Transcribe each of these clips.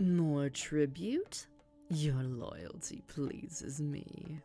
More tribute? Your loyalty pleases me.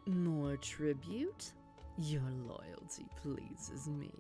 More tribute? Your loyalty pleases me.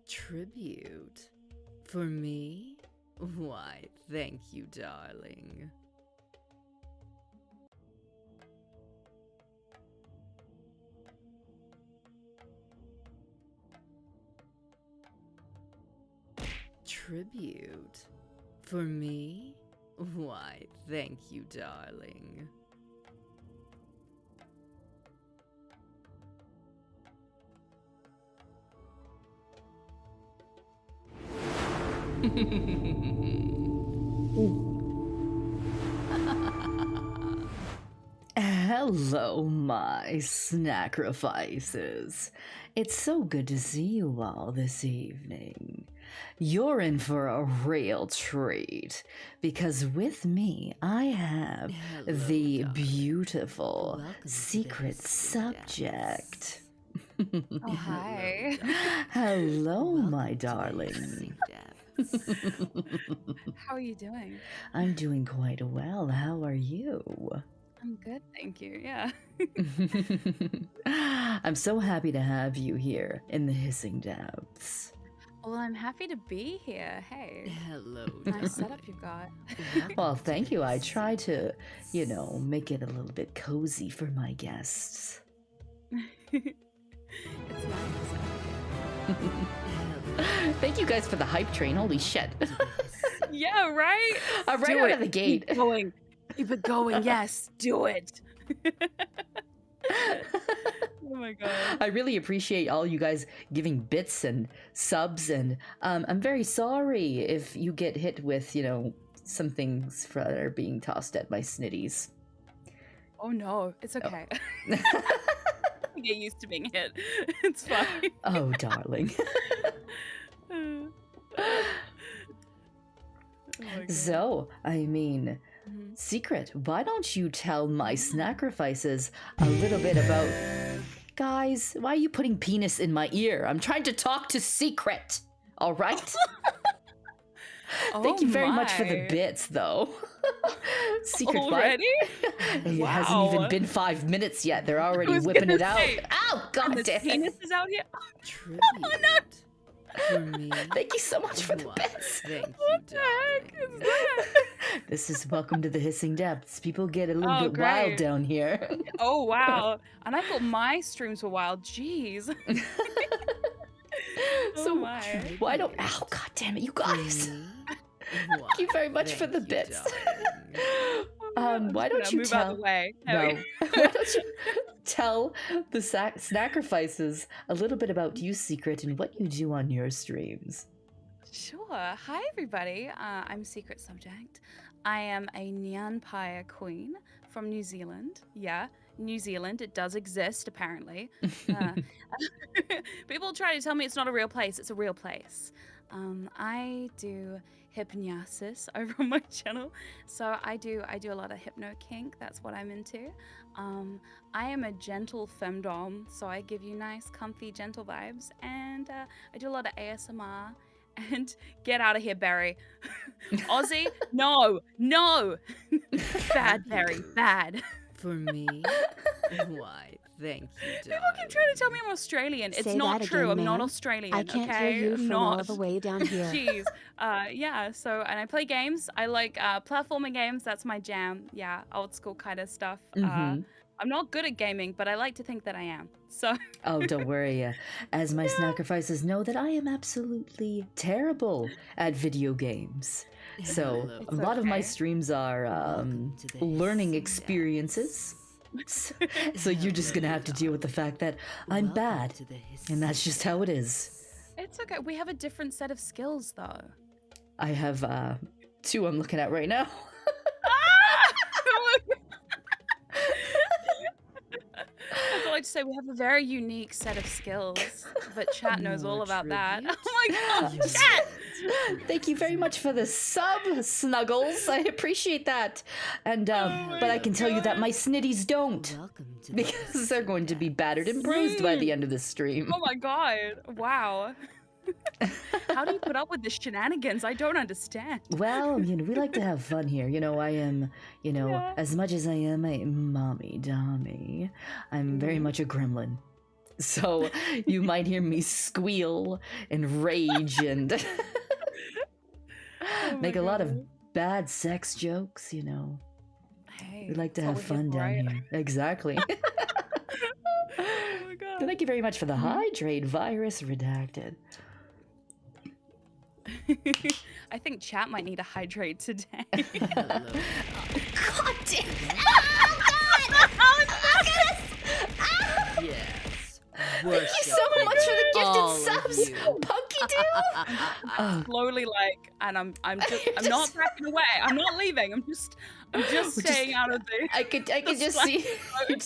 Tribute? For me? Why, thank you, darling. Tribute? For me? Why, thank you, darling. Hello, my sacrifices. It's so good to see you all this evening. You're in for a real treat, because with me I have the beautiful secret subject. Oh, hi. Hello, my darling. How are you doing? I'm doing quite well. How are you? I'm good, thank you. Yeah. I'm so happy to have you here in the hissing depths. Well, I'm happy to be here. Hey. Hello. Nice setup you've got. Well, thank you. I try to, make it a little bit cozy for my guests. It's nice. Thank you guys for the hype train. Holy shit. Yeah, right? I'm right out of the gate. Keep going. Keep it going. Yes, do it. Oh my god. I really appreciate all you guys giving bits and subs, and I'm very sorry if you get hit with, some things that are being tossed at my snitties. Oh no, it's okay. I get used to being hit. It's fine. Oh, darling. Oh my God. So, I mean, Secret, why don't you tell my sacrifices a little bit about... Guys, why are you putting penis in my ear? I'm trying to talk to Secret, all right? Thank you very much for the bits, though. Secret, already? It hasn't even been 5 minutes yet. They're already whipping it out. Ow, god damn it. Penis is out here. Tribute for me. Thank you so much for the bits. Thank you, What the heck is that? This is Welcome to the Hissing Depths. People get a little bit wild down here. Oh, wow. And I thought my streams were wild. Jeez. So why don't... Ow, god damn it, you guys. Thank you very much for the bits. Why don't you move tell... out the way? No. Why don't you tell the sacrifices a little bit about you, Secret, and what you do on your streams? Sure. Hi, everybody. I'm Secret Subject. I am a Nyanpire queen from New Zealand. Yeah, New Zealand. It does exist, apparently. Uh, People try to tell me it's not a real place. It's a real place. I do hypnosis over on my channel, so I do a lot of hypno kink. That's what I'm into. I am a gentle femdom, so I give you nice, comfy, gentle vibes, and I do a lot of ASMR. And get out of here, Barry. Aussie, no, no. Bad, Barry, bad. For me? Why, thank you, People keep trying to tell me I'm Australian. It's not true. I'm not Australian. I can't okay? hear you I'm from not. all the way down here. Jeez. Yeah. So, and I play games. I like platforming games. That's my jam. Yeah, old school kind of stuff. I'm not good at gaming, but I like to think that I am. So. Oh, don't worry. As my sacrifices know that I am absolutely terrible at video games. So It's a lot of my okay. streams are Welcome to the learning Hiss experiences. So you're just gonna have to deal with the fact that I'm Welcome bad, to the Hiss and that's just how it is. It's okay. We have a different set of skills, though. I have 2 I'm looking at right now. That's all I have to say. We have a very unique set of skills, but chat knows all More about that. tribute? Oh my god, Yes. chat! Thank you very much for the sub, Snuggles. I appreciate that. And but I can tell you that my snitties don't, Welcome to the because Hiss they're going to be battered and bruised by the end of this stream. Oh my god, wow. How do you put up with the shenanigans? I don't understand. Well, we like to have fun here. I am, Yeah. as much as I am a mommy dommy, I'm very much a gremlin. So you might hear me squeal and rage and Oh my make a lot of God. bad sex jokes, Hey, We like to that's have what fun we're down here for, here. Exactly. right? Oh my god. Thank you very much for the hydrate virus redacted. I think chat might need a hydrate today. Hello. God damn! Yes. Thank you so much for the all gifted of subs, you. Punky Doo! Oh, Slowly, and I'm Just- not backing away. I'm not leaving. I'm just We're just- staying out of the. I could just Just see you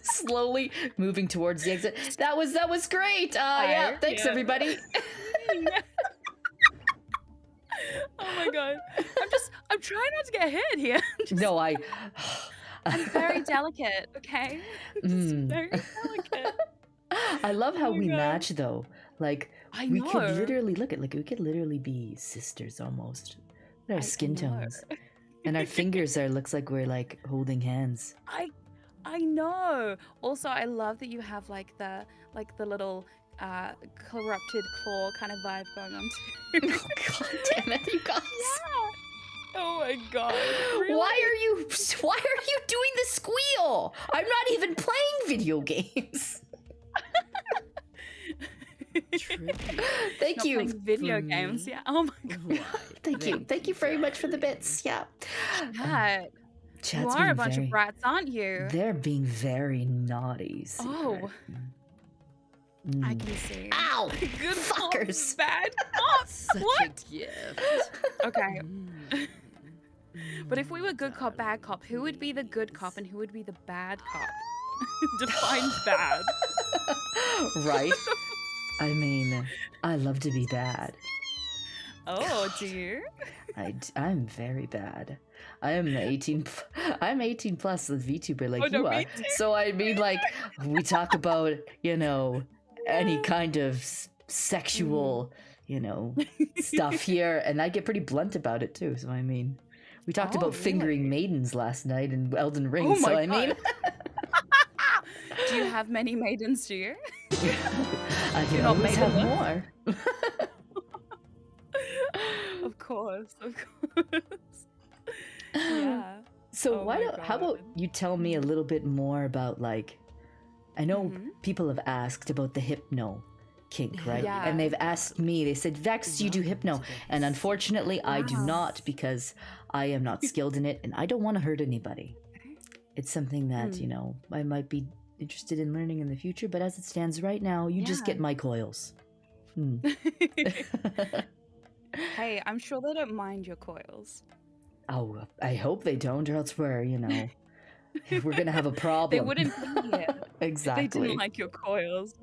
slowly moving towards the exit. That was great. Yeah, Hi, thanks yeah. everybody. Oh my god. I'm trying not to get hit here. No, I'm very delicate, okay? Just Mm. very delicate. I love how Oh my we God. match though. Like I we know. could literally we could literally be sisters almost. Look at our I skin know. tones. And our fingers looks like we're like holding hands. I know. Also, I love that you have like the little corrupted claw kind of vibe going on too. Oh, God damn it, you guys. Oh my god. Really? Why are you doing the squeal? I'm not even playing video games. Tribute. Thank Not you. playing video for games? me? Yeah. Oh my god. Why, Thank you. Thank you very much for the darling. bits. Yeah. Chat. You Chat's are being a bunch very, of brats, aren't you? They're being very naughty. Oh. Secret. I Mm. can see. Ow! Good Fuckers. cop, bad cop. Such What? a gift. Okay. Mm. But if we were good cop, bad cop, who would be the good cop and who would be the bad cop? Define bad. Right? I mean, I love to be bad. Oh, do you? I'm very bad. I'm 18. I'm 18 plus as VTuber like Oh, no, you me are. too. So I mean, like, we talk about any kind of sexual, stuff here, and I get pretty blunt about it too. So I mean, we talked Oh, about fingering really? maidens last night in Elden Ring. Oh so my I mean, Do you have many maidens, do you? I can You're not always have maidenless? more. Of course, of course. Yeah. So Oh why my don't how about God. you tell me a little bit more about I know Mhm. people have asked about the hypno kink, right? Yeah. And they've asked me, they said, Vex, do you do Welcome hypno? to the And Hiss unfortunately, I do Wow. not because I am not skilled in it and I don't want to hurt anybody. It's something that, Hmm. I might be interested in learning in the future, but as it stands right now, you just Yeah. get my coils. Hmm. Hey, I'm sure they don't mind your coils. Oh, I hope they don't, or else we're gonna have a They problem. wouldn't be here if they didn't Exactly. like your coils.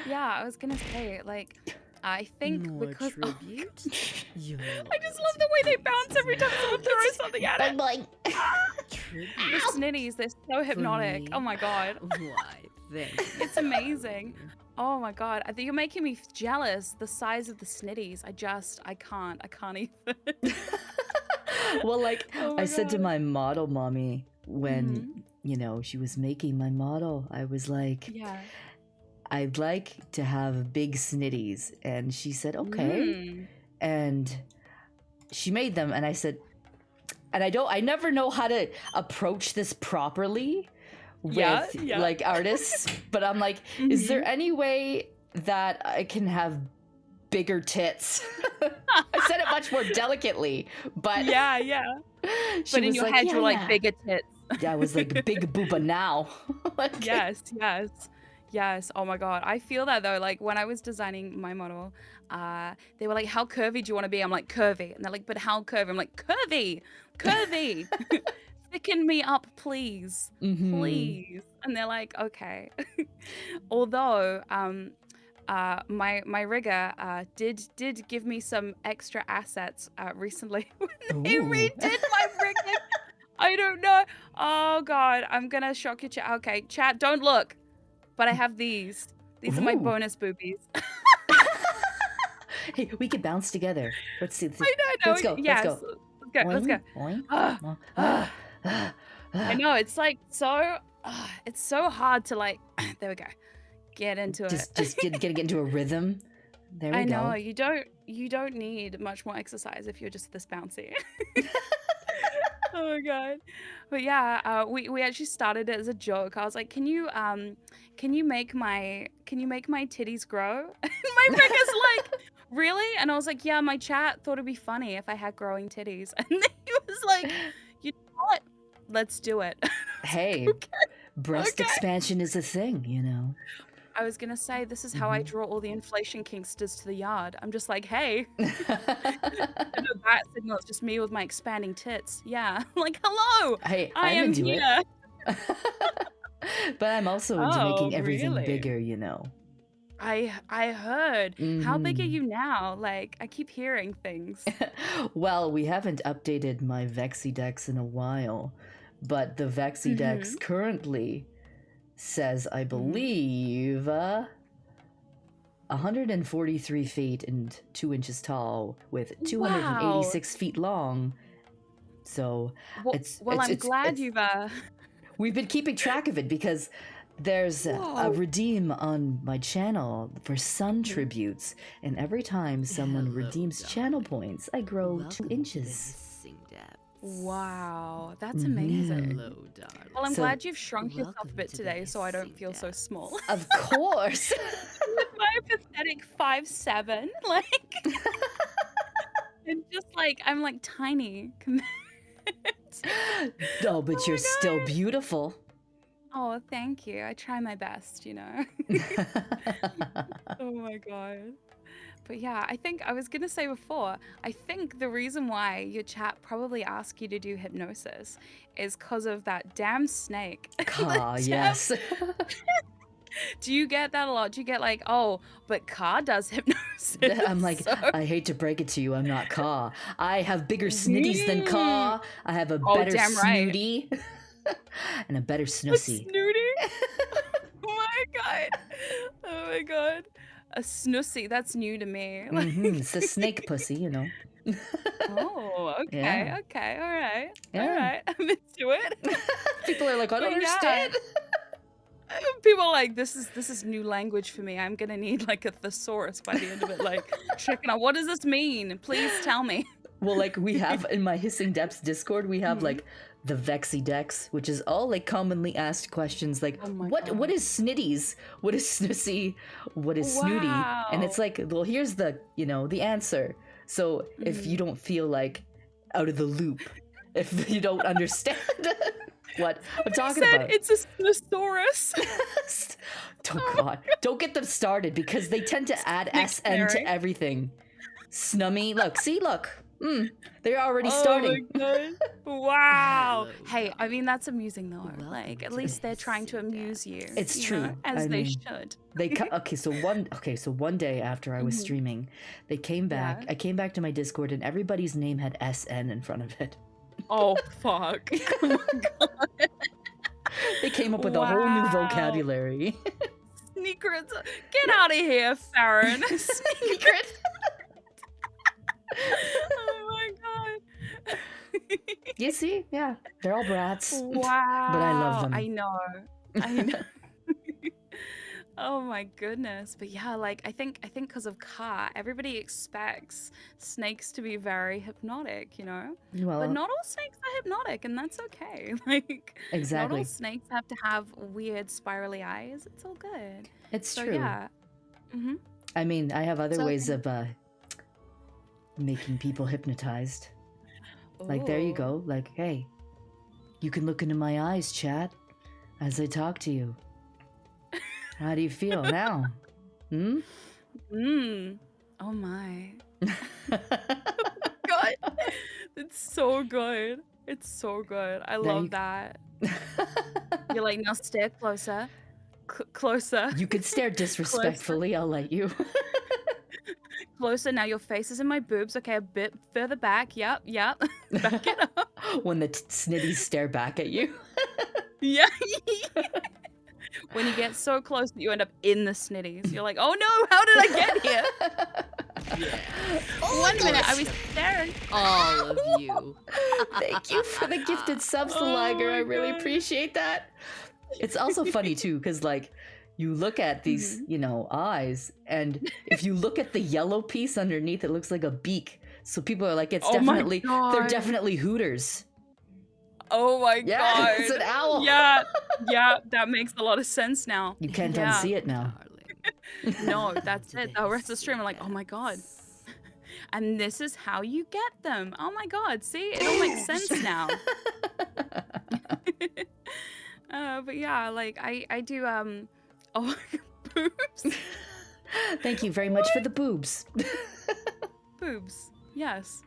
Yeah, I was gonna say, like, I think More because oh my God, tribute? Your I just love the way they bounce every time someone throws something at it. Boing, boing. Tribute The snitties, they're so hypnotic. Oh me? my God. Why, thank you. It's amazing. Oh my God. I think you're making me jealous. The size of the snitties. I can't even. Well, like Oh I my said to God. my model mommy when, Mhm. she was making my model, I was like, Yeah. I'd like to have big snitties. And she said, okay. Mm. And she made them. And I said, and I never know how to approach this properly Yeah, with yeah. like artists, but I'm like, is there Mhm. any way that I can have bigger tits? I said it much more delicately, but Yeah, yeah. she But in was your like, head, yeah, you're like yeah. bigger tits. Yeah, I was like, big booba now. Like, Yes, yes, yes. Oh my God. I feel that though. Like when I was designing my model, they were like, how curvy do you want to be? I'm like, curvy. And they're like, but how curvy? I'm like, curvy, curvy. Thicken me up, please. mhm. Please. And they're like, okay. Although, my rigger did give me some extra assets recently when they Ooh. redid my rigging. I don't know. Oh God, I'm gonna shock your chat. Okay, chat, don't look. But I have these. These are my Ooh. bonus boobies. Hey, we could bounce together. Let's see. I know. Let's go. Let's Yes. go. Let's go. Oink, oink. Ah, Ah, ah. ah, I ah. know. It's like so. It's so hard to like. There we go. Get into it. Just get into a rhythm. There we I know. go. You don't need much more exercise if you're just this bouncy. Oh my God. But yeah, we actually started it as a joke. I was like, can you make my titties grow? And my rigger's like, really? And I was like, yeah, my chat thought it'd be funny if I had growing titties. And then he was like, you know what? Let's do it. Hey, Okay, breast okay. expansion is a thing. I was gonna say this is how I draw all the inflation kinksters to the yard. I'm just like, hey, no bat signal. It's just me with my expanding tits. Yeah, like hello, Hey, I I'm am into here. it. But I'm also into Oh, making everything really? bigger. I heard. How big are Mhm. you now? Like, I keep hearing things. Well, we haven't updated my Vexidex in a while, but the Vexidex Mhm. currently says, I Mhm. believe, 143 feet and 2 inches tall with Wow. 286 feet long. So Well, it's well, it's I'm it's glad it's you've we've been keeping track of it because there's a Whoa. redeem on my channel for sun Mhm. tributes, and every time someone Hello, redeems channel darling. points, I grow 2 Welcome to the inches. hissing depths. Wow, that's Mhm. amazing. Hello, darling. Well, I'm So- glad you've shrunk yourself a Welcome bit to the today so I don't hissing feel so depths. small. Of course. With my pathetic 5'7", like, and just like I'm like tiny. Oh, but Oh you're my still God. beautiful. Oh, thank you. I try my best, you know. Oh my God. But yeah, I think I was gonna say before, I think the reason why your chat probably asked you to do hypnosis is because of that damn snake. Ah, yes. Do you get that a lot? Do you get like, oh, but Ka does hypnosis? I'm like, so- I hate to break it to you, I'm not Ka. I have bigger snitties than Ka. I have a Oh, better damn right. snooty and a better A snussy. snooty? Oh my God. Oh my God. A snussy. That's new to me. Like, It's the snake pussy. oh, okay. Yeah. Okay. All right. Yeah. All right. I'm into it. People are like, I don't But yeah. understand. People are like, this is new language for me. I'm gonna need like a thesaurus by the end of it. Like, checking out, what does this mean? Please tell me. Well, like we have in my Hissing Depths Discord, we have Mhm. like the Vexidex, which is all like commonly asked questions like, Oh my what God. is snitties? What is snussy? What is snooty? And it's Wow. like, well, here's the the answer. So if you don't feel like out of the loop, if you don't understand what I'm talking said about. it's a thesaurus. Oh God, don't get them started because they tend to add Snake SN to Mary. everything. Snummy. Look, see, look. They're already Oh starting. my god. Wow. Hello, Hey, I mean that's amusing though. Welcome Like at to least they're the trying to Sing amuse you. It's you true. know, as I they mean, should. okay, so one day after I was Mhm. streaming, they came back. Yeah. I came back to my Discord and everybody's name had SN in front of it. Oh fuck. Oh my god. They came up with a whole new Wow. vocabulary. Secrets. Get out of here, Farron. Secret. Oh my god. You see? Yeah, they're all brats. Wow. But I love them. I know. I know. Oh my goodness. But yeah, like I think because of Car, everybody expects snakes to be very hypnotic, you know? Well, But not all snakes are hypnotic, and that's okay. Like not exactly. all snakes have to have weird spirally eyes. It's all good. It's So true. yeah. Mm-hmm. I mean, I have other So ways okay. of making people hypnotized. Like, there you Ooh. go. Like, hey, you can look into my eyes, chat, as I talk to you. How do you feel now? Hmm? Oh my. God. It's so good. It's so good. I There love you that. You're like, now stare closer. Closer. You could stare disrespectfully, I'll let you. Closer. Now your face is in my boobs. Okay, a bit further back. Yep. Back it up. When the snitties stare back at you. Yeah. When you get so close that you end up in the snitties. You're like, oh no, how did I get here? Yeah. One minute I was staring. All of you. Thank you for the gifted subs, the Liger. my I really God. appreciate that. It's also funny too, because like you look at these, Mm-hmm. you know, eyes, and if you look at the yellow piece underneath, it looks like a beak. So people are like, it's Oh my definitely they're God. definitely Hooters. Oh my Yeah, god. it's an owl. Yeah, that makes a lot of sense now. You can't Yeah. unsee it now. Darling. No, that's it. The rest of the stream, I'm like, oh my god. And this is how you get them. Oh my god, see? It all makes sense now. But yeah, like I do oh boobs. Thank you very much for the boobs. Boobs. Yes.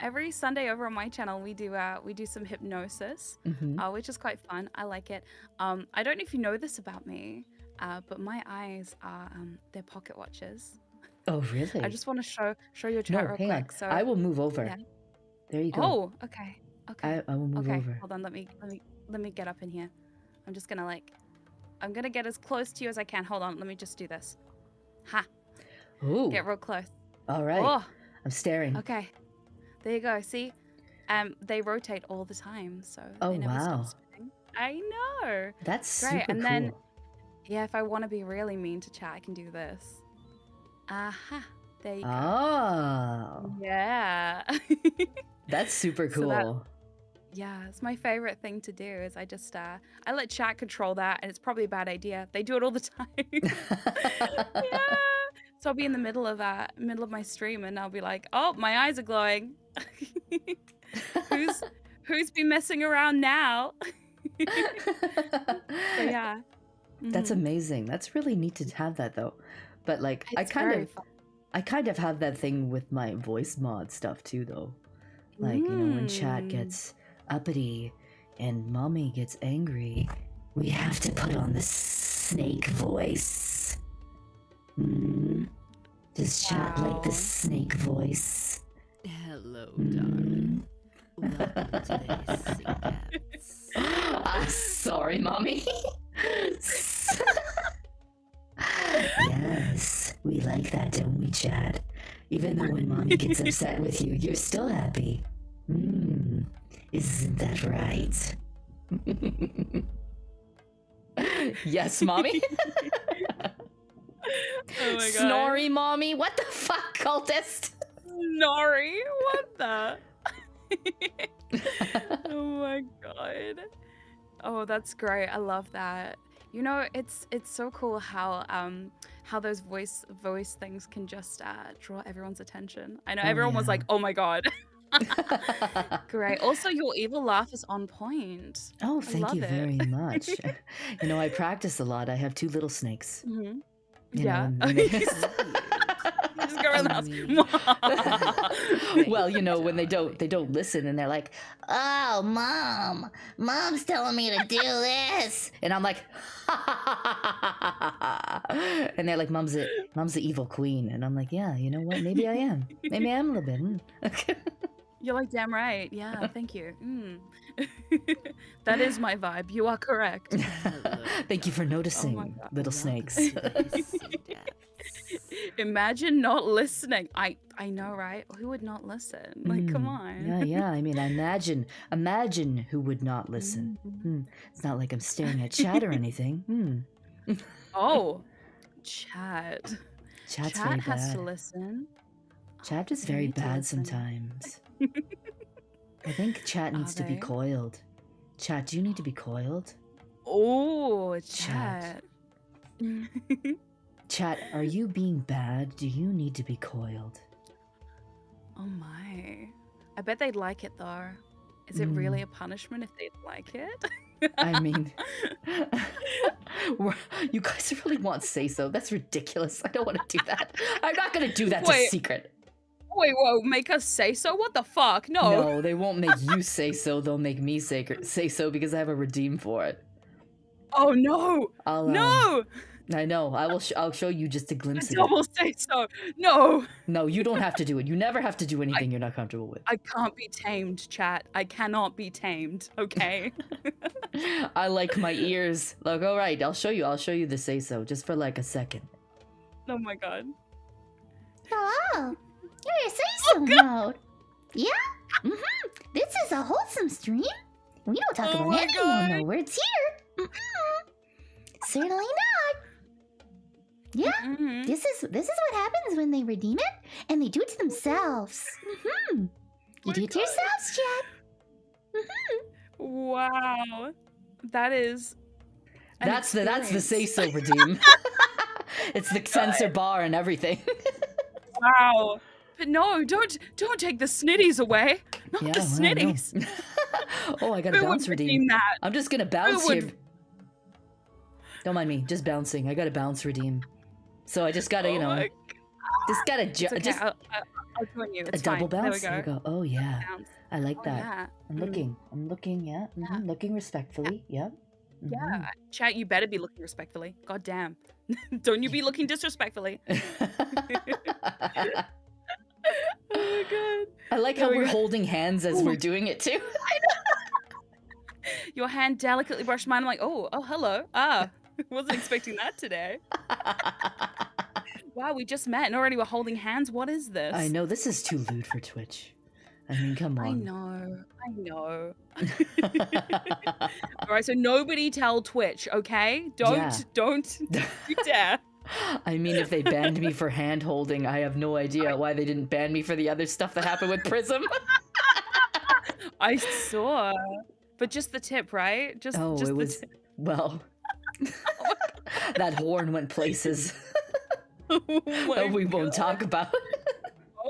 Every Sunday over on my channel we do some hypnosis, Mhm. which is quite fun. I like it. I don't know if you know this about me, but my eyes are they're pocket watches. Oh, really? I just want to show your No, chat real hang quick. on. So I will move over. yeah. There you go. Oh, okay. Okay. I will move Okay. over. Hold on, let me get up in here. I'm just gonna I'm gonna get as close to you as I can. Hold on, let me just do this. Ha! Ooh. Get real close. All right. Oh, I'm staring. okay. There you go. See? They rotate all the time, so Oh, they never wow. stop spinning. I know. That's Great. super And cool. then yeah, if I want to be really mean to chat, I can do this. Aha. There you go. Oh, Yeah. that's super So cool. that- Yeah, it's my favorite thing to do is I just I let chat control that, and it's probably a bad idea. They do it all the time. Yeah. So I'll be in the middle of my stream and I'll be like, "Oh, my eyes are glowing. who's been messing around now?" So yeah. That's Mhm. amazing. That's really neat to have that though. But like It's very fun. I kind of have that thing with my voice mod stuff too though. Like, you know, when chat Mm. gets uppity and mommy gets angry, we have to put on the snake voice. Does chat like the Wow. snake voice? Hello, darling. Welcome to the Sing Cats. Sorry, mommy. Yes, we like that, don't we, Chad? Even though when mommy gets upset with you, you're still happy. Isn't that right? Yes, mommy. Oh my god. Snorri, mommy. What the fuck, cultist? Nori, what the? Oh my god. Oh, that's great. I love that. You know, it's so cool how those voice things can just draw everyone's attention. I know Oh, everyone was yeah. like, "Oh my god." Great. Also, your evil laugh is on point. Oh, I thank love you it. very much. You know, I practice a lot. I have 2 little snakes. Mhm. You know, Yeah. and they- just go around the house. Well, you know, when they don't listen and they're like, "Oh, mom's telling me to do this," and I'm like, and they're like, "Mom's the evil queen," and I'm like, "Yeah, you know what? Maybe I am. Maybe I am a little bit." You're like, damn right. Yeah, thank you. That is my vibe. You are correct. Thank you for noticing, God. little snakes. Imagine not listening. I know, right? Who would not listen? Like, come on. Yeah. I mean, imagine who would not listen. It's not like I'm staring at chat or anything. Oh, chat. Chat's Chat very has to bad. listen. Chat is They very need to bad listen. sometimes. I think chat Are needs to be they? coiled. Chat, do you need to be coiled? Oh, Chat. chat. Chat, are you being bad? Do you need to be coiled? Oh my. I bet they'd like it though. Is it really a punishment if they'd like it? I mean, you guys really want say so? That's ridiculous. I don't want to do that. I'm not going to do that to Wait. Secret. Wait, whoa, make us say so? What the fuck? No. No, they won't make you say so. They'll make me say so because I have a redeem for it. Oh no. No. I know. I'll show you just a glimpse of it. Double say so. No. No, you don't have to do it. You never have to do anything you're not comfortable with. I can't be tamed, chat. I cannot be tamed, okay? I like my ears. Like, all right, I'll show you the say so just for like a second. Oh my god. Hello. You're in say-so mode. Yeah? Mm-hmm. This is a wholesome stream. We don't talk Oh about my any God. no words here. Mm-mm. Certainly not. Yeah, Mhm. this is what happens when they redeem it and they do it to themselves. Mm-hmm. You do it to yourselves, Chad. Wow. That is an That's the experience. say so redeem. It's the censor bar and everything. Wow. But no, don't take the snitties away. Not the well, I know. snitties. Oh, I got a Who bounce would redeem. redeem that? I'm just gonna bounce would- here. Don't mind me, just bouncing. I got a bounce redeem. So I just gotta, Oh my- just gotta It's okay. just I'll join you. a It's double fine. bounce. There we go. Oh yeah, Bounce. I like Oh, that. yeah. I'm looking. Yeah, looking respectfully. Yeah. Yeah. Chat, you better be looking respectfully. God damn. Don't you be looking disrespectfully. Oh my god. I like There how we we're go. holding hands as we're doing it too. Your hand delicately brushed mine. I'm like, oh, hello. Ah, wasn't expecting that today. Wow, we just met and already we're holding hands. What is this? I know this is too lewd for Twitch. I mean, come on. I know. All right, so nobody tell Twitch, okay? Don't you dare. I mean, if they banned me for hand holding, I have no idea why they didn't ban me for the other stuff that happened with Prism. I saw. But just the tip, right? Just Oh, just it the was tip. well. That horn went places Oh my that we won't God. talk about.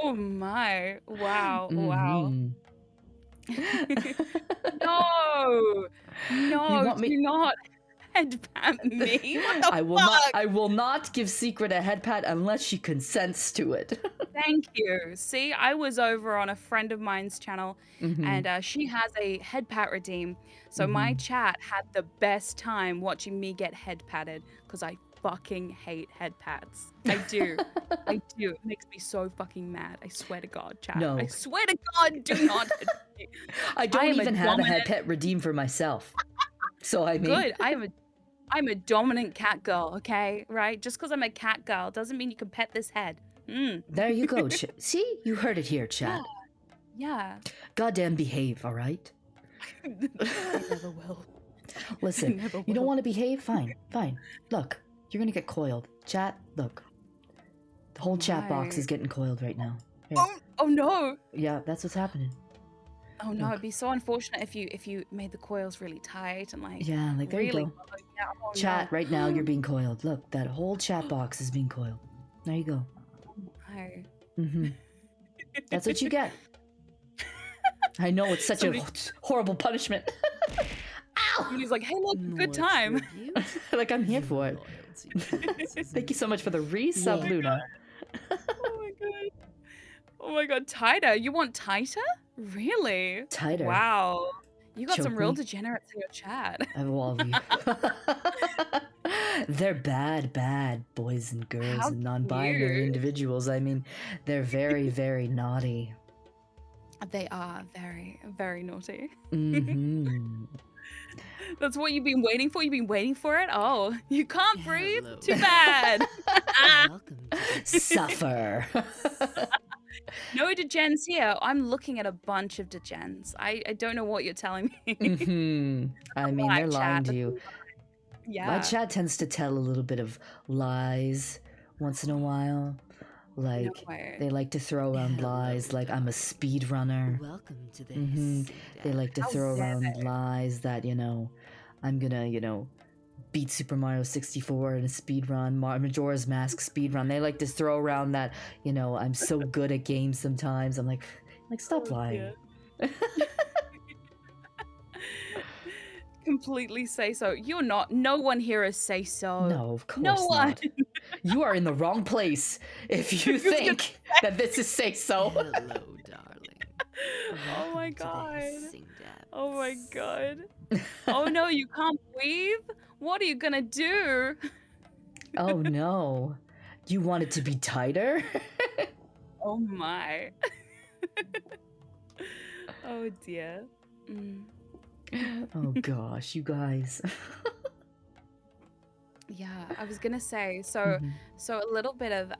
Oh my. Wow. Mm-hmm. Wow. No. want me- Do not head pat me. What the fuck? I will not give Secret a head pat unless she consents to it. Thank you. See, I was over on a friend of mine's channel Mhm. and she has a head pat redeem. So my chat had the best time watching me get head patted because I fucking hate head pats. I do. I do. It makes me so fucking mad. I swear to God, chat. No. I swear to God, do not head pat me. I don't am a even have a head dominant- pet redeem for myself. So I mean, Good. I'm a dominant cat girl, okay? Right? Just because I'm a cat girl doesn't mean you can pet this head. there you go. See, you heard it here, chat. Yeah. Goddamn behave, all right? I never will. Listen, Never you don't will. want to behave? Fine. Look, you're gonna get coiled. Chat, look. The whole chat box My. is getting coiled right now. Here. Oh no. Yeah, that's what's happening. Oh no, Look. it'd be so unfortunate if you made the coils really tight and like Yeah, like there really you go. yeah, oh, Chat, no. right now you're being coiled. Look, that whole chat box is being coiled. There you go. No. Mm-hmm. That's what you get. I know it's such a horrible punishment. And he's like, hey look, good time. Like I'm here for it. Thank you so much for the resub, Yeah. Luna. Oh my Oh my god, tighter. You want tighter? Really? Tighter. Wow. You got some Choke real me. degenerates in your chat. Well, they're bad boys and girls How and non-binary cute. individuals. I mean, they're very, very naughty. They are very, very naughty. Mm-hmm. That's what you've been waiting for? You've been waiting for it? Oh, you can't breathe? Hello. Too bad. Welcome to the Suffer. No degens here. I'm looking at a bunch of degens. I don't know what you're telling me. Mm-hmm. I mean, they're lying to you. Yeah. My chat tends to tell a little bit of lies once in a while. Like, way. they like to throw around Hello, lies like I'm a speedrunner. Welcome to the Mhm. hissing They like to How throw dare around they. lies that, I'm gonna, beat Super Mario 64 in a speedrun, Majora's Mask speedrun. They like to throw around that, I'm so good at games sometimes. I'm like stop Oh, lying. dear. Completely say so. You're not. No one here is say so. No, of course No one. not. You are in the wrong place if you think that this is say so. Hello, darling. Oh my Welcome to the god. hissing Oh my depths. god. Oh no, you can't breathe? What are you gonna do? Oh no. You want it to be tighter? Oh my. Oh dear. Mm. Oh gosh, you guys. Yeah, I was gonna say so. Mhm. So a little bit of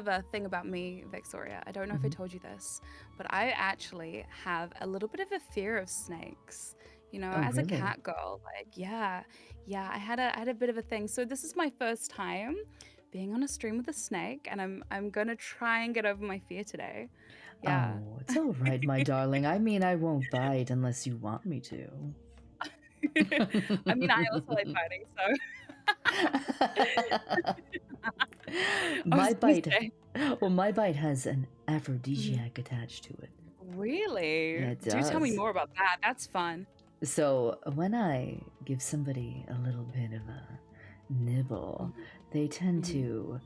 a thing about me, Victoria. I don't know if I Mhm. told you this, but I actually have a little bit of a fear of snakes. Oh, As a really? cat girl, like yeah, I had a bit of a thing. So this is my first time being on a stream with a snake, and I'm gonna try and get over my fear today. Yeah. Oh, it's all right, my darling. I mean, I won't bite unless you want me to. I mean, I also like biting, so I My was gonna bite. say, Well, my bite has an aphrodisiac attached to it. really? Yeah, it Do tell me does. more about that. That's fun. So when I give somebody a little bit of a nibble, they tend Mhm. to,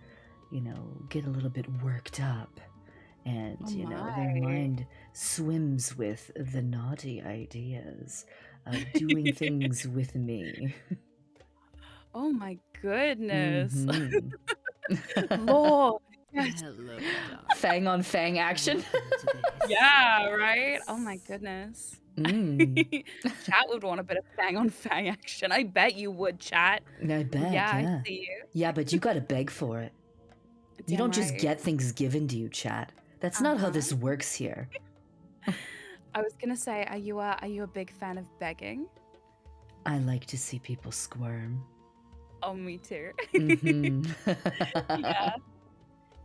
get a little bit worked up. And, Oh their my. mind swims with the naughty ideas of doing things with me. Oh my goodness. Mhm. Lord. Yes. Hello, darling. Fang on fang action. Welcome to the hissing Yeah, right? Oh my depths. goodness. Mm, Chat would want a bit of fang on fang action. I bet you would, chat. I bet, Yeah, I yeah. see you. Yeah, but you gotta beg for it. You Damn don't just right. get things given to you, chat. That's not how Uh-huh. this works here. I was gonna say, are you a big fan of begging? I like to see people squirm. Oh, me too. Mhm. Yeah.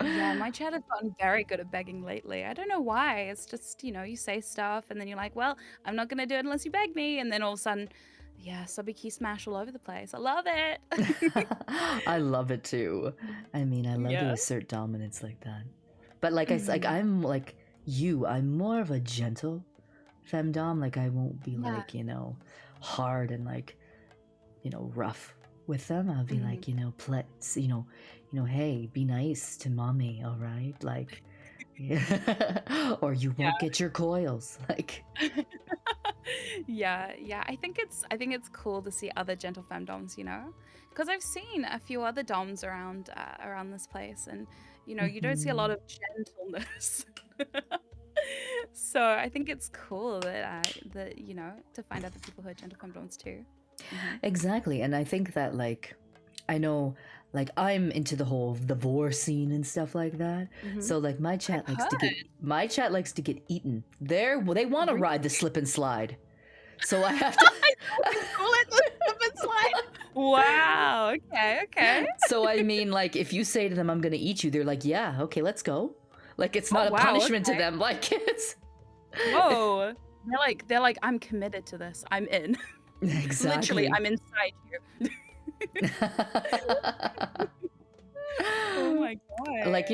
Yeah, my chat has gotten very good at begging lately. I don't know why. It's just, you say stuff and then you're like, well, I'm not going to do it unless you beg me. And then all of a sudden, yeah, subby key smash all over the place. I love it. I love it too. I mean, I love to Yeah. assert dominance like that. But like Mhm. I'm like you. I'm more of a gentle femdom. Like I won't be Yeah. like hard and like rough with them. I'll be like hey, be nice to mommy, all right? Like, or you won't get your coils. Like, Yeah. I think it's cool to see other gentle femdoms, because I've seen a few other doms around this place, and you don't see a lot of gentleness. So I think it's cool that to find other people who are gentle femdoms too. Mhm. exactly. And I think that like, I know. Like I'm into the whole the vor scene and stuff like that. Mhm. So like my chat I've likes to get eaten. They want to Really? ride the slip and slide. So I have to Call it the slip and slide. Wow. Okay. So I mean like if you say to them I'm going to eat you, they're like, "Yeah, okay, let's go." Like it's not Oh, a wow, punishment to okay. them. Like it's Whoa. They're like, I'm committed to this. I'm in. exactly. Literally, I'm inside you. Oh my god. Like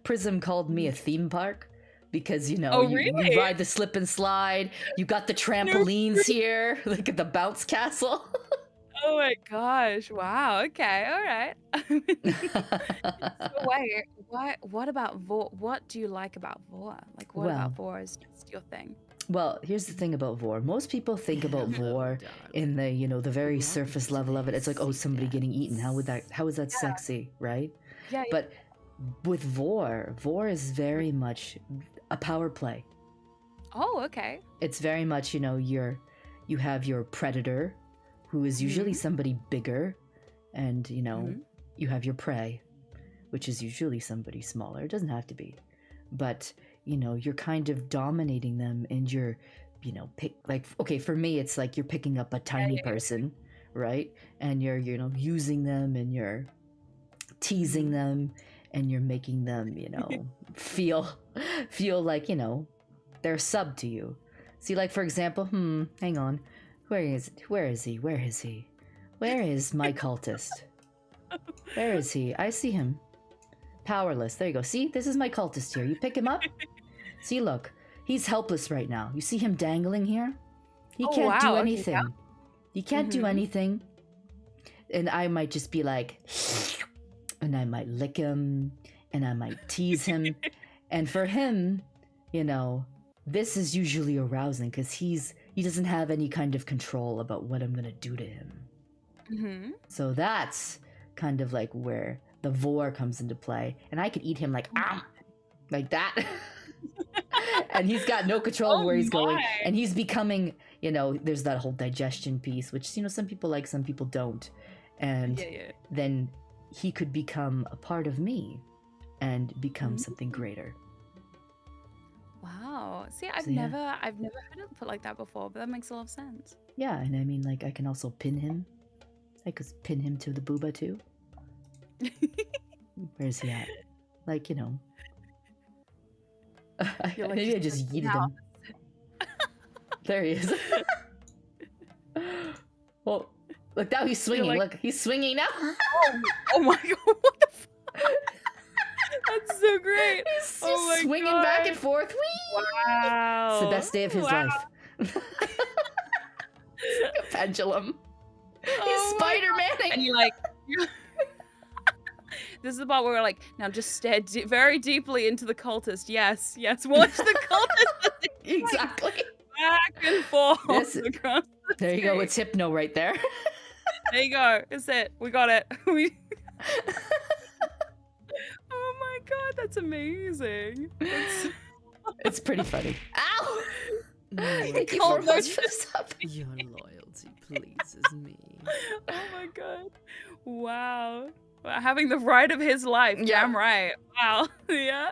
Prism called me a theme park because Oh, you really? ride the slip and slide. You got the trampolines here, like at the bounce castle. Oh my gosh. Wow. Okay. All right. So wait, what about Vor? What do you like about Vor? Like, what about Well, Vor is just your thing? well, here's the thing about Vor. Most people think about Hello, Vor in darling. the very Welcome surface to level of it. the It's like, oh, sea somebody getting eaten. How is that Yeah. sexy, right? Yeah. But with Vor is very much a power play. Oh, okay. It's very much, you have your predator, who is usually Mhm. somebody bigger, and Mhm. you have your prey, which is usually somebody smaller. It doesn't have to be, but you're kind of dominating them, and you're, pick like, okay, for me, it's like you're picking up a tiny yeah. person, right? And you're using them, and you're teasing Mhm. them, and you're making them, feel like they're sub to you. See, like, for example, hang on, where is he? Where is my cultist? Where is he? I see him. Powerless. There you go. See, this is my cultist here. You pick him up. See, look, he's helpless right now. You see him dangling here? He Oh, can't do wow, okay, anything. yeah. He can't do Mhm. anything. And I might just be like, and I might lick him, and I might tease him. And for him, this is usually arousing, because he doesn't have any kind of control about what I'm gonna do to him. Mhm. So that's kind of like where the Vor comes into play, and I could eat him like that. And he's got no control of Oh where he's going, my. and he's becoming, there's that whole digestion piece, which some people like, some people don't, and Yeah. then he could become a part of me and become something greater. Wow. See, I've So, yeah. never heard it put like that before, but that makes a lot of sense. Yeah, and I mean, like, I can also pin him. I could pin him to the booba too. Where's he at? Like, You're like, maybe I just yeeted him. There he is. Well, look, now he's swinging. like- Look, he's swinging now. Oh my god, what the fuck? That's so great. He's Oh my swinging god. back and forth. Whee! Wow. It's the best day of his Wow. life. It's like a pendulum. He's Oh my Spider-Manning. And you're like, this is the part where we're like, now just stare very deeply into the cultist. Yes, watch the cultist Exactly. back and forth across the There you go. street. It's hypno right there. There you go. It's it. We got it. Oh my god, that's amazing. It's pretty funny. Ow! No, Thank you called for much those- for the sub. your loyalty pleases me. Oh my god. Wow. Having the ride of his life. Yeah. Damn right. Wow. Yeah.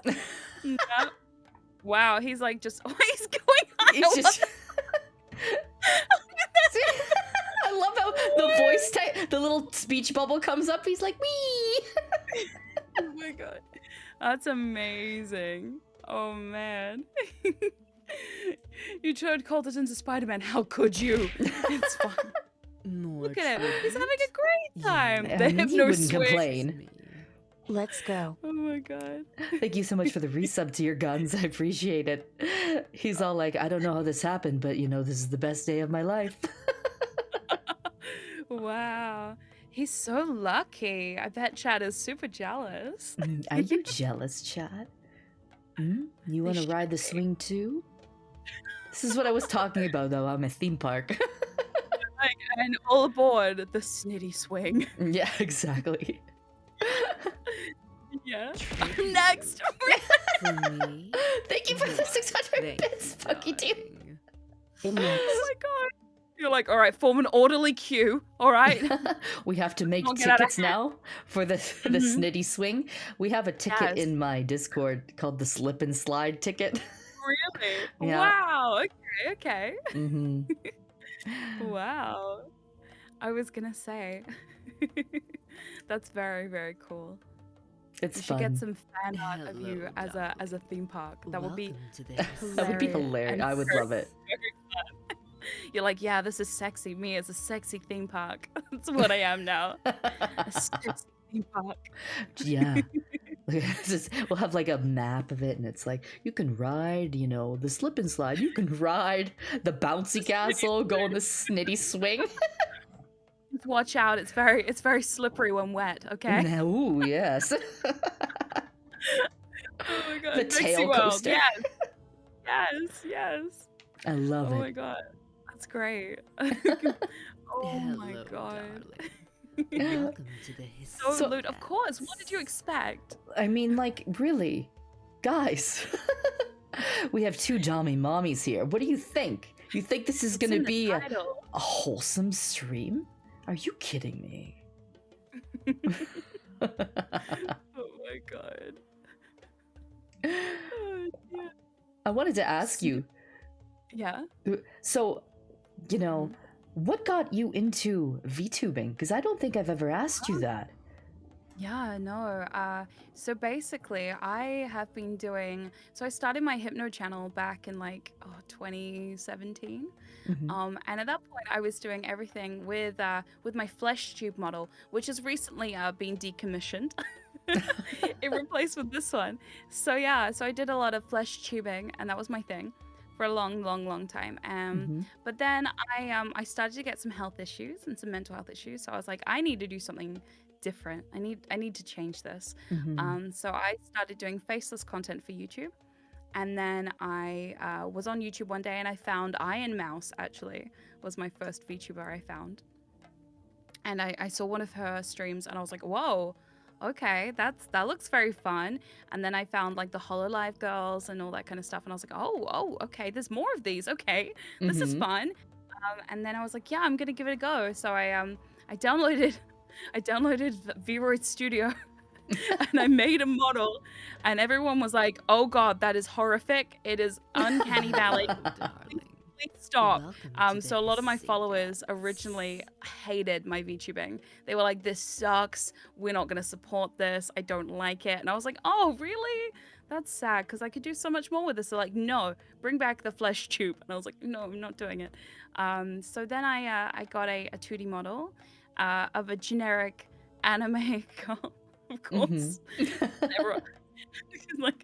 Yeah. Wow. He's like just he's going on. He's just. I love how the voice type, the little speech bubble comes up. He's like, wee. Oh my god. That's amazing. Oh man. You turned cultists into Spider-Man. How could you? It's fun. No, Look at him. He's actually, having a great time. I The mean, he hypno wouldn't swing. complain. me. Let's go. Oh my god. Thank you so much for the resub to your guns. I appreciate it. He's all like, I don't know how this happened, but this is the best day of my life. Wow. He's so lucky. I bet Chad is super jealous. Are you jealous, Chad? You want to should ride the swing too? This is what I was talking about, though. I'm a theme park. And all aboard the snitty swing. Yeah, exactly. Yeah. Treat Next. For me. Thank you for the 600 Thank bits, you, Funky Team. darling. Oh my god. You're like, all right, form an orderly queue. All right. We have to make Don't get out of tickets hand. now for the Mhm. snitty swing. We have a ticket Yes. in my Discord called the slip and slide ticket. Really? Yeah. Wow. Okay. hmm Wow. I was gonna say. That's very, very cool. It's We should fun. get some fan art of you Hello, as a theme park. That would be Welcome to the That would be hilarious. hilarious. And I would love it. very fun. You're like, yeah, this is sexy. Me as a sexy theme park. That's what I am now. A sexy theme park. Yeah. We'll have like a map of it, and it's like you can ride, the slip and slide. You can ride the bouncy castle, go on the snitty swing. Just watch out. It's very slippery when wet. Okay. Ooh, yes. Oh my god. The Dixie tail World. coaster. Yes. Yes. Yes. I love Oh it. my god. That's great. Oh my Hello, god. darling. Welcome to the So, history. Loot, of course. What did you expect? I mean, like, really, guys. We have two Dommy mommies here. What do you think? You think this is It's gonna in the be a title. wholesome stream? Are you kidding me? Oh my god. Oh, yeah. I wanted to ask you. Yeah. So, what got you into VTubing? Because I don't think I've ever asked you that. Yeah, no. So basically, I have been doing. So I started my hypno channel back in 2017. Mhm. And at that point, I was doing everything with my flesh tube model, which has recently been decommissioned. It replaced with this one. So yeah, so I did a lot of flesh tubing, and that was my thing for a long time. Mhm. But then I started to get some health issues and some mental health issues. So I was like, I need to do something different. I need to change this. Mhm. So I started doing faceless content for YouTube. And then I was on YouTube one day and I found Iron Mouse, actually, was my first VTuber I found. And I saw one of her streams and I was like, whoa, okay, that looks very fun. And then I found like the HoloLive girls and all that kind of stuff. And I was like, oh, okay, there's more of these. Okay, this is Mhm. fun. And then I was like, yeah, I'm going to give it a go. So I downloaded Vroid Studio and I made a model, and everyone was like, "Oh God, that is horrific! It is uncanny valley. Hello, darling. Please stop." Welcome to So the a lot of my hissing followers gas. originally hated my VTubing. They were like, "This sucks. We're not gonna support this. I don't like it." And I was like, "Oh, really? That's sad because I could do so much more with this." They're like, "No, bring back the flesh tube." And I was like, "No, I'm not doing it." So then I got a 2D model of a generic anime girl, of course. Everyone,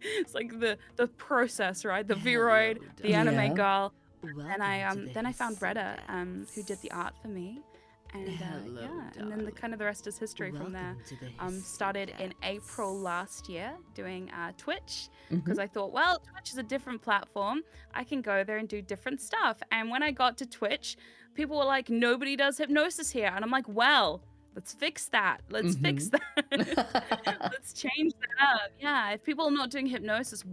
it's like the process, right? The Vroid, Hello, the anime Yeah. girl. Welcome And to the then I found hissing Retta, gas. who did the art for me, and Hello, yeah, and then darling. kind of the rest is history from there. Welcome to the hissing Started in gas. April last year doing Twitch Mhm. because I thought, well, Twitch is a different platform. I can go there and do different stuff. And when I got to Twitch, people were like, nobody does hypnosis here, and I'm like, well, let's fix that. Let's fix that. Let's change that up. Yeah, if people are not doing hypnosis,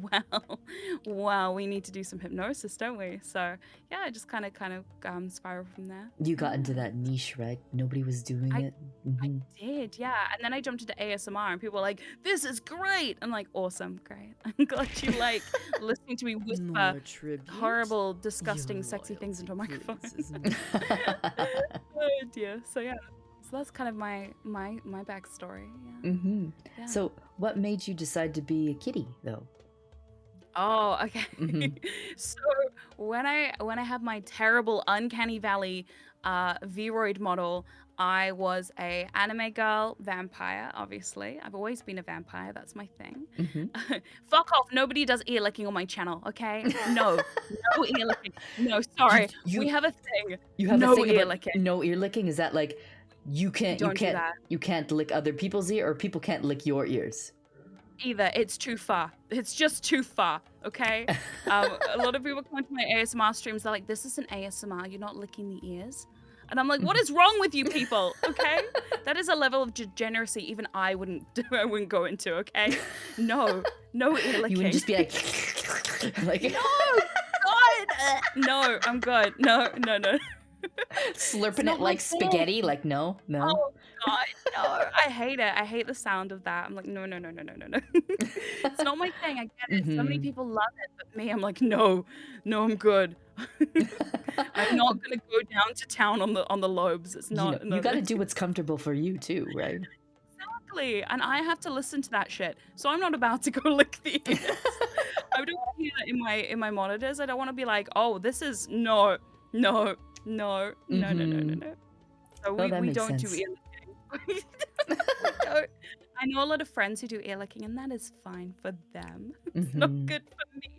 well, we need to do some hypnosis, don't we? So yeah, I just kind of spiral from there. You got into that niche, right? Nobody was doing I- it. I Mhm. did, yeah. And then I jumped into ASMR, and people were like, "This is great." I'm like, "Awesome, great. I'm glad you like listening to me whisper More tribute? horrible, disgusting, Your sexy things into a loyalty microphone." pleases me. Oh dear. So yeah, so that's kind of my backstory. Yeah. Mhm. Yeah. So, what made you decide to be a kitty, though? Oh, okay. Mhm. So when I had my terrible uncanny valley Vroid model, I was a anime girl vampire, obviously. I've always been a vampire, that's my thing. Mhm. Fuck off, nobody does ear licking on my channel, okay? No ear licking. No, sorry. You- We have a thing. You have No a thing ear about licking. no ear licking. Is that like you Don't do that. you can't lick other people's ear, or people can't lick your ears? Either. It's too far. It's just too far, okay? A lot of people come to my ASMR streams, they're like, this isn't ASMR, you're not licking the ears. And I'm like, what is wrong with you people, okay? That is a level of degeneracy even I wouldn't go into, okay? No ear licking. You wouldn't just be like, like No, God! No, I'm good. No. slurping not it my like thing. spaghetti. Like, no. Oh God, no! I hate it. I hate the sound of that. I'm like, no. It's not my thing. I get it. So many Mhm. people love it, but me, I'm like, no, I'm good. I'm not gonna go down to town on the lobes. It's not. You got to do what's comfortable for you too, right? Exactly, and I have to listen to that shit. So I'm not about to go lick the ears. I don't want to hear that in my monitors. I don't want to be like, oh, this is no. So Well, we that makes don't do sense. ear licking. We don't. I know a lot of friends who do ear licking, and that is fine for them. It's not Mhm. good for me.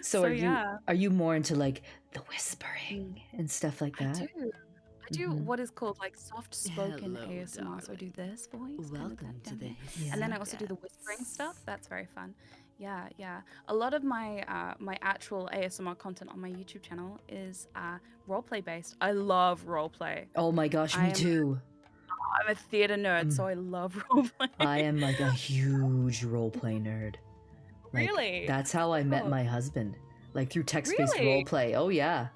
So So, yeah. are you more into like the whispering and stuff like that? I do what is called like soft spoken Hello, ASMR. So I do darling. this voice, kind of Welcome that to down the here. And then I also do the whispering stuff. That's very fun. Yeah, yeah. A lot of my my actual ASMR content on my YouTube channel is roleplay based. I love roleplay. Oh my gosh, me too. I'm a theater nerd, so I love roleplay. I am like a huge roleplay nerd. Like, Really? that's how I met Cool. my husband. Like through text-based Really? roleplay. Oh yeah.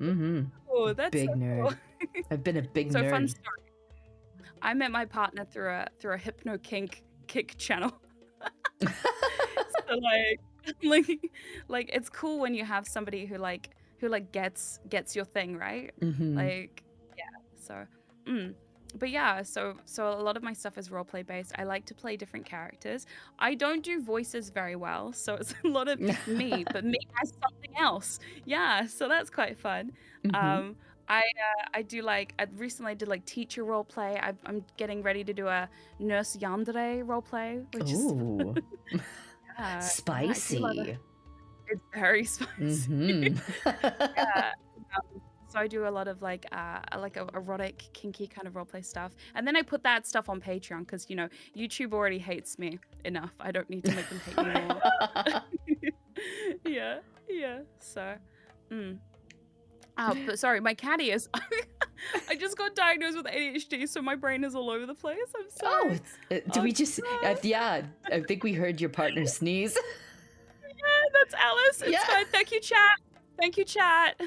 Mm-hmm. Oh, that's Big so nerd. cool. I've been a big So nerd. fun story. I met my partner through a hypno kick channel. So like it's cool when you have somebody who gets your thing, right? Mm-hmm. Like so but yeah, so a lot of my stuff is roleplay based. I like to play different characters. I don't do voices very well, so it's a lot of me, but me as something else. Yeah, so that's quite fun. Mhm. I do like I recently did like teacher roleplay. I'm getting ready to do a nurse yandere roleplay, which is Ooh. I do Spicy. love it. It's very spicy. Mm-hmm. Yeah. So I do a lot of like a erotic, kinky kind of roleplay stuff, and then I put that stuff on Patreon because YouTube already hates me enough. I don't need to make them hate me more. Yeah, yeah. So, but sorry, my cat ears. I just got diagnosed with ADHD, so my brain is all over the place. I'm sorry. Do we just? Yeah, I think we heard your partner sneeze. Yeah, that's Alice. It's fine. Thank you, chat. Thank you, chat.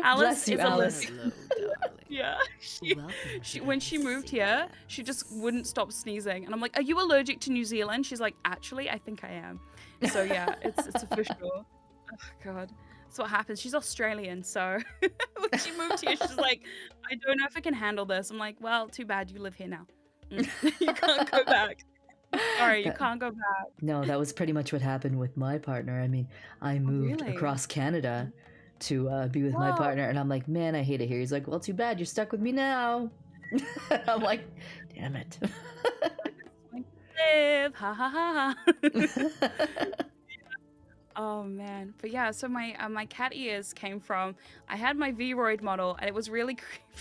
Alice Bless you, is Alice. Hello, darling. Yeah, Welcome she to when the she moved here, she just wouldn't stop sneezing, and I'm like, "Are you allergic to New Zealand?" She's like, "Actually, I think I am." So yeah, it's official. Oh god, that's what happens. She's Australian, so when she moved here, she's like, "I don't know if I can handle this." I'm like, "Well, too bad. You live here now. You can't go back. Sorry, you can't go back." No, that was pretty much what happened with my partner. I mean, I moved really? across Canada to be with my Whoa. partner, and I'm like, man, I hate it here. He's like, well, too bad, you're stuck with me now. I'm like, damn it. Live, ha ha ha ha. Oh man, but yeah, so my cat ears came from I had my Vroid model and it was really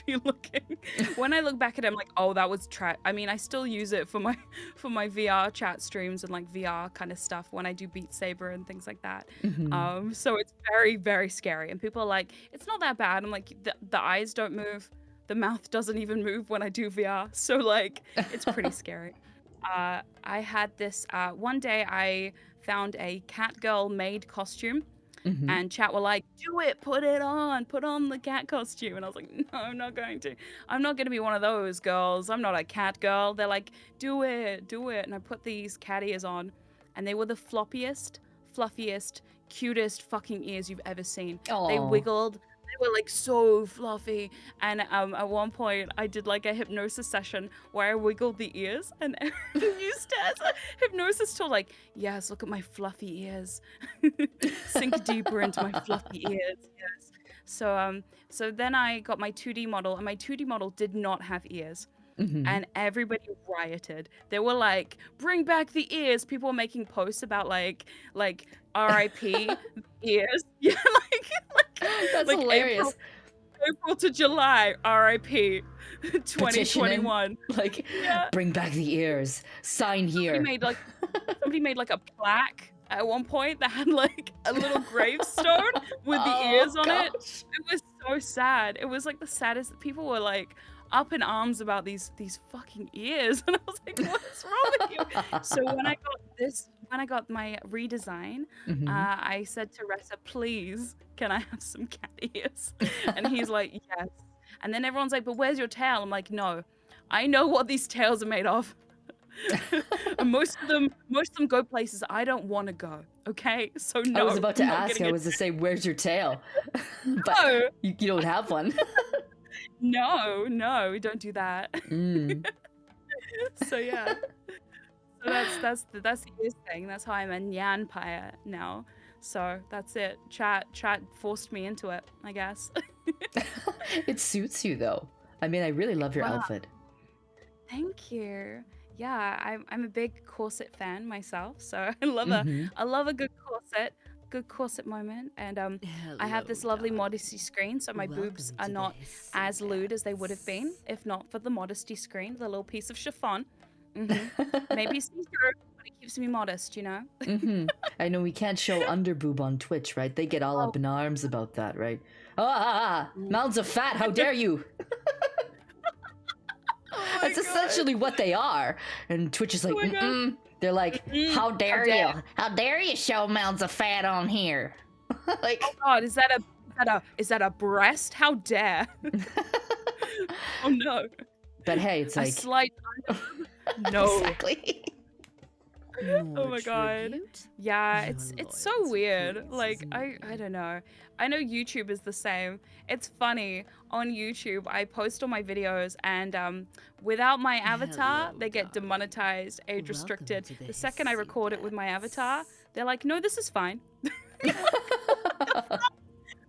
creepy looking. When I look back at it, I'm like, oh, that was I mean, I still use it for my VR chat streams and like VR kind of stuff when I do Beat Saber and things like that. Mhm. So it's very, very scary, and people are like, it's not that bad. I'm like, the eyes don't move, the mouth doesn't even move when I do VR, so like it's pretty scary. I had this one day I found a cat girl maid costume, Mhm. and chat were like, do it, put on the cat costume. And I was like, no, I'm not going to. I'm not going to be one of those girls. I'm not a cat girl. They're like, do it. And I put these cat ears on, and they were the floppiest, fluffiest, cutest fucking ears you've ever seen. They Aw. wiggled. They were like so fluffy, and at one point I did like a hypnosis session where I wiggled the ears, and everyone used it as a hypnosis tool. Like, yes, look at my fluffy ears, sink deeper into my fluffy ears. Yes. So then I got my 2D model, and my 2D model did not have ears. Mhm. And everybody rioted. They were like, bring back the ears. People were making posts about like RIP ears. Yeah, That's like hilarious. April to July, RIP Petitioning, 2021. like, Yeah. bring back the ears. Sign here. Somebody made like a plaque at one point that had like a little gravestone with the ears on it. It was so sad. It was like the saddest. People were like up in arms about these fucking ears, and I was like, what's wrong with you? So when I got my redesign, Mhm. I said to Ressa, please, can I have some cat ears? And he's like, yes. And then everyone's like, but where's your tail? I'm like, no, I know what these tails are made of. And most of them go places I don't want to go. Okay, so no. I was about to I'm not ask. getting I it. was to say, where's your tail? But No, you don't have one. no, we don't do that. Mm. So yeah, so that's the ears thing. That's how I'm a nyanpire now. So that's it. Chat forced me into it, I guess. It suits you though. I mean, I really love your Wow. outfit. Thank you. Yeah, I'm a big corset fan myself, so I love Mhm. a good corset, good corset moment, and I have this lovely modesty screen, so my boobs are not as lewd as they would have been if not for the modesty screen, the little piece of chiffon. Maybe see-through, but it keeps me modest, you know. I know we can't show underboob on Twitch, right? They get all up in arms about that, right? Mounds of fat, how dare you! That's essentially what they are. And Twitch is like, they're like, how dare you? How dare you show mounds of fat on here? Like, oh God, is that a breast? How dare! Oh no. But hey, it's A like slight no. exactly. Oh my God. Yeah, it's so weird. Like I don't know. I know YouTube is the same. It's funny. On YouTube, I post all my videos and without my avatar, they get demonetized, age restricted. The second I record it with my avatar, they're like, "No, this is fine."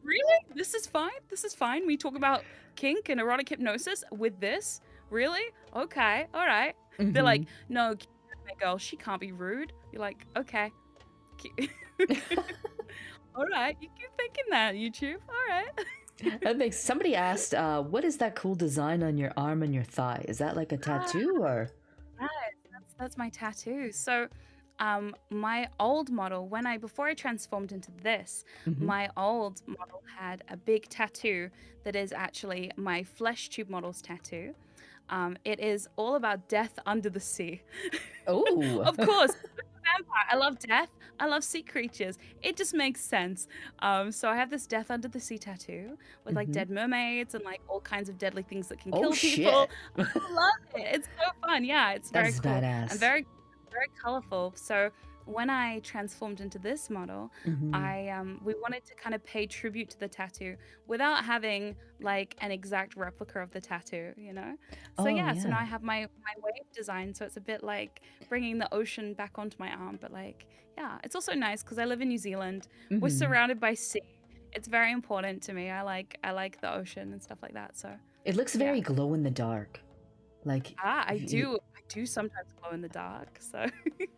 Really? This is fine? This is fine? We talk about kink and erotic hypnosis with this? Really? Okay. All right. They're like, "No, girl, she can't be rude." You're like, okay. All right, you keep thinking that, YouTube. All right. That makes somebody asked, what is that cool design on your arm and your thigh? Is that like a tattoo or? That's my tattoo. So my old model, before I transformed into this, my old model had a big tattoo that is actually my flesh tube model's tattoo. It is all about death under the sea. Oh. Of course. I'm a vampire. I love death. I love sea creatures. It just makes sense. So I have this death under the sea tattoo with like dead mermaids and like all kinds of deadly things that can kill people. I love it. It's so fun. Yeah, it's very cool. Badass. And very, very colorful. So when I transformed into this model, we wanted to kind of pay tribute to the tattoo without having like an exact replica of the tattoo, you know? So so now I have my wave design, so it's a bit like bringing the ocean back onto my arm, but like, yeah, it's also nice because I live in New Zealand. We're surrounded by sea. It's very important to me. I like the ocean and stuff like that. So it looks very glow in the dark. Like I do sometimes glow in the dark, so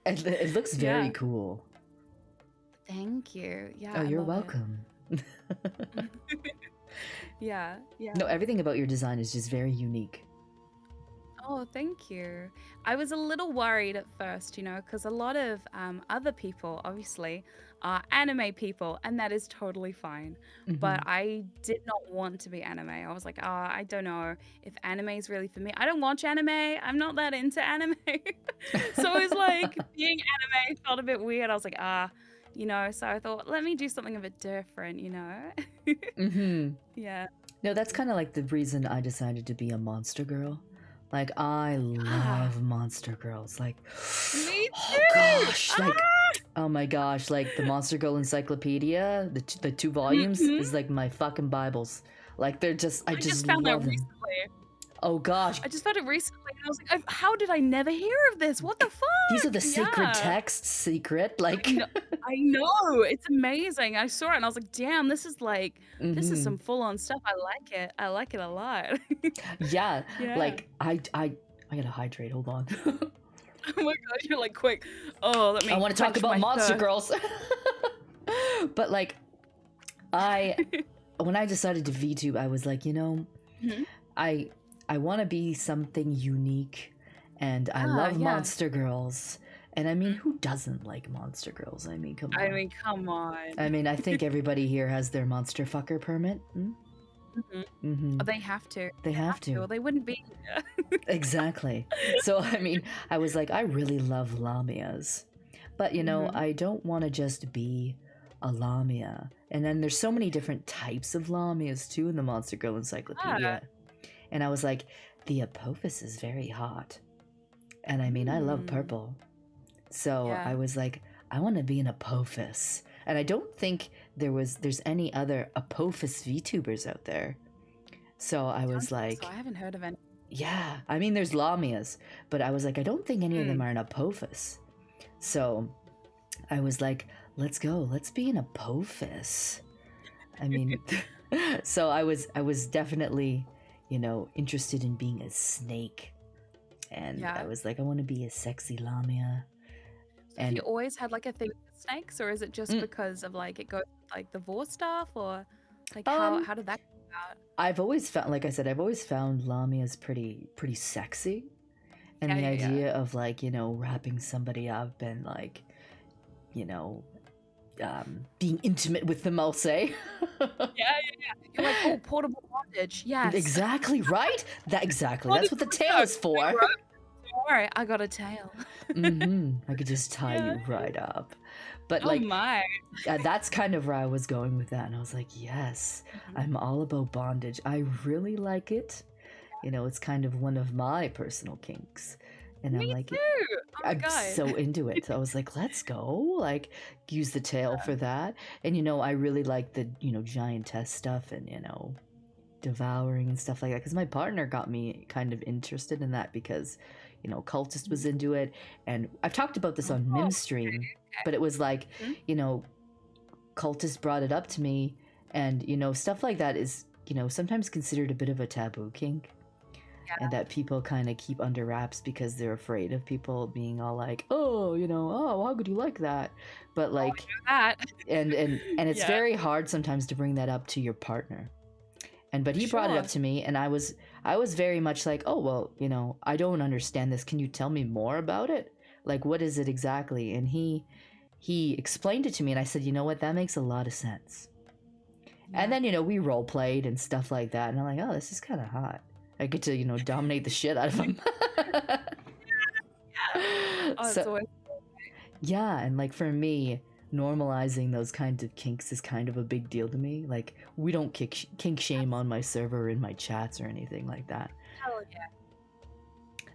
it looks very cool. Thank you. Yeah. Oh, you're welcome. Yeah. No, everything about your design is just very unique. Oh, thank you. I was a little worried at first, you know, because a lot of other people, obviously, are anime people, and that is totally fine. But I did not want to be anime. I was like, I don't know if anime is really for me. I don't watch anime. I'm not that into anime. So it was like being anime felt a bit weird. I was like, you know, so I thought, let me do something a bit different, you know? Yeah. No, that's kind of like the reason I decided to be a monster girl. Like, I love monster girls. Like, me too. Oh gosh, like, oh my gosh, like the Monster Girl Encyclopedia, the 2 volumes is like my fucking Bibles. Like, they're just, I just found love that them. recently. Oh gosh, I just found it recently, and I was like, how did I never hear of this? What the fuck? these are the sacred texts, secret. Like, I know, it's amazing. I saw it, and I was like, damn, this is like, this is some full-on stuff. I like it. I like it a lot. yeah, like I gotta hydrate. Hold on. Oh my god, you're like, quick. Oh, let me. I want to talk about monster girls. But like, when I decided to VTube, I was like, you know, I want to be something unique, and I love monster girls. And I mean, who doesn't like monster girls? I mean, come on. I mean, come on. I mean, I think everybody here has their monster fucker permit. Oh, they have to. They have to. Or they wouldn't be here. Exactly. So, I mean, I was like, I really love lamias. But, you know, I don't want to just be a lamia. And then there's so many different types of lamias, too, in the Monster Girl Encyclopedia. And I was like, the Apophis is very hot. And I mean, I love purple. So I was like, I want to be an Apophis. And I don't think there's any other Apophis VTubers out there. So I was like... So I haven't heard of any. Yeah, I mean, there's lamias. But I was like, I don't think any of them are an Apophis. So I was like, let's go. Let's be an Apophis. I mean... So I was definitely... you know, interested in being a snake. And I was like, I want to be a sexy lamia. So and you always had like a thing for snakes, or is it just Mm. because of like it goes with, like the vor stuff, or like Um, how did that come about? I've always found, like I said, I've always found Lamia's pretty sexy, and the Yeah. idea of like wrapping somebody up and like you know being intimate with them, I'll say. Yeah. You're like, oh, portable bondage. Yes. Exactly right. Exactly. What That's is what the this tail about? is for. Don't worry, I got a tail. I could just tie Yeah. you right up. But Oh like my. that's kind of where I was going with that, and I was like, yes, I'm all about bondage. I really like it. It's kind of one of my personal kinks, and I'm Me like, too. Oh my I'm god. so into it. So I was like, let's go, like, use the tail for that. And I really like the giantess stuff, and devouring and stuff like that, because my partner got me kind of interested in that because cultist was into it, and I've talked about this on Oh, Mim stream, but it was like Mhm. cultist brought it up to me, and stuff like that is sometimes considered a bit of a taboo kink, and that people kind of keep under wraps because they're afraid of people being all like, oh, oh, how could you like that? But like, that. and it's Yeah. very hard sometimes to bring that up to your partner. But he brought it up Sure. to me, and I was very much like, oh well, I don't understand this. Can you tell me more about it? Like, what is it exactly? And he explained it to me, and I said, you know what, that makes a lot of sense. And then we role played and stuff like that, and I'm like, oh, this is kind of hot. I get to dominate the shit out of him. Oh, it's So always yeah, and like for me, normalizing those kinds of kinks is kind of a big deal to me. Like, we don't kink shame on my server or in my chats or anything like that. hell yeah.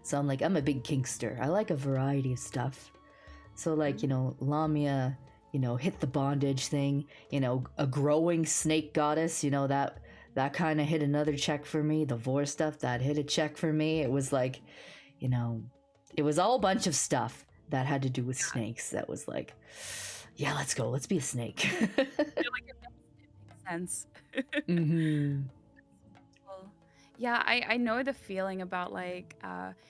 So I'm like, I'm a big kinkster. I like a variety of stuff. So like, Lamia, hit the bondage thing, a growing snake goddess, that kind of hit another check for me. The vor stuff, that hit a check for me. It was like, it was all a bunch of stuff that had to do with snakes that was like, yeah, let's go. Let's be a snake. I feel like it makes sense. Well, yeah, I know the feeling about like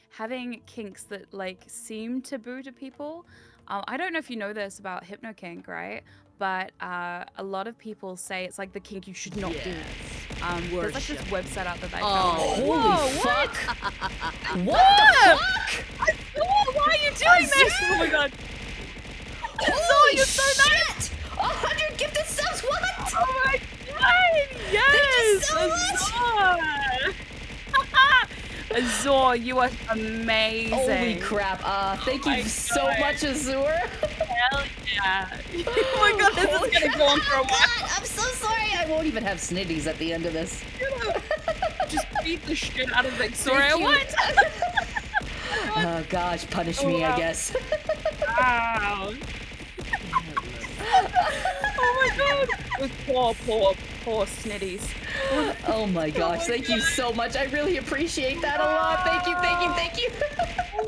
having kinks that like seem taboo to people. I don't know if you know this about hypno kink, right? But a lot of people say it's like the kink you should not do. There's like this website out that I found. Holy Whoa, fuck! What? What the fuck? Why are you doing this? Oh my god. Holy you're so shit! 100 gifted subs, what? Oh my god! Yes! so much! Azor, you are amazing. Holy crap. Thank you my so God. much, Azur. Hell yeah. Oh my god, this is gonna go on for a while. God, I'm so sorry. I won't even have snitties at the end of this. Just beat the shit out of Victoria. Thank you. What? Oh gosh, punish me, wow. I guess. Wow. Oh my god. Those poor snitties. Oh my gosh, thank you so much. I really appreciate that a lot. Thank you.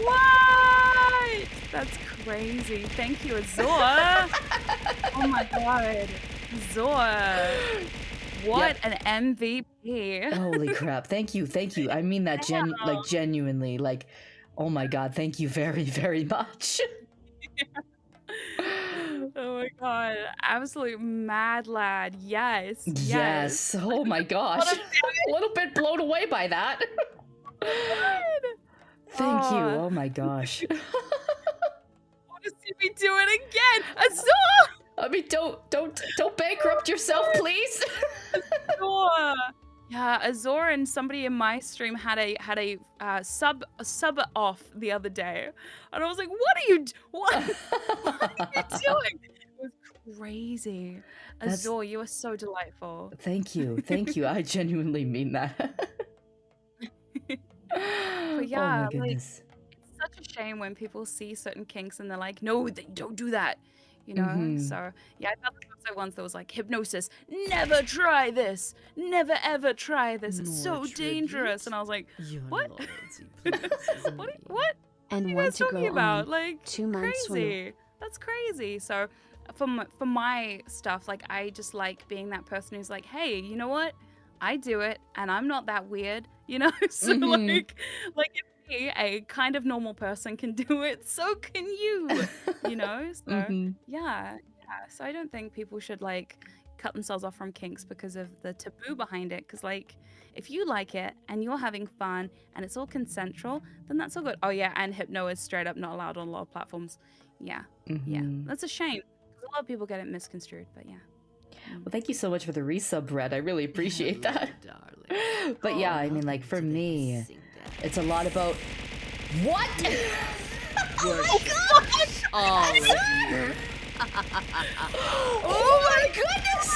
What? That's crazy. Thank you, Azor. Oh my god. Azor. What an MVP. Holy crap. Thank you. I mean that genuinely. Like, oh my god, thank you very, very much. Oh my god. Absolute mad lad. Yes. Yes. Oh my gosh. A little bit blown away by that. Thank you. Oh my gosh. I want to see me do it again. Azor! I mean, don't bankrupt yourself, please. Azor. Yeah, Azor and somebody in my stream had a sub off the other day, and I was like, "What are you doing?" It was crazy. Azor, you are so delightful. Thank you. I genuinely mean that. But yeah, oh my like, goodness. it's such a shame when people see certain kinks and they're like, "No, don't do that." So yeah, I felt the website once that was like, hypnosis, never try this, never ever try this, it's so More dangerous. And I was like, Your what? loyalty pleases what me. what And are you want guys to talking go about? on Like, 2 months from crazy. That's crazy. So for my stuff, like, I just like being that person who's like, hey, you know what? I do it and I'm not that weird, So like me, a kind of normal person, can do it, so can you. You know? So Hmm. yeah, yeah. So I don't think people should like cut themselves off from kinks because of the taboo behind it. Because like, if you like it and you're having fun and it's all consensual, then that's all good. Oh yeah, and hypno is straight up not allowed on a lot of platforms. Yeah, yeah. Hmm. That's a shame. 'Cause a lot of people get it misconstrued, but yeah. Well, thank you so much for the resub, Red. I really appreciate that. Darling. But yeah, I mean, Welcome like for to the me, hissing den. it's a lot about what? Worship all of you. Oh my goodness!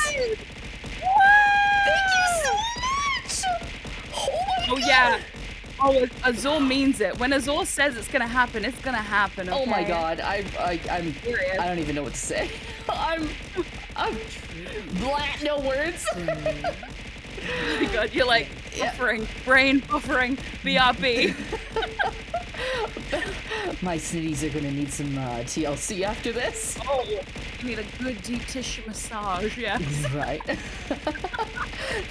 Thank you so much! Oh my Oh yeah. Oh, Azor means it. When Azor says it's gonna happen, it's gonna happen. Okay? Oh my god, I'm Serious. I don't even know what to say. I'm blat, no words. Oh my god, you're like Yeah. buffering, brain buffering, BRB. My snitties are gonna need some TLC after this. Oh, you need a good deep tissue massage, yes. Right.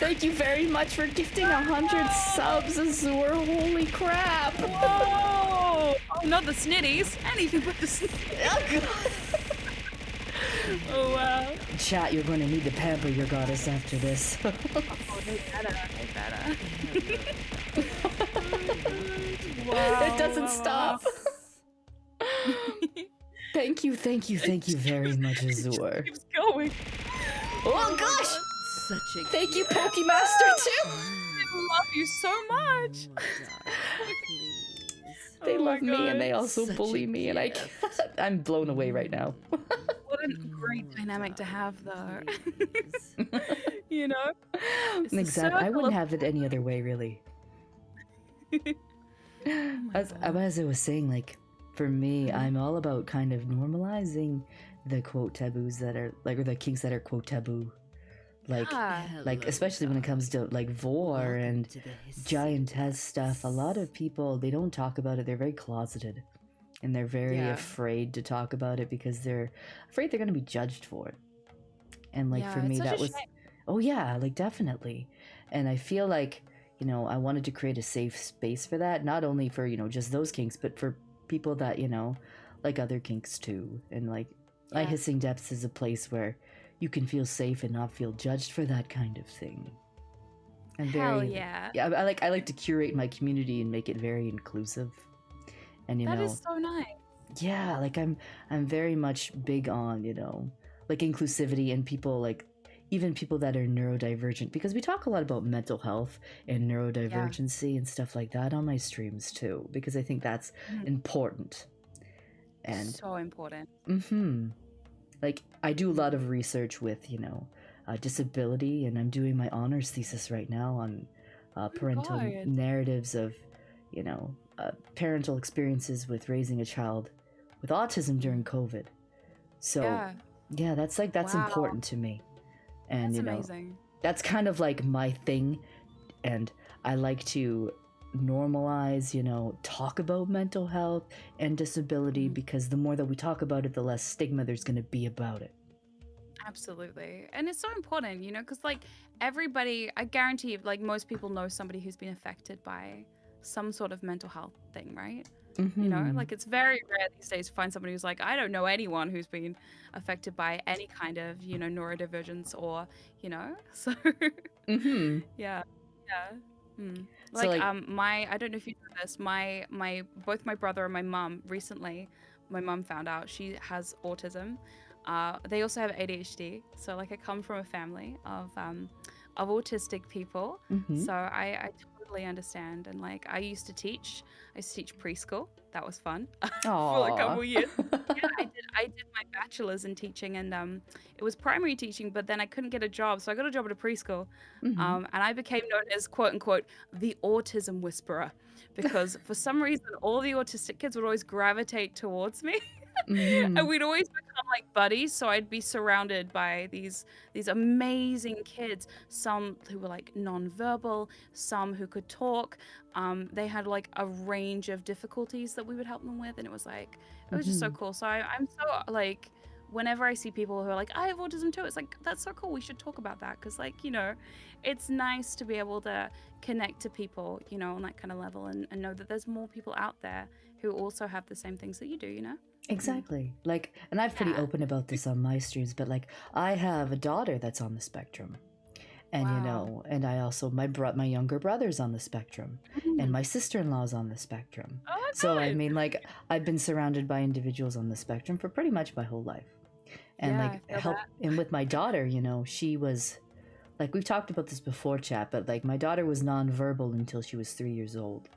Thank you very much for gifting 100 subs, Azur. Holy crap. Whoa! Oh, not the snitties. Anything but the snitties. Oh, God. Oh wow. Chat, you're going to need to pamper your goddess after this. Oh, they better. They better. Wow, It doesn't wow, stop. Thank you very much, Azur. Keeps going. Oh gosh! Such a Thank you, gift. Pokemaster, too! I love you so much. Oh, darling, please. They Oh my love me and they God. also Such bully a me, and I gift. can't. I'm blown away right now. What a great dynamic to have, though. Please. You know? It's the Exactly. I circle wouldn't of- have it any other way, really. my As God. I was saying, like, for me, I'm all about kind of normalizing the quote taboos that are, like, or the kinks that are quote taboo. Like, Ah, like Hello, especially when it comes to, like, vor Welcome and to the hissing giantess stuff. A lot of people, they don't talk about it. They're very closeted. And they're very Yeah. afraid to talk about it because they're afraid they're going to be judged for it. And, like, Yeah, for it's me, such that a was... shame. Oh yeah, like definitely. And I feel like, you know, I wanted to create a safe space for that, not only for, you know, just those kinks, but for people that, you know, like other kinks too. And like My Yeah. Hissing Depths is a place where you can feel safe and not feel judged for that kind of thing. And Hell very yeah. Yeah, I like to curate my community and make it very inclusive. And you That know, is so nice. yeah, like I'm very much big on, you know, like inclusivity and people like even people that are neurodivergent, because we talk a lot about mental health and neurodivergency and stuff like that on my streams too, because I think that's Mhm. important. And So important. like I do a lot of research with, you know, disability, and I'm doing my honors thesis right now on parental God. narratives of, you know, parental experiences with raising a child with autism during COVID. So yeah, that's Wow. important to me. And That's you know, amazing. that's kind of like my thing. And I like to normalize, you know, talk about mental health and disability, Mhm. because the more that we talk about it, the less stigma there's going to be about it. Absolutely. And it's so important, you know, because like everybody, I guarantee you, like most people know somebody who's been affected by some sort of mental health thing, right? You know, Mhm. like it's very rare these days to find somebody who's like, I don't know anyone who's been affected by any kind of, you know, neurodivergence or, you know, so Mhm. yeah, yeah. Mm. So, Like, like- my, I don't know if you know this, both my brother and my mum recently, my mum found out she has autism. They also have ADHD. So like I come from a family of autistic people. Mhm. So I totally understand. And like I used to teach preschool. That was fun for a couple Aw. years. Yeah, I did my bachelor's in teaching, and it was primary teaching, but then I couldn't get a job, so I got a job at a preschool. Mhm. And I became known as quote unquote the autism whisperer, because for some reason all the autistic kids would always gravitate towards me. Mhm. And we'd always become like buddies, so I'd be surrounded by these amazing kids, some who were like non-verbal, some who could talk. They had like a range of difficulties that we would help them with, and it was just so Mhm. cool. So I'm so like whenever I see people who are like, I have autism too, it's like, that's so cool. We should talk about that. Because, like, you know, it's nice to be able to connect to people, you know, on that kind of level, and know that there's more people out there who also have the same things that you do, you know? Exactly. Like, and I'm pretty Yeah. open about this on my streams, but like, I have a daughter that's on the spectrum. And, you Wow. know, and I also, my younger brother's on the spectrum, and my sister-in-law's on the spectrum. Oh, So, I good. mean, like, I've been surrounded by individuals on the spectrum for pretty much my whole life. And, Yeah, like, I feel that. and with my daughter, you know, she was, like, we've talked about this before, chat, but, like, my daughter was nonverbal until she was 3 years old.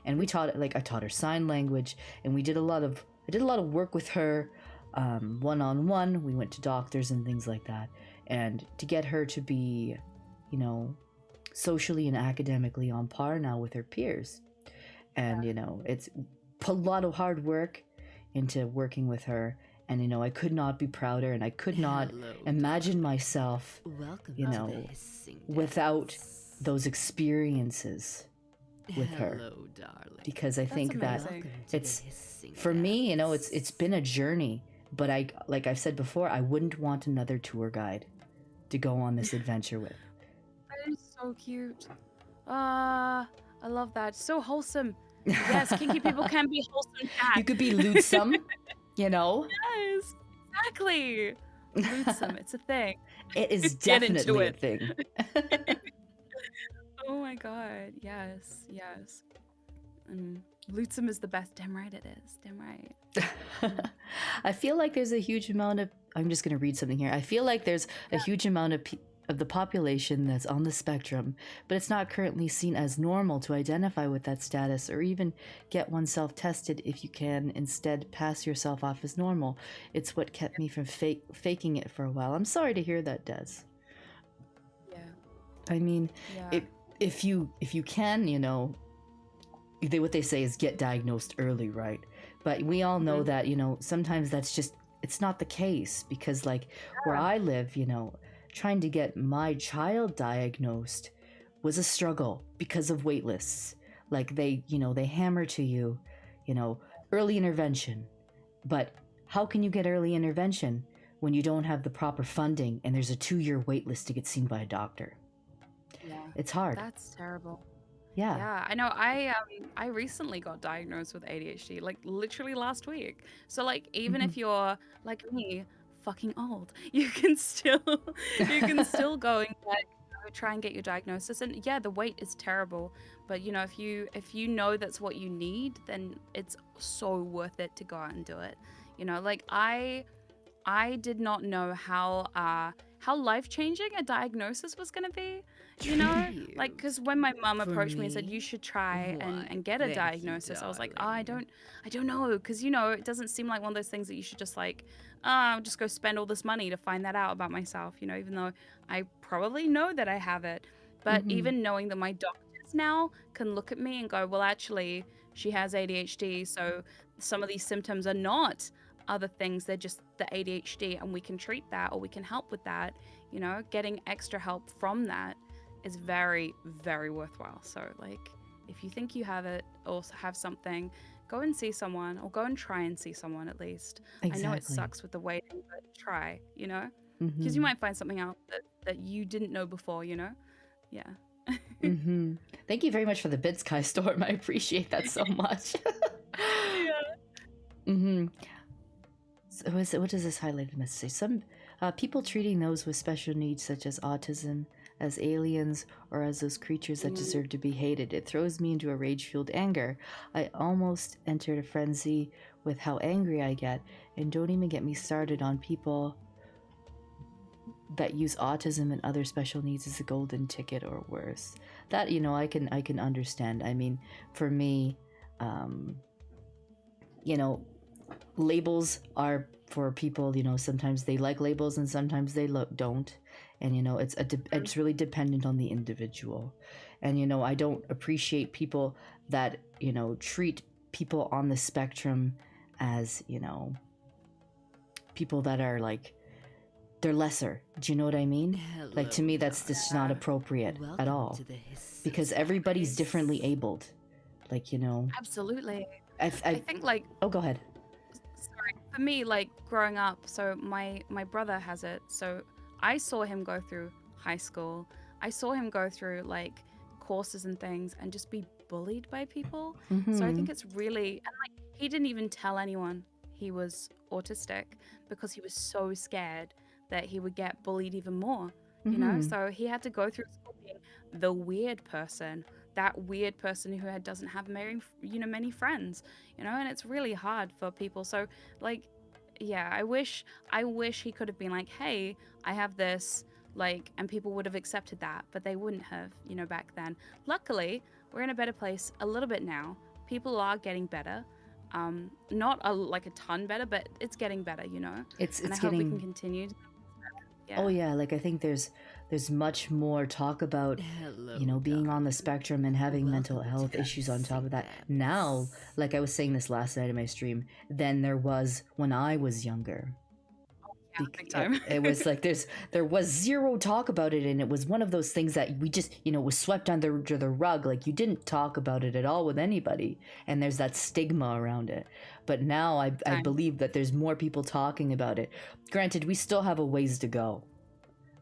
And we taught, like, I taught her sign language, and I did a lot of work with her, one-on-one. We went to doctors and things like that. And to get her to be, you know, socially and academically on par now with her peers. And, you know, it's put a lot of hard work into working with her. And, you know, I could not be prouder, and I could not imagine myself, Welcome you to know, the hissing without dance. those experiences with her. Hello, darling. Because I think that amazing. Welcome to the it's, hissing for me, you know, dance. it's been a journey. But like I've said before, I wouldn't want another tour guide to go on this adventure with. That is so cute. I love that. So wholesome. Yes, kinky people can be wholesome cats. You could be lewdsome, you know? Yes, exactly. Lewdsome, it's a thing. It is Get into definitely a it. thing. Oh my god. Yes, yes. Lewdsome is the best. Damn right it is. Damn right. I feel like there's a huge amount of, I'm just going to read something here. I feel like there's a huge amount of the population that's on the spectrum, but it's not currently seen as normal to identify with that status or even get oneself tested if you can instead pass yourself off as normal. It's what kept me from faking it for a while. I'm sorry to hear that, Des. Yeah. I mean, Yeah. if you can, you know, what they say is get diagnosed early, right? But we all know that, you know, sometimes that's just, it's not the case, because like where I live, you know, trying to get my child diagnosed was a struggle because of wait lists. Like they, you know, they hammer to you, you know, early intervention. But how can you get early intervention when you don't have the proper funding and there's a 2-year wait list to get seen by a doctor? Yeah. It's hard. That's terrible. Yeah. Yeah, I know. I recently got diagnosed with ADHD, like literally last week. So like even if you're like me, fucking old, you can still go and try and get your diagnosis. And yeah, the wait is terrible, but you know, if you know that's what you need, then it's so worth it to go out and do it. You know, like I did not know how life-changing a diagnosis was going to be, you know, like, because when my mum approached me and said you should try and get a diagnosis, I was like, oh, I don't know, because you know, it doesn't seem like one of those things that you should just like just go spend all this money to find that out about myself, you know, even though I probably know that I have it. But even knowing that my doctors now can look at me and go, well, actually she has ADHD, so some of these symptoms are not other things, they're just the ADHD, and we can treat that, or we can help with that, you know, getting extra help from that is very, very worthwhile. So like, if you think you have it or have something, go and see someone, or go and try and see someone at least. Exactly. I know it sucks with the waiting, but try, you know, because you might find something out that you didn't know before, you know. Yeah. Thank you very much for the bits, Kai Storm. I appreciate that so much. So what does this highlighted message say? Some people treating those with special needs, such as autism, as aliens or as those creatures that deserve to be hated. It throws me into a rage-fueled anger. I almost entered a frenzy with how angry I get, and don't even get me started on people that use autism and other special needs as a golden ticket or worse. That, you know, I can understand. I mean, for me, you know, labels are for people, you know, sometimes they like labels and sometimes they don't. And, you know, it's really dependent on the individual. And, you know, I don't appreciate people that, you know, treat people on the spectrum as, you know, people that are like, they're lesser. Do you know what I mean? Like, to me, that's just not appropriate at all. Because everybody's differently abled. Like, you know. Absolutely. I think like... Oh, go ahead. Sorry. for me, like growing up, so my brother has it. So I saw him go through high school. I saw him go through like courses and things and just be bullied by people. So I think it's really, and like he didn't even tell anyone he was autistic because he was so scared that he would get bullied even more, you know? So he had to go through school being the weird person, that weird person who doesn't have many friends, you know, and it's really hard for people. So like, yeah, I wish he could have been like, hey, I have this, like, and people would have accepted that, but they wouldn't have, you know, back then. Luckily, we're in a better place a little bit now. People are getting better. Not like a ton better, but it's getting better, you know. It's and I getting. hope we can continue. Yeah. Oh yeah, like I think there's much more talk about Hello, you know being on the darling. spectrum and having mental Welcome health to issues on top of that. Secrets. Now, like I was saying this last night in my stream, than there was when I was younger. Yeah, big time. It was like there was zero talk about it, and it was one of those things that we just was swept under the rug. Like you didn't talk about it at all with anybody, and there's that stigma around it. But now I believe that there's more people talking about it. Granted, we still have a ways to go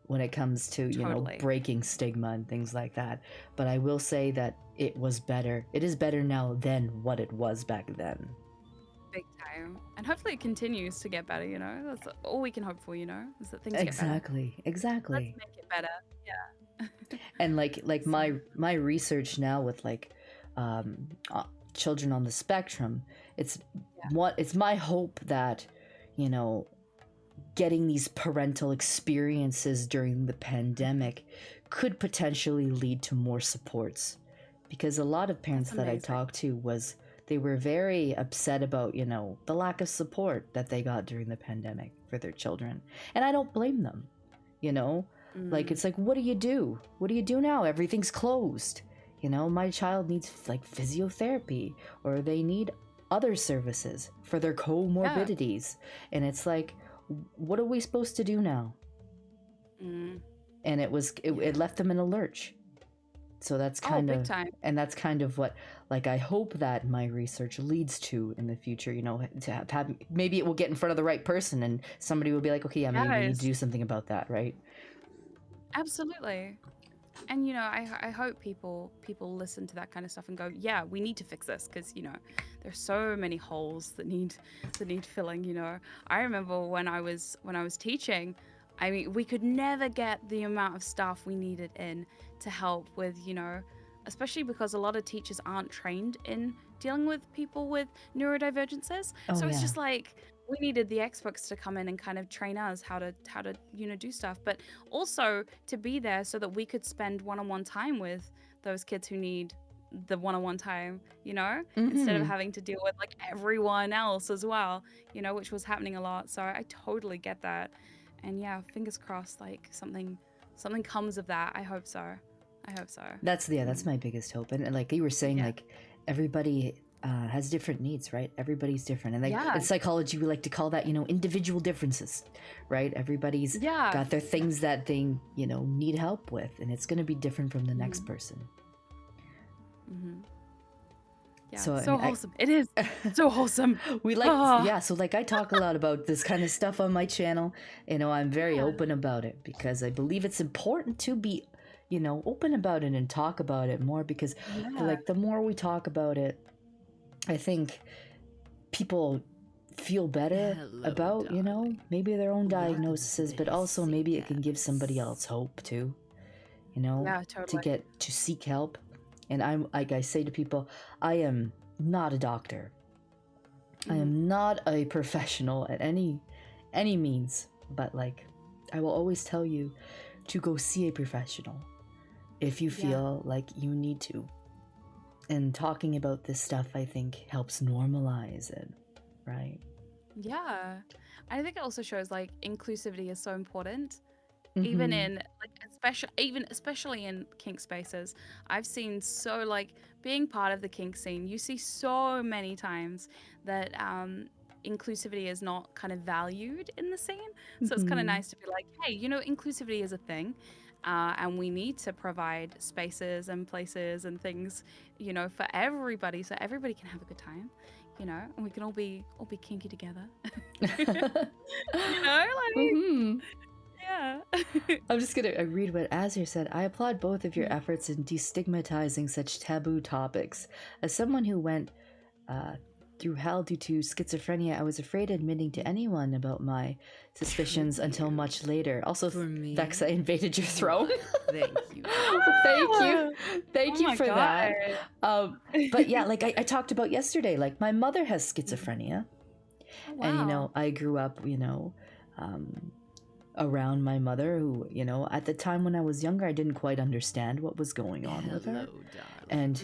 when it comes to Totally. breaking stigma and things like that. But I will say that it was better. It is better now than what it was back then. Big time. And hopefully it continues to get better, you know. That's all we can hope for, you know, is that things get better. Exactly. Let's make it better. Yeah. And like my research now with like children on the spectrum, it's my hope that getting these parental experiences during the pandemic could potentially lead to more supports, because a lot of parents that I talked to they were very upset about the lack of support that they got during the pandemic for their children, and I don't blame them. Like it's like, what do you do now? Everything's closed. My child needs like physiotherapy, or they need other services for their comorbidities. And it's like, what are we supposed to do now? And it left them in a lurch. So that's kind of, and that's kind of what, like, I hope that my research leads to in the future, to have maybe it will get in front of the right person and somebody will be like, okay, yeah, maybe we need to do something about that, right? Absolutely. And I hope people listen to that kind of stuff and go, yeah, we need to fix this, because there's so many holes that need filling. I remember when I was teaching, I mean, we could never get the amount of staff we needed in to help with, especially because a lot of teachers aren't trained in dealing with people with neurodivergences. So it's just like, we needed the experts to come in and kind of train us how to do stuff, but also to be there so that we could spend one-on-one time with those kids who need the one-on-one time, instead of having to deal with like everyone else as well, which was happening a lot. So I totally get that. And yeah, fingers crossed, like something comes of that. I hope so. That's my biggest hope. And like you were saying, like everybody has different needs, right? Everybody's different. And like in psychology, we like to call that, individual differences, right? Everybody's got their things that they, need help with, and it's going to be different from the next person. Yeah, so wholesome. It is so wholesome. We like, so like I talk a lot about this kind of stuff on my channel. I'm very open about it because I believe it's important to be, open about it and talk about it more, because like the more we talk about it, I think people feel better about, maybe their own diagnoses, but also maybe it can give somebody else hope too, to seek help. And I'm like I say to people, I am not a doctor. I am not a professional at any means, but like I will always tell you to go see a professional if you feel like you need to. And talking about this stuff, I think, helps normalize it, right? Yeah. I think it also shows like inclusivity is so important. Even in like especially in kink spaces. I've seen so like being part of the kink scene, you see so many times that inclusivity is not kind of valued in the scene. So it's kind of nice to be like, hey, inclusivity is a thing. And we need to provide spaces and places and things, for everybody, so everybody can have a good time, you know, and we can all be kinky together. You know, like Mhm. yeah. I'm just gonna read what Azir said. I applaud both of your Mm. efforts in destigmatizing such taboo topics. As someone who went through hell due to schizophrenia, I was afraid admitting to anyone about my suspicions until you. much later. Also, For me? Vex, I invaded your throne. Thank you. Thank Ah! you. Thank Oh you my for that. God. But yeah, like I talked about yesterday, like my mother has schizophrenia. Oh, And, you wow. know, I grew up, you know, around my mother who, you know, at the time when I was younger, I didn't quite understand what was going on with her. Hello, darling. And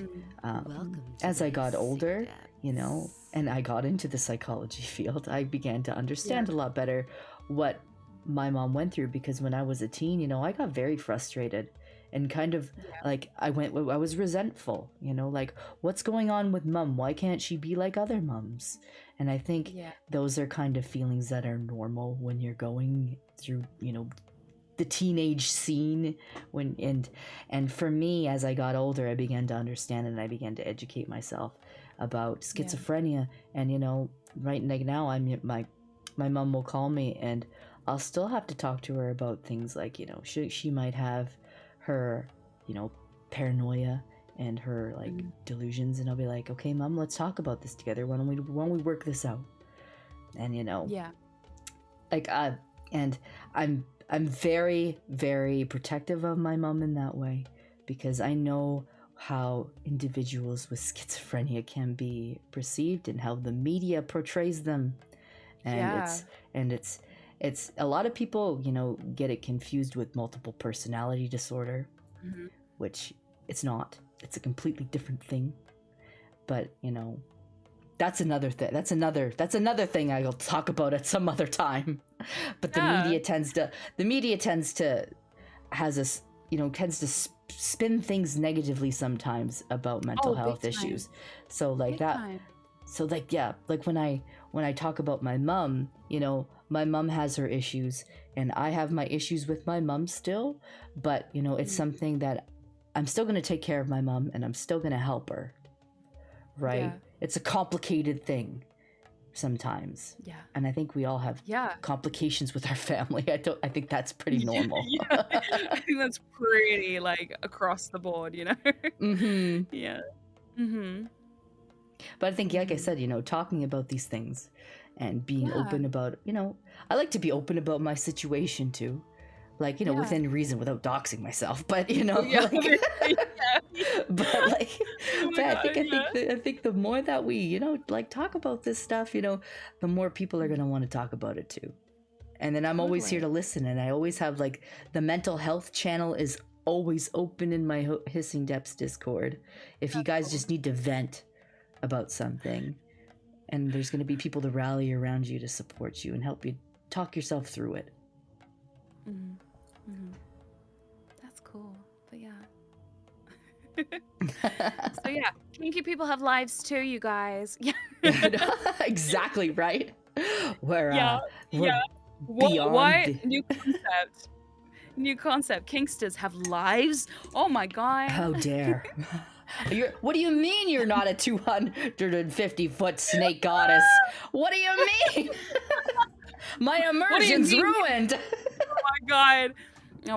Mm. Welcome to as the I got hissing older, depths. you know, and I got into the psychology field, I began to understand a lot better what my mom went through, because when I was a teen, you know, I got very frustrated and kind of like I was resentful, you know, like what's going on with mom? Why can't she be like other moms? And I think Yeah. those are kind of feelings that are normal when you're going through, you know, the teenage scene. When and for me, as I got older, I began to understand and I began to educate myself about schizophrenia. And, you know, right like now, my mom will call me and I'll still have to talk to her about things like, you know, she might have her, you know, paranoia and her like delusions, and I'll be like, okay, mom, let's talk about this together. Why don't we work this out? And, you know, Yeah. like and I'm very, very protective of my mom in that way, because I know how individuals with schizophrenia can be perceived and how the media portrays them. And it's a lot of people, you know, get it confused with multiple personality disorder, which it's not. It's a completely different thing. But, you know, that's another thing. That's another thing I'll talk about at some other time. But the media tends to spin things negatively sometimes about mental health issues. So like Big that. time. So like, yeah, like when I talk about my mom, you know, my mom has her issues and I have my issues with my mom still, but, you know, it's something that I'm still going to take care of my mom and I'm still going to help her. Right? Yeah. It's a complicated thing sometimes. Yeah. And I think we all have complications with our family. I think that's pretty normal. Yeah. I think that's pretty like across the board, you know? Mm-hmm. Yeah. Mm-hmm. But I think, like I said, you know, talking about these things and being open about, you know, I like to be open about my situation too. Like, you know, within reason, without doxing myself, but, you know, like, but like, but I think the more that we, you know, like talk about this stuff, you know, the more people are going to want to talk about it too. And then I'm always here to listen. And I always have like the mental health channel is always open in my Hissing Depths Discord. If you guys just need to vent about something, and there's going to be people to rally around you to support you and help you talk yourself through it. That's cool. But yeah. So yeah, kinky people have lives too, you guys. Yeah. Exactly, right? We're What? beyond New concept. Kinksters have lives? Oh my god. How dare. What do you mean you're not a 250-foot snake goddess? What do you mean? My immersion's ruined. Oh my god. I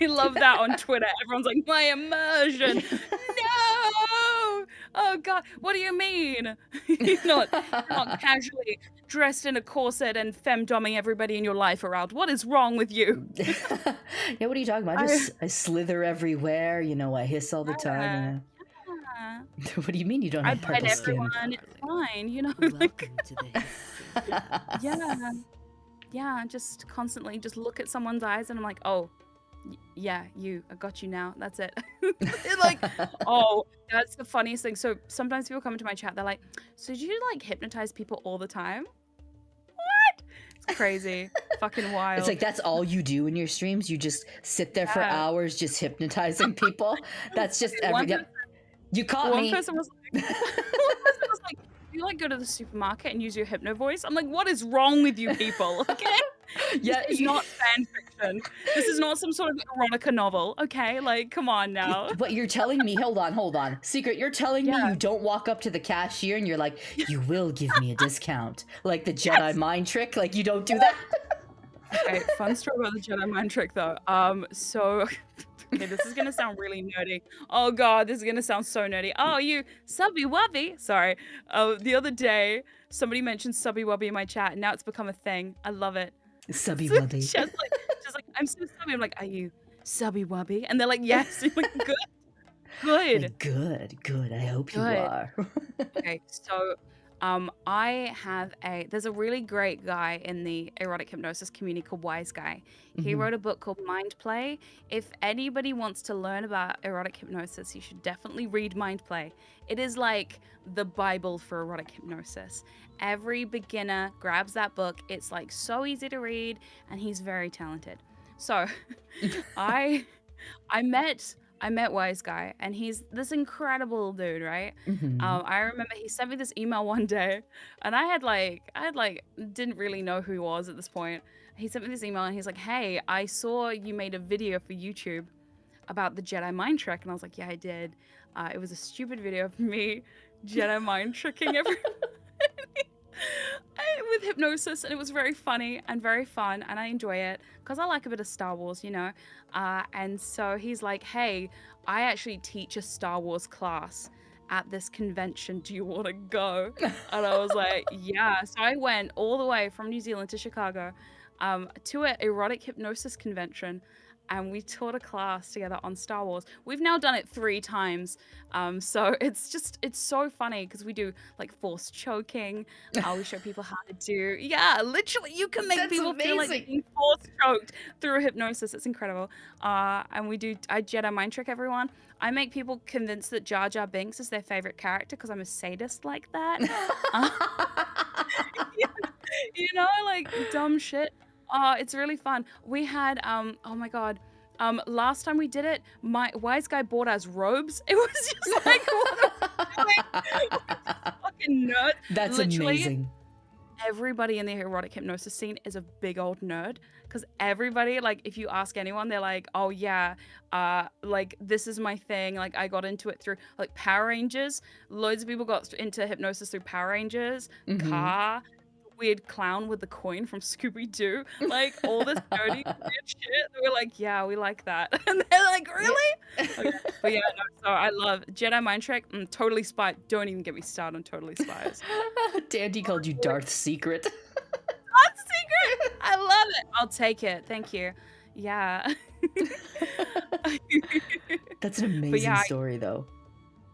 love that on Twitter. Everyone's like, my immersion. No! Oh god. What do you mean? You're not casually dressed in a corset and femdoming everybody in your life around. What is wrong with you? Yeah, what are you talking about? I slither everywhere, you know, I hiss all the time. What do you mean you don't have purple skin? It's fine, you know. Welcome to the hissing. Yeah, just constantly just look at someone's eyes and I'm like, oh, yeah, I got you now. That's it. Like, oh, that's the funniest thing. So sometimes people come into my chat, they're like, so do you like hypnotize people all the time? What? It's crazy. Fucking wild. It's like that's all you do in your streams? You just sit there for hours just hypnotizing people? That's just you caught me. One person was like, you like go to the supermarket and use your hypno voice? I'm like, what is wrong with you people? Okay. Yeah, This is not fan fiction. This is not some sort of erotica novel, okay? Like, come on now. But you're telling me, hold on. Secret, you're telling me Yeah. you don't walk up to the cashier and you're like, you will give me a discount. Like the Jedi Yes. mind trick? Like you don't do that? Okay, fun story about the Jedi mind trick though. So okay, this is gonna sound really nerdy. Oh god, this is gonna sound so nerdy. Oh, you subby wubby. Sorry. The other day, somebody mentioned subby wubby in my chat, and now it's become a thing. I love it. Subby So wubby. just like, I'm so subby. I'm like, are you subby wubby? And they're like, yes. I'm like, good. Like, good. I hope you Good. are. Okay, so there's a really great guy in the erotic hypnosis community called Wise Guy. He Mhm. wrote a book called Mind Play. If anybody wants to learn about erotic hypnosis, you should definitely read Mind Play. It is like the Bible for erotic hypnosis. Every beginner grabs that book. It's like so easy to read, and he's very talented. So I met Wise Guy, and he's this incredible dude, right? Mhm. I remember he sent me this email one day, and I had like didn't really know who he was at this point. He sent me this email, and he's like, "Hey, I saw you made a video for YouTube about the Jedi mind trick," and I was like, "Yeah, I did. It was a stupid video of me Jedi mind tricking everyone." With hypnosis, and it was very funny and very fun, and I enjoy it because I like a bit of Star Wars, you know. And so he's like, "Hey, I actually teach a Star Wars class at this convention. Do you want to go?" And I was like, "Yeah." So I went all the way from New Zealand to Chicago to an erotic hypnosis convention, and we taught a class together on Star Wars. We've now done it 3 times. So it's so funny because we do like forced choking. We show people how to do, yeah, literally you can make That's people feel like amazing. being forced choked through hypnosis. It's incredible. And I Jedi mind trick everyone. I make people convinced that Jar Jar Binks is their favorite character because I'm a sadist like that. You know, like dumb shit. It's really fun. We had oh my god. Last time we did it, my Wise Guy bought us robes. It was just like what are we doing? Fucking nerd. That's Literally, amazing. everybody in the erotic hypnosis scene is a big old nerd because everybody, like, if you ask anyone, they're like, "Oh yeah, like this is my thing. Like I got into it through like Power Rangers. Loads of people got into hypnosis through Power Rangers, Mhm. Car, weird clown with the coin from Scooby-Doo, like all this dirty weird shit. They were like, "Yeah, we like that," and they're like, "Really?" Okay. But yeah, no, so I love Jedi mind trick. Totally Spies. Don't even get me started on Totally Spies. Dandy called you Darth Secret. That's secret. I love it. I'll take it. Thank you. Yeah. That's an amazing yeah, story, though.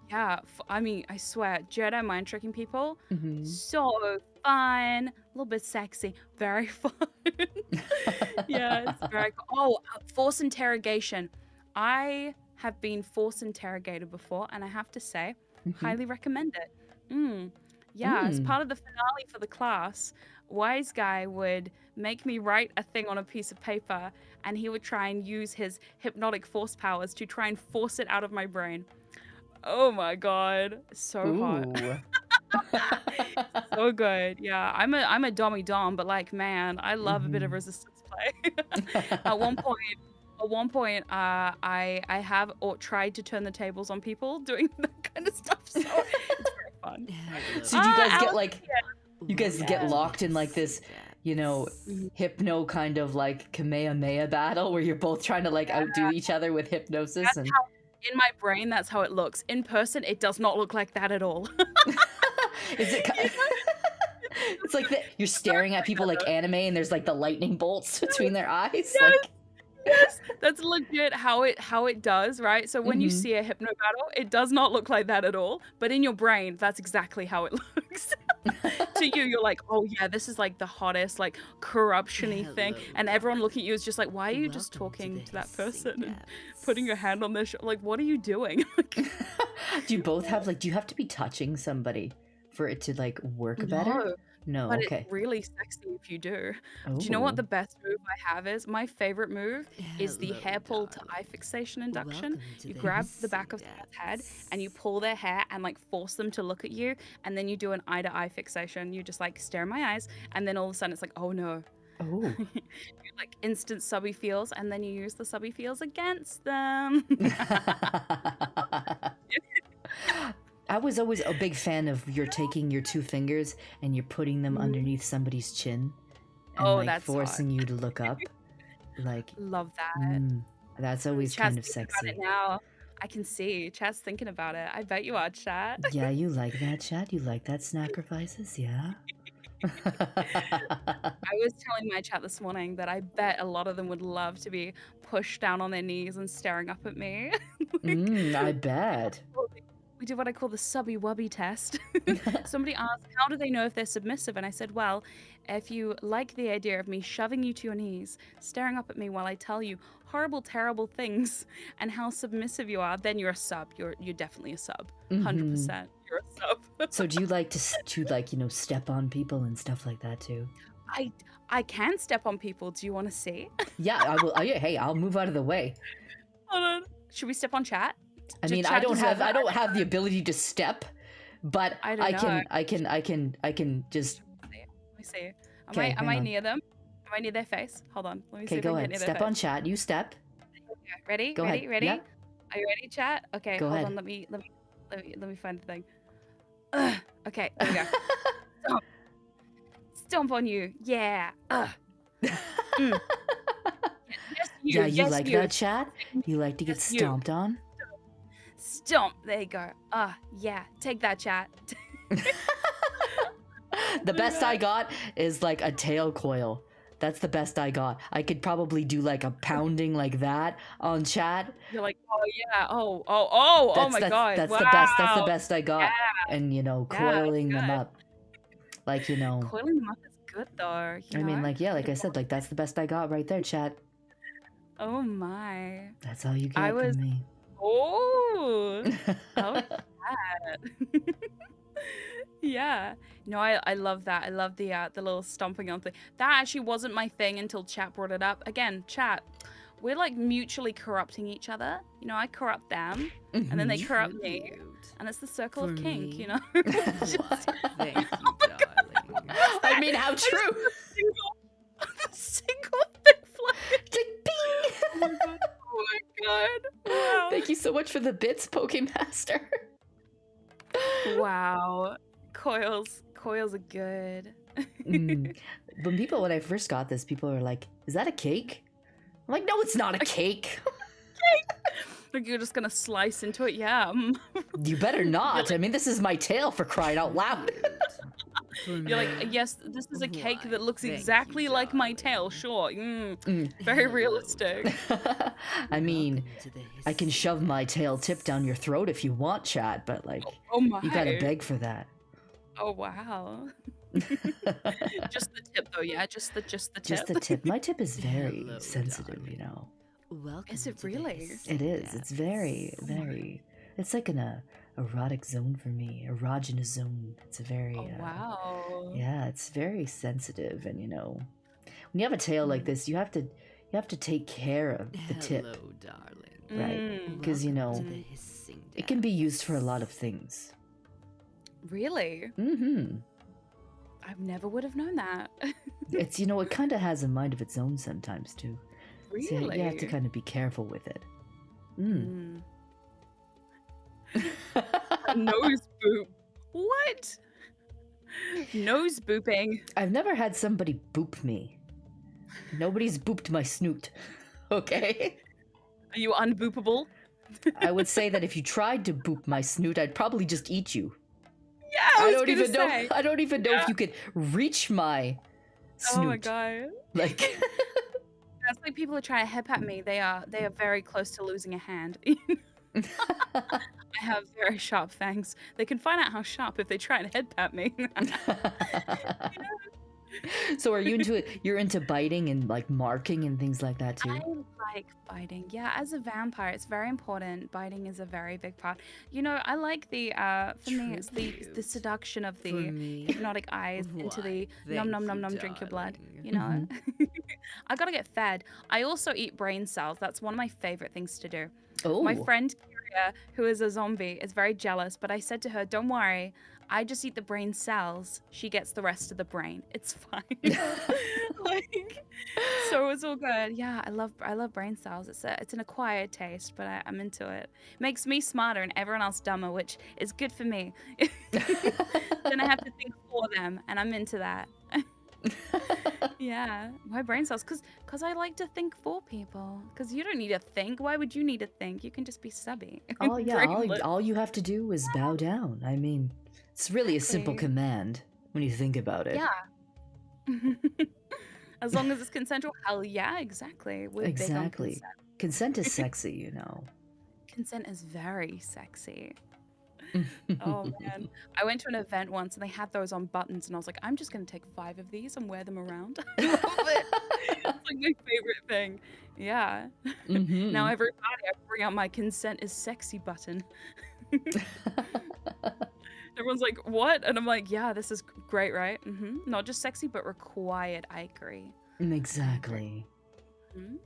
Yeah, I mean, I swear, Jedi mind tricking people, Mhm. so fun, a little bit sexy, very fun. Yeah, it's very cool. Oh, force interrogation. I have been force interrogated before, and I have to say, Mhm. highly recommend it. Yeah, as part of the finale for the class, Wise Guy would make me write a thing on a piece of paper, and he would try and use his hypnotic force powers to try and force it out of my brain. Oh my god, so hot. Ooh. So good. Yeah, I'm a dommy dom, but like, man, I love a bit of resistance play. At one point, I have tried to turn the tables on people doing that kind of stuff. So it's very fun. So do you guys get Alex, like, you guys get locked in like this, you know, hypno kind of like Kamehameha battle where you're both trying to like outdo each other with hypnosis? That's And how, in my brain, that's how it looks. In person, it does not look like that at all. is it? It's like that you're staring at people like anime, and there's like the lightning bolts between their eyes. Yes. Like, Yes, that's legit how it does, right? So when you see a hypno battle, it does not look like that at all. But in your brain, that's exactly how it looks. To you, you're like, "Oh yeah, this is like the hottest, like corruption-y thing," and everyone looking at you is just like, "Why are you just talking to that person and putting your hand on their like, what are you doing?" do you both have like? Do you have to be touching somebody for it to like work better? No, but okay. it's really sexy if you do. Do you know what the best move I have is? My favorite move is the hair pull to eye fixation induction. You grab the back of someone's head and you pull their hair and like force them to look at you, and then you do an eye to eye fixation. You just like stare in my eyes, and then all of a sudden it's like, oh no. Oh. Like instant subby feels, and then you use the subby feels against them. I was always a big fan of you're taking your two fingers and you're putting them underneath somebody's chin and Oh, like that's hot. forcing you to look up. Like, Love that. that's always Chat's kind of thinking sexy. about it now. I can see Chat's thinking about it. I bet you are, Chat. Yeah, you like that, Chat? You like that sacrifices? Yeah. I was telling my chat this morning that I bet a lot of them would love to be pushed down on their knees and staring up at me. I bet. We did what I call the subby wubby test. Somebody asked, how do they know if they're submissive? And I said, well, if you like the idea of me shoving you to your knees, staring up at me while I tell you horrible, terrible things and how submissive you are, then you're a sub. You're definitely a sub. 100%. You're a sub. So do you like to like, step on people and stuff like that too? I can step on people. Do you want to see? Yeah, I will. Yeah, hey, I'll move out of the way. Hold on. Should we step on Chat? I mean, I don't have the ability to step, but I can just. Let me see. Okay, Am I near them? Am I near their face? Hold on. Let me see Okay, if go I can get ahead. near Step on Chat. You step. Okay, ready? Go ready? ahead. Ready? Yeah. Are you ready, Chat? Okay, Go hold ahead. on. Let me find the thing. Okay, there we go. Stomp. Stomp on you. Yeah. Mm. Yes, you. Yeah, you yes, like you. that, Chat? You like to get Yes, you. stomped on? Stomp. There you go. Yeah. Take that, Chat. The best I got is like a tail coil. That's the best I got. I could probably do like a pounding like that on Chat. You're like, oh yeah. Oh my god. That's wow. the best. That's the best I got. Yeah. And that's coiling them good. up. Like, Coiling them up is good though. I mean, like, yeah, like I said, like that's the best I got right there, Chat. Oh my. That's all you get I was- from me. Oh. Oh yeah. Yeah. No, I love that. I love the little stomping on thing. That actually wasn't my thing until Chat brought it up. Again, Chat, we're like mutually corrupting each other. I corrupt them, and then they corrupt me, Tribute and it's the circle of for kink. me. Why? Thank you, darling. I mean, how true. The single thing flag. Tick, bing. Oh my god. Wow. Thank you so much for the bits, Pokemaster. Wow. Coils are good. When I first got this, people were like, "Is that a cake?" I'm like, "No, it's not a cake." Like you're just gonna slice into it, yeah. You better not. I mean, this is my tail, for crying out loud. You're like, yes, this is a cake Why, that looks thank you, exactly like my tail. darling. Sure. Very Hello, realistic. I mean, Welcome to the I can shove my tail tip hissing down your throat if you want, Chat, but like, Oh my. you gotta beg for that. Oh wow. Just the tip though, yeah. Just the tip. Just the tip. My tip is very Hello, sensitive, darling. Welcome Is it to the really? hissing It is. It's very, depths. very. It's like an erotic zone for me. Erogenous zone. It's a very. Oh wow. Yeah, it's very sensitive, and when you have a tail like this, you have to take care of the tip, Hello, darling. right? Because Welcome to the hissing it can be used for a depths. lot of things. Really? Mm-hmm. I never would have known that. It's it kind of has a mind of its own sometimes too. Really? So you have to kind of be careful with it. Nose boop. What? Nose booping. I've never had somebody boop me. Nobody's booped my snoot. Okay? Are you unboopable? I would say that if you tried to boop my snoot, I'd probably just eat you. Yeah, I was don't gonna even know. say. I don't even know Yeah. if you could reach my snoot. Oh my god. Like, That's like people are trying to hip at me. They are very close to losing a hand. I have very sharp fangs. They can find out how sharp if they try and head pat me. so are you into it? You're into biting and like marking and things like that too. I like biting. Yeah, as a vampire, it's very important. Biting is a very big part. I like the for me it's the Tribute seduction of For the me. hypnotic eyes into the Why, nom thank nom nom you, nom drink your blood. darling. I gotta get fed. I also eat brain cells. That's one of my favorite things to do. Oh, My friend Kyria, who is a zombie, is very jealous, but I said to her, don't worry, I just eat the brain cells. She gets the rest of the brain. It's fine. Like, so it's all good. Yeah, I love brain cells. It's an acquired taste, but I'm into it. Makes me smarter and everyone else dumber, which is good for me. Then I have to think for them, and I'm into that. Yeah, why brain cells? Cause I like to think for people. Cause you don't need to think. Why would you need to think? You can just be stubby. Oh yeah, Brainless. all you have to do is bow down. I mean, it's really a simple Exactly. command when you think about it. Yeah. As long as it's consensual, hell yeah, exactly. We're big on Exactly. consent. Consent is sexy, you know. Consent is very sexy. Oh man, I went to an event once and they had those on buttons, and I was like, I'm just gonna take 5 of these and wear them around. I love it. It's like my favorite thing. Yeah. Mhm. Now every party I bring out my consent is sexy button. Everyone's like, what? And I'm like, yeah, this is great, right? Not just sexy, but required. I agree. Exactly. Mhm.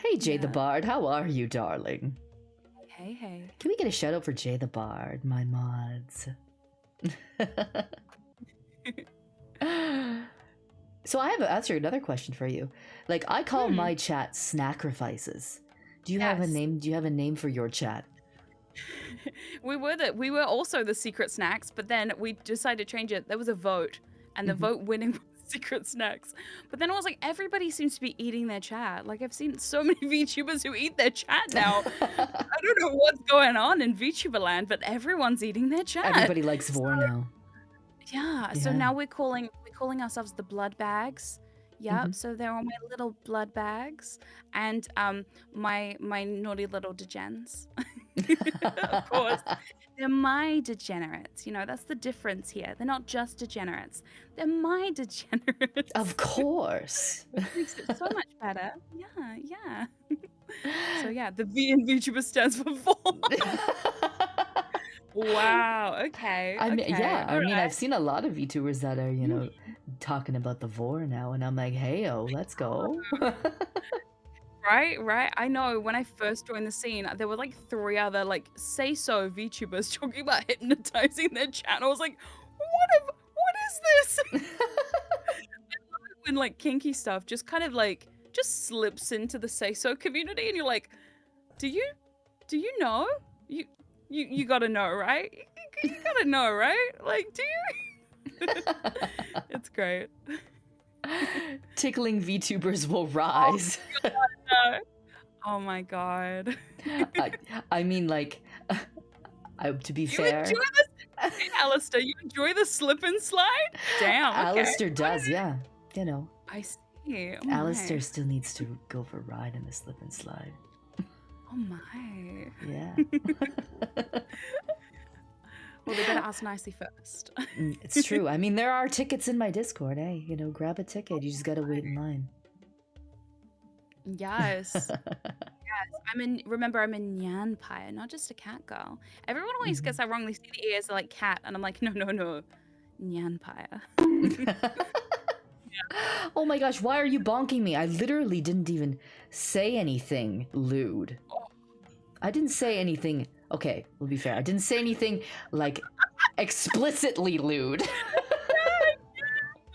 Hey, Jay the Yeah. Bard, how are you, darling? Hey. Can we get a shout out for Jay the Bard, my mods? So I have actually another question for you. Like, I call my chat Snacrifices. Do you have a Yes. name? Do you have a name for your chat? We were also the secret snacks, but then we decided to change it. There was a vote, and the vote winning was secret snacks. But then I was like, everybody seems to be eating their chat. Like, I've seen so many VTubers who eat their chat now. I don't know what's going on in VTuber land, but everyone's eating their chat. Everybody likes Vor now. Yeah. So Yeah. now we're calling ourselves the blood bags. Yep. So they're all my little blood bags, and my naughty little degens. Of course, they're my degenerates. You know, that's the difference here. They're not just degenerates; they're my degenerates. Of course. Which makes it so much better. Yeah. So yeah, the V in VTuber stands for Vor. Wow. Okay. I mean, okay. yeah. I all mean, right. I've seen a lot of VTubers that are, you know, talking about the Vor now, and I'm like, hey, let's go. Right. I know when I first joined the scene, there were like 3 other like say so VTubers talking about hypnotizing their channel. I was like, what is this? When like kinky stuff just kind of like just slips into the say so community, and you're like, do you know? You gotta know, right? You gotta know, right? Like, do you? It's great. Tickling VTubers will rise. Oh my god. I mean, like, to be You fair, enjoy this? Hey, Alistair, you enjoy the slip and slide? Damn. Okay. Alistair does, yeah. You know, I see. Oh my. Alistair still needs to go for a ride in the slip and slide. Oh my. Yeah. Well, they better ask nicely first. It's true. I mean, there are tickets in my Discord, eh? You know, grab a ticket. You just gotta wait in line. Yes. Remember, I'm a nyan pie, not just a cat girl. Everyone always gets that wrong. They see the ears, they're like cat, and I'm like, no. Nyan pie. Oh my gosh, why are you bonking me? I literally didn't even say anything lewd. I didn't say anything. Okay, we'll be fair. I didn't say anything like explicitly lewd.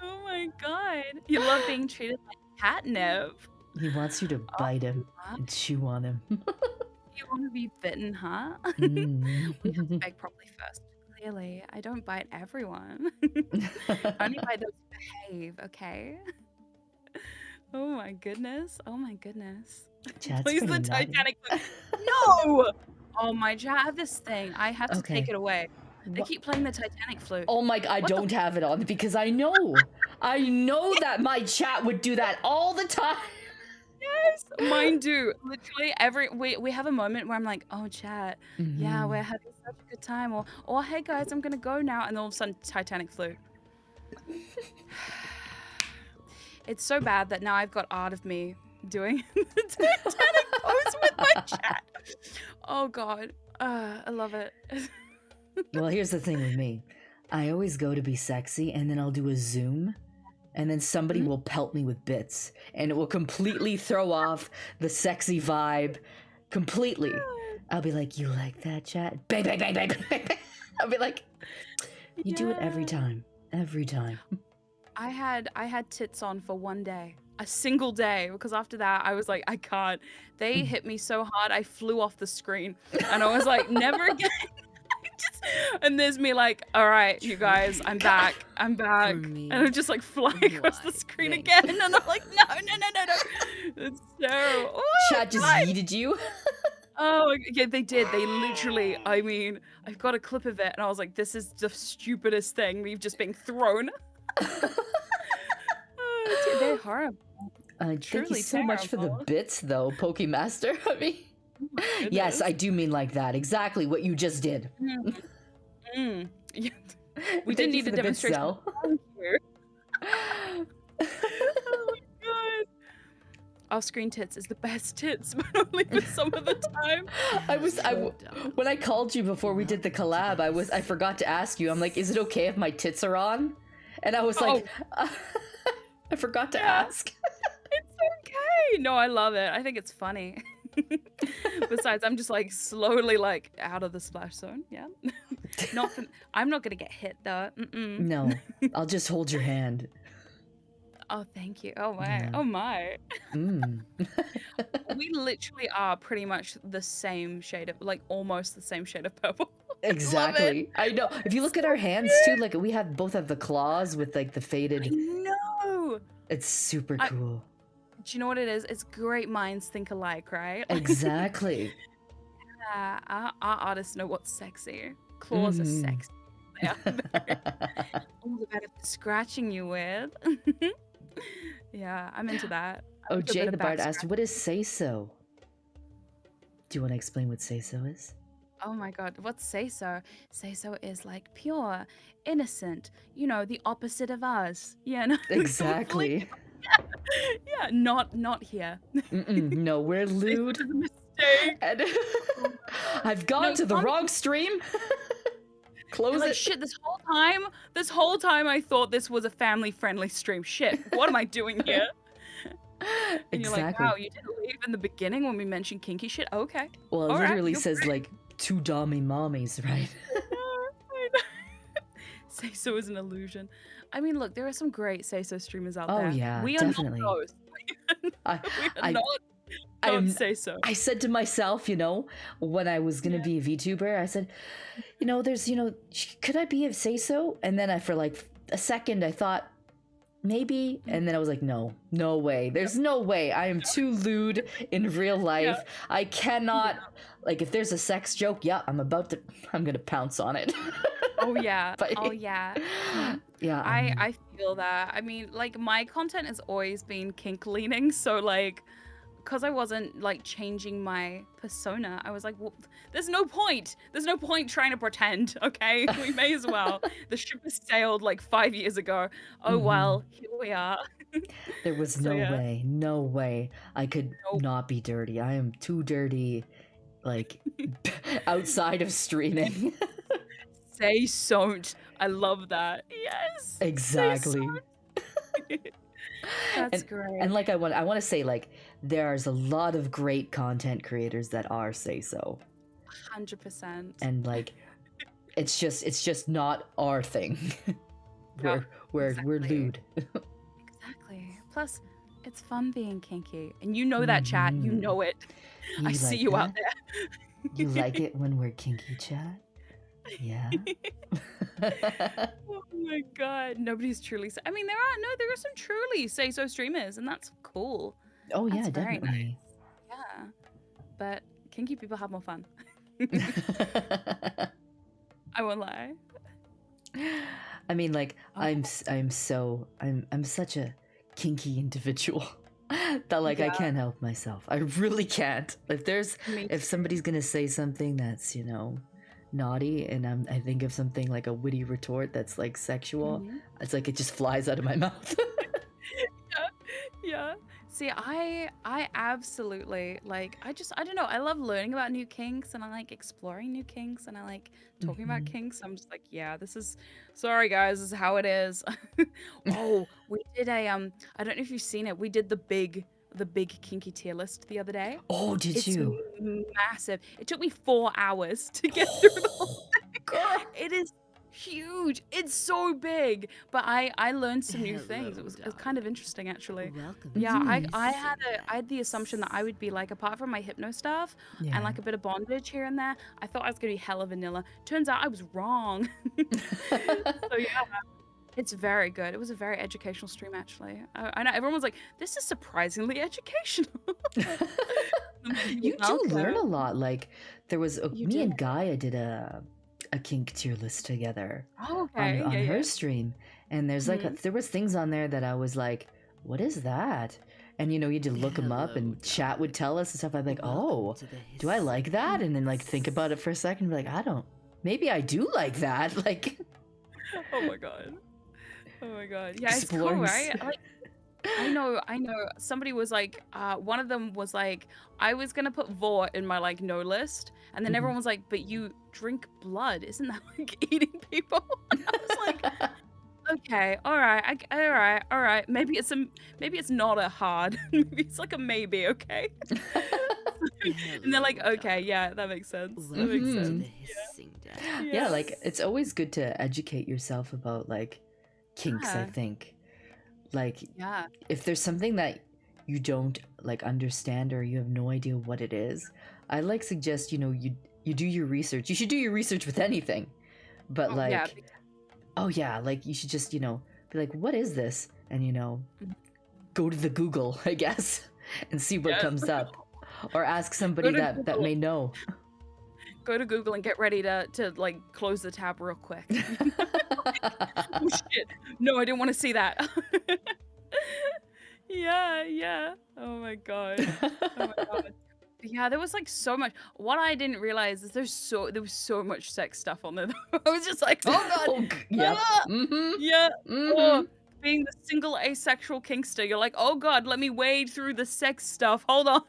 Oh my god. You love being treated like catnip. He wants you to bite him and chew on him. You want to be bitten, huh? Mm. We have to beg properly first. Clearly, I don't bite everyone. I only bite those who behave, okay? Oh my goodness. Chat's Please, the pretty naughty. Titanic. No! Oh my god, I have this thing. I have to Okay. take it away. They Wha- keep playing the Titanic flute. Oh my, I don't have it on because I know that my chat would do that all the time. Yes, mine do. Literally we have a moment where I'm like, oh chat, yeah, we're having such a good time, or hey guys, I'm gonna go now, and all of a sudden Titanic flute. It's so bad that now I've got art of me doing the Titanic pose with my chat. Oh god, I love it. Well, here's the thing with me. I always go to be sexy and then I'll do a zoom and then somebody will pelt me with bits and it will completely throw off the sexy vibe completely. I'll be like, you like that, chat? Bang, bang, bang, bang, bang, bang. I'll be like, you do it every Yeah. time. Every time. I had tits on for one day, a single day, because after that I was like, I can't. They hit me so hard, I flew off the screen, and I was like, never again. And there's me like, all right, you guys, I'm back, me, and I'm just like flying across the why, screen thank again, and I'm like, no. It's so. Oh, Chat just God. yeeted you. Oh, yeah, they did. They literally, I mean, I've got a clip of it, and I was like, this is the stupidest thing. We've just been thrown. Oh, they're horrible. Thank you Truly so much for the terrible. bits, though, Pokemaster. I mean, Oh my yes, goodness. I do mean like that. Exactly what you just did. Yeah. We Thank didn't you need for a the bits, demonstration. Zell. Thank you. Oh my god. Off-screen tits is the best tits, but only for some of the time. When I called you before we did the collab, I forgot to ask you. I'm like, is it okay if my tits are on? And I was like, I forgot to Yeah. ask. It's okay. No, I love it. I think it's funny. Besides, I'm just like slowly like out of the splash zone. Yeah. I'm not gonna get hit though. Mm-mm. No, I'll just hold your hand. Oh, thank you. Oh my. Yeah. Oh my. Mm. We literally are pretty much the same shade of, like, almost the same shade of purple. Exactly. I know. If you look at our hands too, like we have both have the claws with like the I faded. know. It's super I- cool. Do you know what it is? It's great minds think alike, right? Exactly. Yeah, our artists know what's sexy. Claws are Mhm. sexy. They are very, all the better for scratching you with. Yeah, I'm into that. Oh, Like a bit Jane of the Bard back asked, what is say so? Do you want to explain what say so is? Oh my god, what's say so? Say so is like pure, innocent, you know, the opposite of us. Yeah, no, Exactly. yeah, not here. Mm-mm, no, we're Say so lewd. is a mistake. And I've gone No, to the fun- wrong stream. Close Like it. shit, this whole time I thought this was a family-friendly stream. Shit, what am I doing here? And you're like, Exactly. wow, you didn't leave in the beginning when we mentioned kinky shit? Okay. Well, it All right, literally you're says like two dommy mommies, right? I know. Say so is an illusion. I mean, look, there are some great say so streamers out Oh, there. yeah, we definitely. are not those. I, We are I- not. I Don't am- say so. I said to myself, you know, when I was gonna be a VTuber, I said, you know, could I be a say so? And then for like a second, I thought maybe, and then I was like, no way. There's no way. I am too lewd in real life. I cannot. Like, if there's a sex joke, I'm gonna pounce on it. Oh yeah. But- Oh yeah. Yeah, I feel that. I mean, like, my content has always been kink leaning, so like, because I wasn't like changing my persona, I was like, well, there's no point trying to pretend. Okay, we may as well. The ship has sailed like 5 years ago. Oh well, here we are. there was So, no way I could Nope. not be dirty. I am too dirty, like outside of streaming. Say don't. I love that. Yes. Exactly. That's great. And like I want to say, like, there's a lot of great content creators that are say so, 100%. and like it's just not our thing. Yeah, we're exactly. lewd. Exactly. Plus, it's fun being kinky, and you know that, chat. You Mhm. know it. I You see like you out that? there. You like it when we're kinky, chat? Yeah. Oh my god, nobody's truly. I mean, there are some truly say so streamers, and that's cool. Oh yeah, That's very definitely. Yeah, but kinky people have more fun. I won't lie. I mean, like, Oh. I'm such a kinky individual that like I Yeah. can't help myself. I really can't. Me If somebody's gonna say something that's, you know, naughty, and I think of something like a witty retort that's like sexual, Mhm. it's like it just flies out of my mouth. Yeah. See, I absolutely like. I don't know. I love learning about new kinks, and I like exploring new kinks, and I like talking about Mhm. kinks. I'm just like, yeah, this is. Sorry, guys, this is how it is. Oh, we did a I don't know if you've seen it. We did the big kinky tier list the other day. Oh, did It's you? massive. It took me 4 hours to get through the whole thing. girl. It is huge. It's so big. But I learned some new things. Hello, It was kind of interesting actually. Welcome. Yeah, I to I the had a I had the assumption that I would be like, apart from my hypno stuff and Yeah. like a bit of bondage here and there, I thought I was gonna be hella vanilla. Turns out I was wrong. So yeah, it's very good. It was a very educational stream actually. I know everyone was like, this is surprisingly educational. I'm like, You do learn a welcome. lot. Like there was You me did. and Gaia did a kink tier list together Oh, on okay. Yeah, her yeah. stream, and there's like Mhm. there was things on there that I was like, what is that? And you know, you had to look them up, Hello, and chat would tell us and stuff. I'd be like, Welcome oh, to the do I like that? And then like think about it for a second, and be like, I don't. Maybe I do like that. Like Oh my god. Oh my god. Yeah, it's cool, exploring. right? Like, I know. Somebody was like, one of them was like, I was gonna put Vort in my like no list, and then Mhm. everyone was like, but you drink blood, isn't that like eating people? And I was like, okay, all right, all right. Maybe it's not a hard. Maybe it's like a maybe. Okay. And they're like, Hello, okay, yeah, that makes sense. That Welcome makes to sense. the hissing death. Yeah, like it's always good to educate yourself about like kinks, I Yeah. think. Like Yeah. if there's something that you don't like understand or you have no idea what it is, I like suggest, you know, you do your research. You should do your research with anything. But Oh, yeah. like oh yeah, like you should just, you know, be like, what is this? And you know, Mhm. go to the Google, I guess, and see what Yes. comes up. Or ask somebody to that Google. may know. Go to Google and get ready to like close the tab real quick. Oh shit! No, I didn't want to see that. Yeah. Oh my god. Oh my god. Yeah, there was like so much. What I didn't realize is there was so much sex stuff on there. I was just like, oh god, Yep. ah! Mm-hmm. Yeah. Mm-hmm. Oh, being the single asexual kinkster, you're like, oh god, let me wade through the sex stuff. Hold on,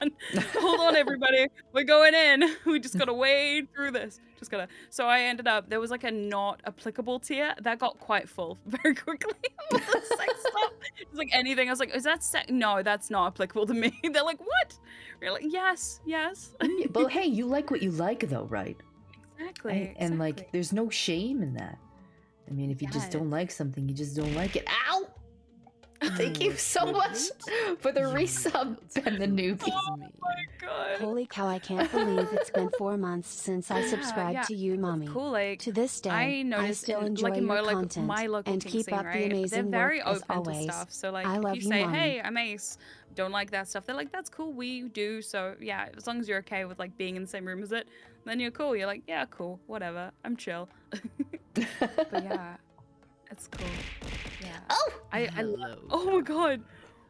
everybody, we're going in. We just gotta wade through this. Just gotta. So I ended up there was like a not applicable tier that got quite full very quickly. With the sex stuff. It's like anything. I was like, is that sex? No, that's not applicable to me. They're like, what? You're like, yes. But hey, you like what you like though, right? Exactly. And like there's no shame in that. I mean, if you just don't Yes. like something, you just don't like it. Ow! Thank you More so much privilege? for the Your resub and the newbie. Oh me. my god. Holy cow, I can't believe it's been 4 months since I Yeah, subscribed yeah. to you, Mommy. Cool, like To this day, I noticed still in, enjoy like in your my, content my local and kink keep scene, up the right? They're amazing very work as open to always. stuff. So like I if love you you, say, Mommy. hey, I'm Ace, don't like that stuff, they're like, that's cool, we do. So yeah, as long as you're okay with like being in the same room as it, then you're cool. You're like, yeah, cool, whatever, I'm chill. But yeah, it's cool. Yeah. Oh! I Hello, love. Oh my god.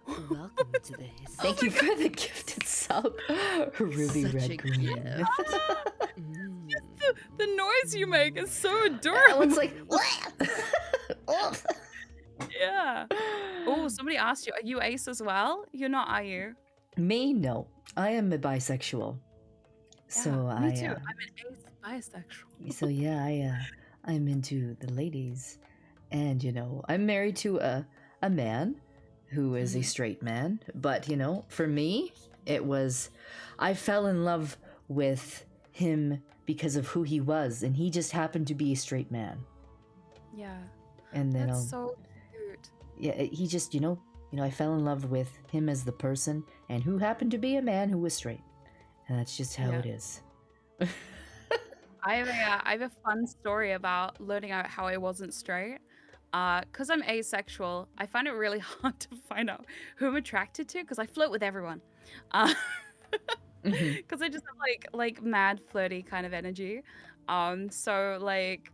Welcome to the hissing Thank you for the gifted sub, Ruby Such Red a Green. gift. Mm. The noise you make is so That adorable. one's like, Yeah. Oh, somebody asked you, are you Ace as well? You're not, are you? me? No, I am a bisexual. So Yeah, I, me too. I'm an ace bisexual. so yeah, I'm into the ladies, and you know, I'm married to a man who is a Mhm. straight man. But you know, for me, it was, I fell in love with him because of who he was, and he just happened to be a straight man. Yeah. And then That's so cute. yeah, he just, you know, I fell in love with him as the person, and who happened to be a man who was straight, and that's just how Yeah. it is. I have a fun story about learning out how I wasn't straight. Cause I'm asexual, I find it really hard to find out who I'm attracted to, cause I flirt with everyone. Uh, Mhm. Cause I just have like mad flirty kind of energy. So like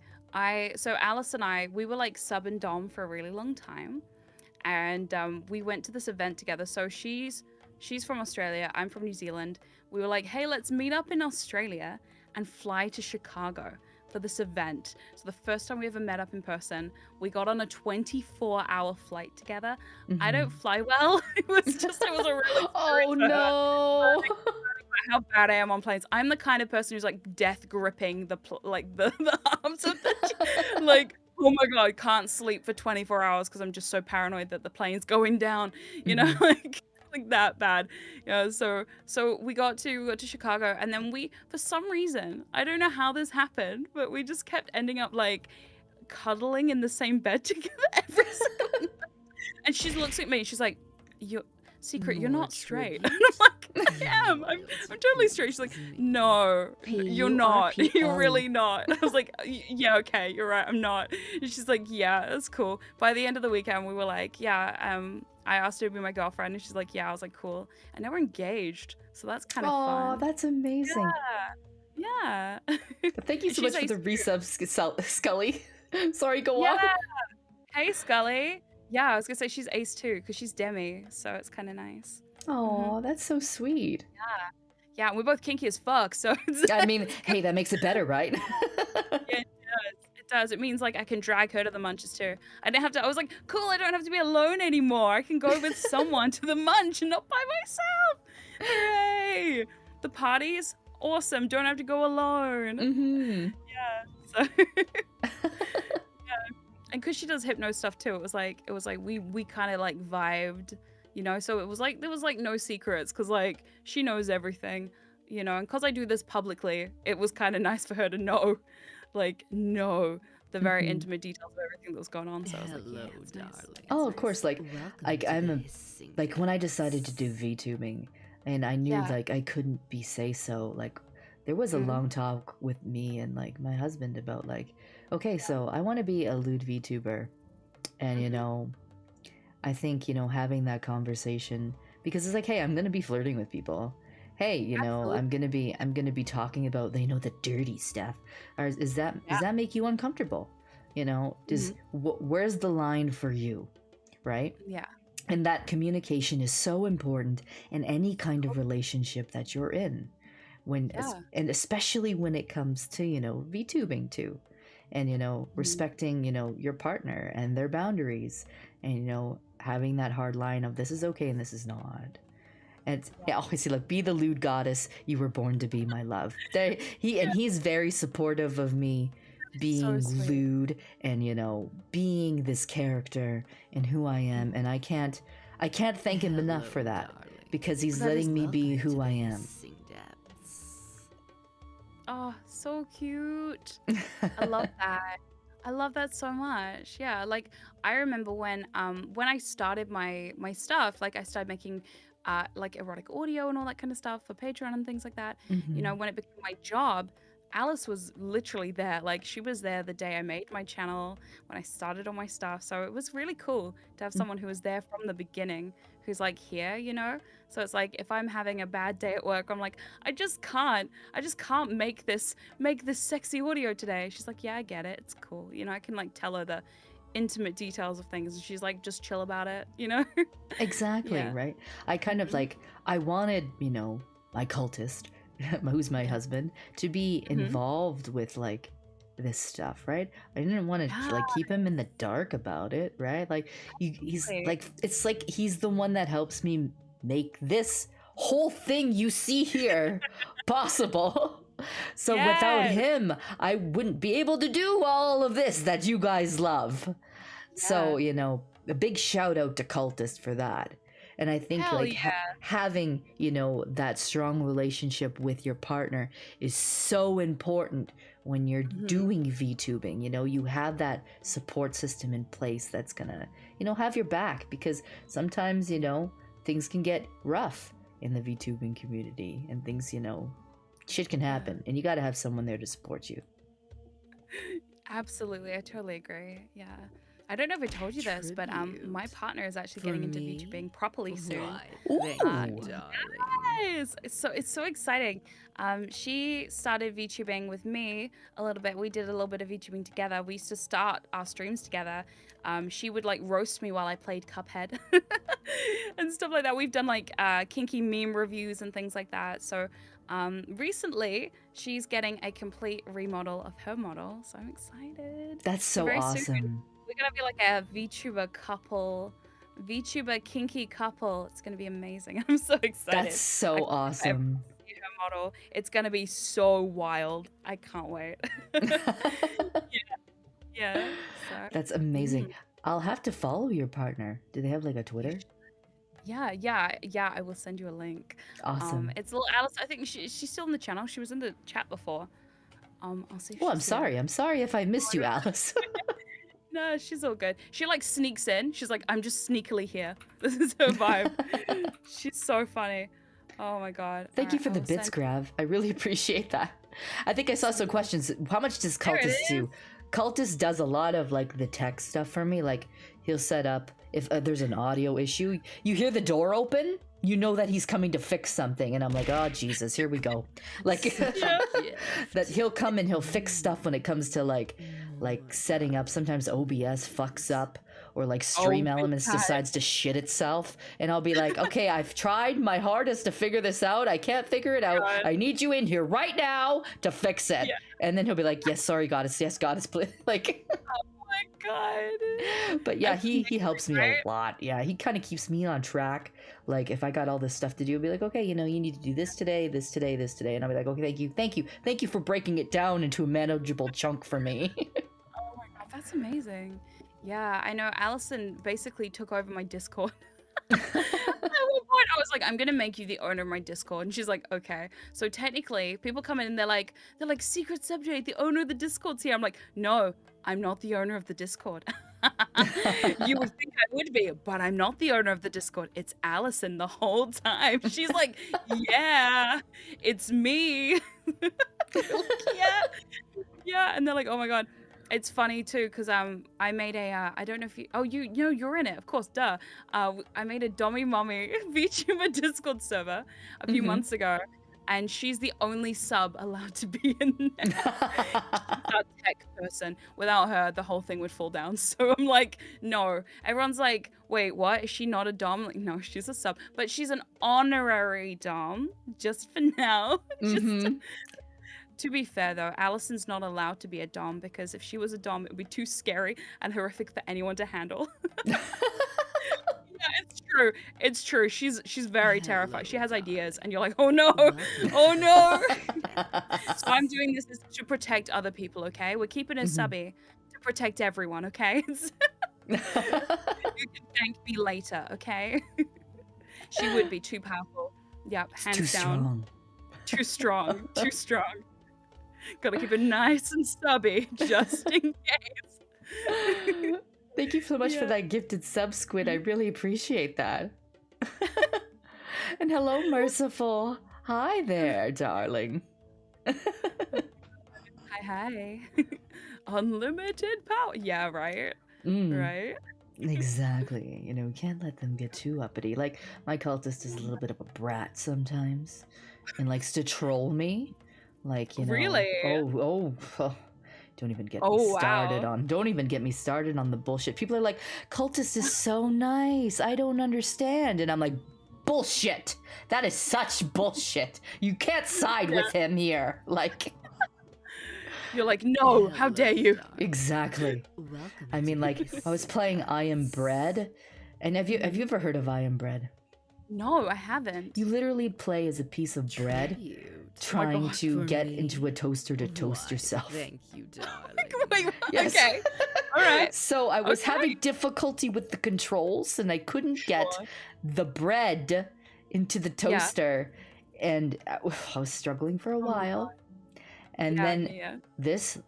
so Alice and I, we were like sub and dom for a really long time, and we went to this event together. So she's from Australia, I'm from New Zealand. We were like, hey, let's meet up in Australia and fly to Chicago for this event. So the first time we ever met up in person, we got on a 24-hour flight together. I don't fly well. It was a really Oh no! how bad I am on planes. I'm the kind of person who's like death gripping the the arms of the like, oh my god, can't sleep for 24 hours because I'm just so paranoid that the plane's going down. You know, like like that bad. Yeah, so we got to Chicago, and then we, for some reason, I don't know how this happened, but we just kept ending up like cuddling in the same bed together every single night. And she looks at me, she's like, "You're Secret, you're More not straight." And tributes? I'm like, "I am. I'm totally straight." She's like, "No, you're not. You're really not." I was like, "Yeah, okay, you're right. I'm not." And she's like, "Yeah, that's cool." By the end of the weekend, we were like, "Yeah, I asked her to be my girlfriend," and she's like, "Yeah." I was like, "Cool." And now we're engaged, so that's kind of Oh, fun. that's amazing. Yeah. Thank you so She's much for the resub, Scully. Sorry, go on. Yeah. Hey, Scully. Yeah, I was gonna say she's ace too, because she's demi, so it's kind of nice. Oh, that's so sweet. Yeah, we're both kinky as fuck, so it's, I mean, hey, that makes it better, right? yeah, it does. It means like I can drag her to the munches too. I didn't have to. I was like, cool. I don't have to be alone anymore. I can go with someone to the munch and not by myself. Hooray! The parties, awesome. Don't have to go alone. Mm-hmm. Yeah. So. And because she does hypno stuff too, it was like we kind of like vibed, you know. So it was like there was like no secrets, because like she knows everything, you know. And because I do this publicly, it was kind of nice for her to know, the very intimate details of everything that was going on. So I was like, Hello, yeah, it's nice. darling. Oh, of course, like I'm a Hissing like when I decided to depths. do VTubing, and I knew Yeah. like I couldn't be say so. Like there was a long talk with me and like my husband about like, okay, so I want to be a lewd VTuber, and you know, I think having that conversation, because it's like, hey, I'm gonna be flirting with people. Hey, I'm gonna be talking about the dirty stuff. Or does that make you uncomfortable? Does where's the line for you, right? Yeah. And that communication is so important in any kind of relationship that you're in, and especially when it comes to VTubing too, and respecting your partner and their boundaries, and having that hard line of this is okay and this is not. And obviously, like, be the lewd goddess you were born to be, my love. He's very supportive of me being lewd and being this character and who I am, and I can't thank him enough for that, because he's letting me be who I am. Oh, so cute. I love that. I love that so much. Yeah, like I remember when I started my stuff, like I started making like erotic audio and all that kind of stuff for Patreon and things like that. When it became my job, Alice was literally there. Like she was there the day I made my channel, when I started all my stuff. So it was really cool to have someone who was there from the beginning, who's like here, So it's like if I'm having a bad day at work, I'm like, I just can't make this sexy audio today. She's like, yeah, I get it. It's cool. I can like tell her the intimate details of things, and she's like, just chill about it, Exactly, Yeah. right? I kind of like, I wanted, my cultist, who's my husband, to be involved with like this stuff, right? I didn't want to like keep him in the dark about it, right? Like he's like, it's like he's the one that helps me make this whole thing you see here possible. So without him, I wouldn't be able to do all of this that you guys love. So, a big shout out to Cultist for that. And I think having, that strong relationship with your partner is so important when you're doing VTubing. You have that support system in place that's gonna, have your back, because sometimes, things can get rough in the VTubing community, and things, shit can happen, and you got to have someone there to support you. Absolutely, I totally agree. Yeah. I don't know if I told you this, but my partner is actually getting into VTubing properly soon. Thank you, darling. Yes, it's so exciting. She started VTubing with me a little bit. We did a little bit of VTubing together. We used to start our streams together. She would like roast me while I played Cuphead and stuff like that. We've done like kinky meme reviews and things like that. So recently she's getting a complete remodel of her model. So I'm excited. That's so awesome. Soon, we're gonna be like a VTuber couple. VTuber kinky couple. It's gonna be amazing. I'm so excited. That's so awesome. Her model. It's gonna be so wild. I can't wait. Yeah. So. That's amazing. I'll have to follow your partner. Do they have like a Twitter? Yeah. I will send you a link. Awesome. It's little Alice. I think she's still in the channel. She was in the chat before. I'll see if Well, she's I'm sorry. here. I'm sorry if I missed you, Alice. No, she's all good. She like sneaks in. She's like, I'm just sneakily here. This is her vibe. She's so funny. Oh my god. Thank you Alright, for I the will bits, send- Grav. I really appreciate that. I think I saw some questions. How much does There it Cultist do? Cultist does a lot of like the tech stuff for me. Like he'll set up if there's an audio issue. You hear the door open, you know that he's coming to fix something, and I'm like, oh Jesus, here we go. Like that he'll come and he'll fix stuff when it comes to like setting up. Sometimes OBS fucks up. Or like Stream big Elements time. decides to shit itself, and I'll be like, okay, I've tried my hardest to figure this out. I can't figure it out. God. I need you in here right now to fix it. Yeah. And then he'll be like, yes, sorry, goddess. Yes, goddess, please. Like, Oh my god. but yeah, That's he helps me right? a lot. Yeah, he kind of keeps me on track. Like, if I got all this stuff to do, he'll be like, okay, you know, you need to do this today, this today, this today. And I'll be like, okay, thank you for breaking it down into a manageable chunk for me. Oh my god, that's amazing. Yeah, I know Allison basically took over my Discord. At one point, I was like, I'm gonna make you the owner of my Discord, and she's like, okay. So technically, people come in and they're like, Secret Subject, the owner of the Discord's here. I'm like, no, I'm not the owner of the Discord. You would think I would be, but I'm not the owner of the Discord. It's Allison the whole time. She's like, yeah, it's me. Yeah, and they're like, oh my god. It's funny too because I made a I don't know if you you know you're in it, of course, duh. I made a Dommy Mommy VTuber Discord server a few months ago, and she's the only sub allowed to be in there. She's a tech person. Without her, the whole thing would fall down. So I'm like, no. Everyone's like, wait, what? Is she not a dom? I'm like, no, she's a sub, but she's an honorary dom just for now. To be fair, though, Allison's not allowed to be a dom because if she was a dom, it would be too scary and horrific for anyone to handle. Yeah, it's true. It's true. She's very terrified. She has ideas, and you're like, oh no, oh no. So I'm doing this to protect other people. Okay, we're keeping it subby to protect everyone. Okay. You can thank me later. Okay. She would be too powerful. Yep, hands Too down. strong. Too strong. Too strong. Gotta keep it nice and stubby, just in case. Thank you so much for that gifted sub, Squid. I really appreciate that. And hello, Merciful. Hi there, darling. Hi. Unlimited power. Yeah, right? Right? Exactly. You know, we can't let them get too uppity. Like, my cultist is a little bit of a brat sometimes and likes to troll me. Like, you know. Really? Oh. Don't even get Oh, me started wow. don't even get me started on the bullshit. People are like, cultist is so nice. I don't understand. And I'm like, bullshit. That is such bullshit. You can't side with him here. Like, You're like, no, how dare you? exactly. Welcome. I mean, like, I was playing I Am Bread. And have you ever heard of I Am Bread? No, I haven't. You literally play as a piece of bread trying God, to for get me. into a toaster to toast Why, yourself. Thank you, darling. Wait, Yes. okay. All right. So I was Okay. having difficulty with the controls and I couldn't get Sure. the bread into the toaster. And I was struggling for a while. And then this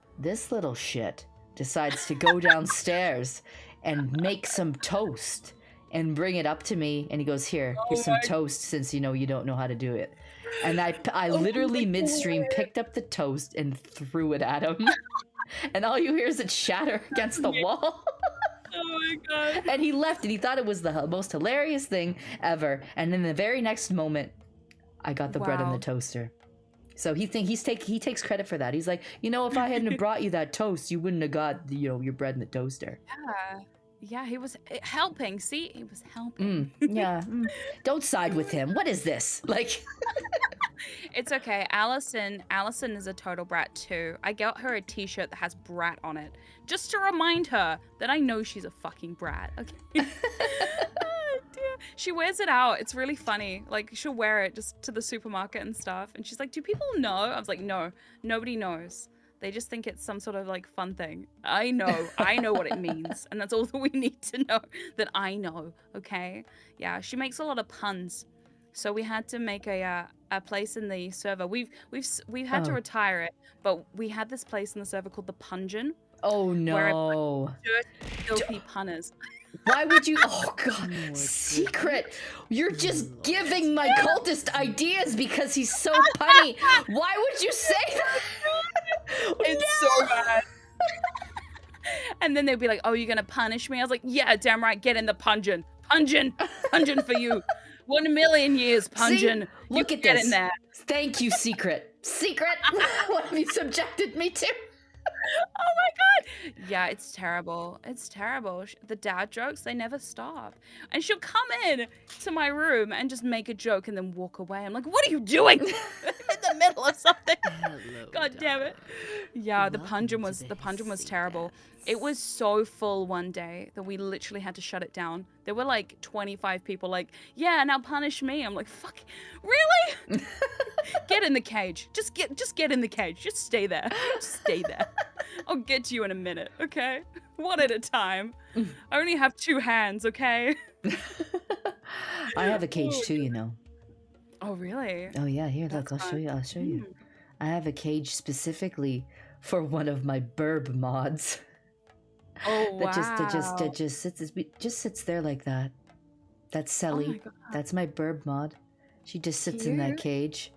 little shit decides to go downstairs and make some toast and bring it up to me, and he goes, here's some my- toast, since you know you don't know how to do it. And I literally midstream picked up the toast and threw it at him. And all you hear is it shatter against the wall. Oh my god. And he left, and he thought it was the most hilarious thing ever. And in the very next moment, I got the bread in Wow. the toaster. So he takes credit for that. He's like, you know, if I hadn't have brought you that toast, you wouldn't have got, you know, your bread in the toaster. Yeah, he was helping. See, he was helping. Yeah. Don't side with him. What is this? Like, It's okay. Allison is a total brat too. I got her a t-shirt that has brat on it. Just to remind her that I know she's a fucking brat. Okay. Oh, dear. She wears it out. It's really funny. Like, she'll wear it just to the supermarket and stuff. And she's like, do people know? I was like, no, nobody knows. They just think it's some sort of like fun thing. I know what it means, and that's all that we need to know. That I know, okay? Yeah, she makes a lot of puns, so we had to make a place in the server. We've had to Oh. retire it, but we had this place in the server called the Pungeon, Oh where no. dirty, filthy punners. Why would you? Oh god, More Secret! You're just Lord. giving my cultist ideas because he's so punny. Why would you say that? It's so bad. And then they'd be like, "Oh, you're gonna punish me?" I was like, "Yeah, damn right. Get in the Pungeon, Pungeon for you. 1,000,000 years, Pungeon. Look You at get this. in there." Thank you, Secret. Secret, what have you subjected me to? Oh my god. Yeah, it's terrible. It's terrible. The dad jokes, they never stop. And she'll come in to my room and just make a joke and then walk away. I'm like, "What are you doing?" In the middle of something. Hello, God damn it. Yeah, the Welcome Pungeon to was the the Pungeon was hissing terrible. depths. It was so full one day that we literally had to shut it down. There were like 25 people like, "Yeah, now punish me." I'm like, "Fuck. Really?" Get in the cage. Just get in the cage. Just stay there. Just stay there. I'll get to you in a minute, okay? One at a time. I only have 2 hands, okay? I have a cage too, you know. Oh, really? Oh yeah, here, look, That's I'll show fun. you. I'll show you. Mm. I have a cage specifically for one of my burb mods. Oh, wow. that just sits there like that. That's Oh my Selly. god. That's my burb mod. She just sits in that Cute. cage.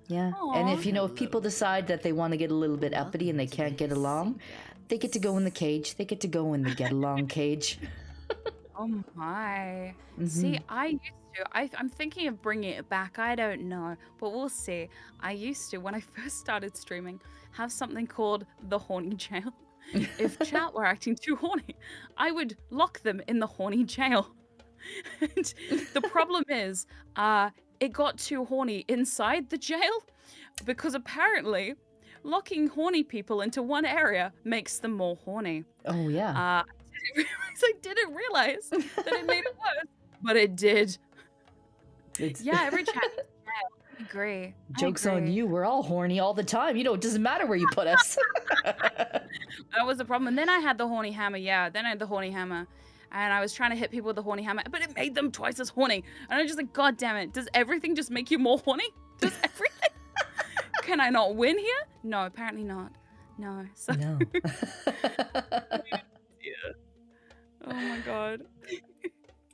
Yeah. And Aw. if if people decide that they want to get a little bit uppity and they Welcome to the can't get along, hissing they get to go in the depths. cage. They get to go in the get along cage. Oh my. Mhm. See, I used to. I'm thinking of bringing it back. I don't know, but we'll see. I used to, when I first started streaming, have something called the horny jail. If chat were acting too horny, I would lock them in the horny jail. And the problem is, it got too horny inside the jail because apparently locking horny people into one area makes them more horny. Oh yeah. I didn't realize that it made it worse, but it did. It's Yeah, every chat needs a jail. I agree. I Joke's on agree. you. We're all horny all the time. You know, it doesn't matter where you put us. That was the problem. And then I had the horny hammer. Yeah, then I had the horny hammer. And I was trying to hit people with the horny hammer, but it made them twice as horny. And I was just like, God damn it. Does everything just make you more horny? Does everything? Can I not win here? No, apparently not. No. So, No. oh my God.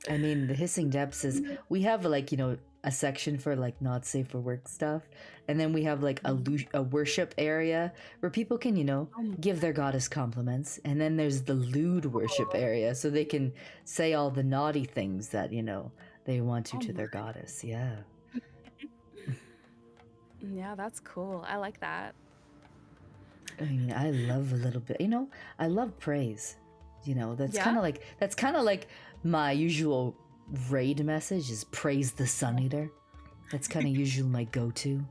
I mean, the hissing depths is we have like, you know, a section for like not safe for work stuff, and then we have like a worship area where people can, you know, give their goddess compliments, and then there's the lewd worship area so they can say all the naughty things that, you know, they want to their goddess. Yeah. Yeah, that's cool. I like that. I mean, I love a little bit, you know, I love praise. You know, that's Yeah? kind of like my usual raid message is praise the Sun Eater. That's kind of usually my go-to.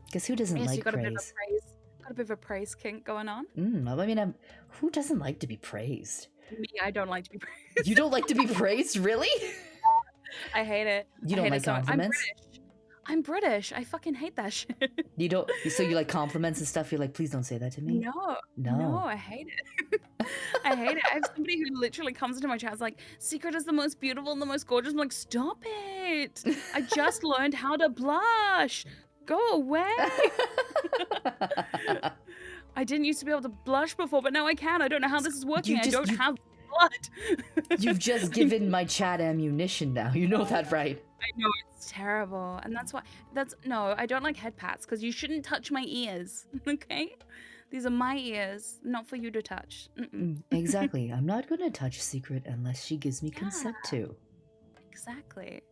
Because who doesn't Yes, you like got a bit of a praise? praise. Got a bit of a praise kink going on. I mean, who doesn't like to be praised? Me, I don't like to be praised. You don't like to be praised, really? I hate it. You I don't hate like it so much. compliments? I'm British. I fucking hate that shit. You don't. So you like compliments and stuff. You're like, please don't say that to me. No, I hate it. I hate it. I have somebody who literally comes into my chat, is like, Secret is the most beautiful and the most gorgeous. I'm like, stop it. I just learned how to blush. Go away. I didn't used to be able to blush before, but now I can. I don't know how this is working. I don't have blood. You've just given my chat ammunition now. You know that, right? I know it's terrible, and that's why. No, I don't like head pats because you shouldn't touch my ears. Okay, these are my ears, not for you to touch. Exactly. I'm not going to touch Secret unless she gives me consent to. Exactly.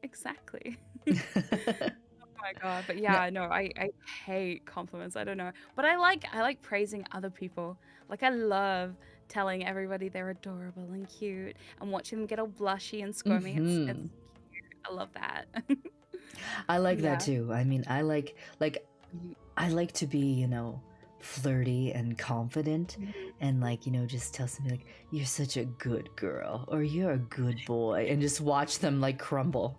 Oh my god, but yeah, no, I hate compliments. I don't know, but I like praising other people. Like I love telling everybody they're adorable and cute, and watching them get all blushy and squirmy. It's cute. I love that. I like Yeah. that too. I mean, I like to be, you know, flirty and confident, and like, you know, just tell somebody like, you're such a good girl or you're a good boy, and just watch them like crumble.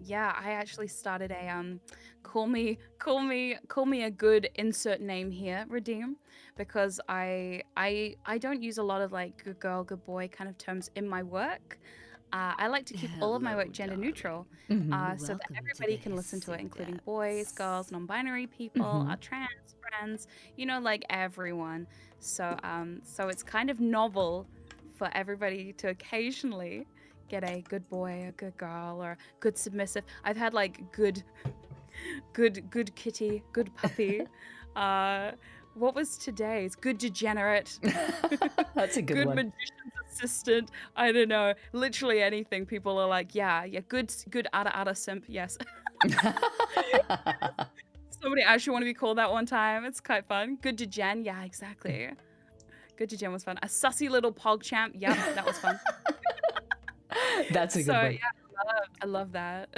Yeah, I actually started a call me a good insert name here, Redeem, because I don't use a lot of like good girl, good boy kind of terms in my work. I like to keep all of my work Hello, gender darling. neutral, Mhm. so that Welcome to everybody the can listen to it, hissing including boys, girls, depths. non-binary people, our Mhm. trans friends, like everyone. So it's kind of novel for everybody to occasionally get a good boy, a good girl, or good submissive. I've had like good kitty, good puppy. Uh, what was today's? Good degenerate, That's a good good one. magician's assistant. I don't know. Literally anything. People are like, yeah, good ada simp. Yes. Somebody actually want to be called that one time. It's quite fun. Good degen. Yeah, exactly. Good degen was fun. A sussy little pog champ. Yep, that was fun. That's a So good yeah, one. I love that.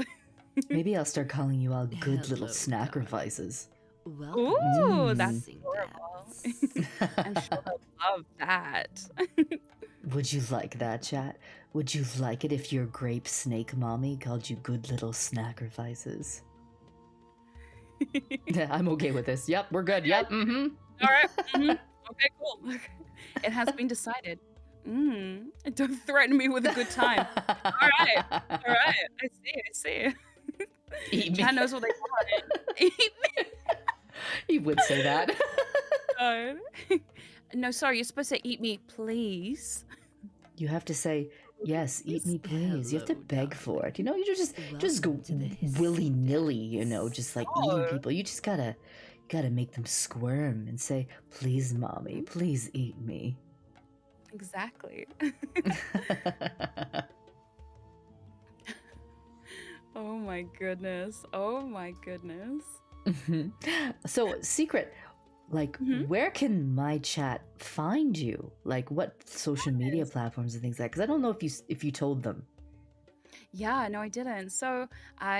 Maybe I'll start calling you all good little Hello, sacrifices. Welcome to the Ooh, that's hissing adorable. depths. I'm sure they'll love that. Would you like that, chat? Would you like it if your grape snake mommy called you good little sacrifices? Yeah, I'm okay with this. Yep, we're good. Yep. Mm-hmm. All right. Okay, cool. It has been decided. Don't threaten me with a good time. All right. I see. Eat me. Chat knows what they want. Eat me. You would say that. God. No, sorry. You're supposed to eat me, please. You have to say, yes, eat me, please. You have to Hello, beg for darling. it. You just go Welcome to the hissing willy-nilly, depths. just like eating No. people. You just gotta make them squirm and say, please, mommy, please eat me. Exactly. Oh my goodness. So, Secret, like, Mhm. where can my chat find you? Like, what social media Yes. platforms and things like that? Because I don't know if you told them. Yeah, no, I didn't. So,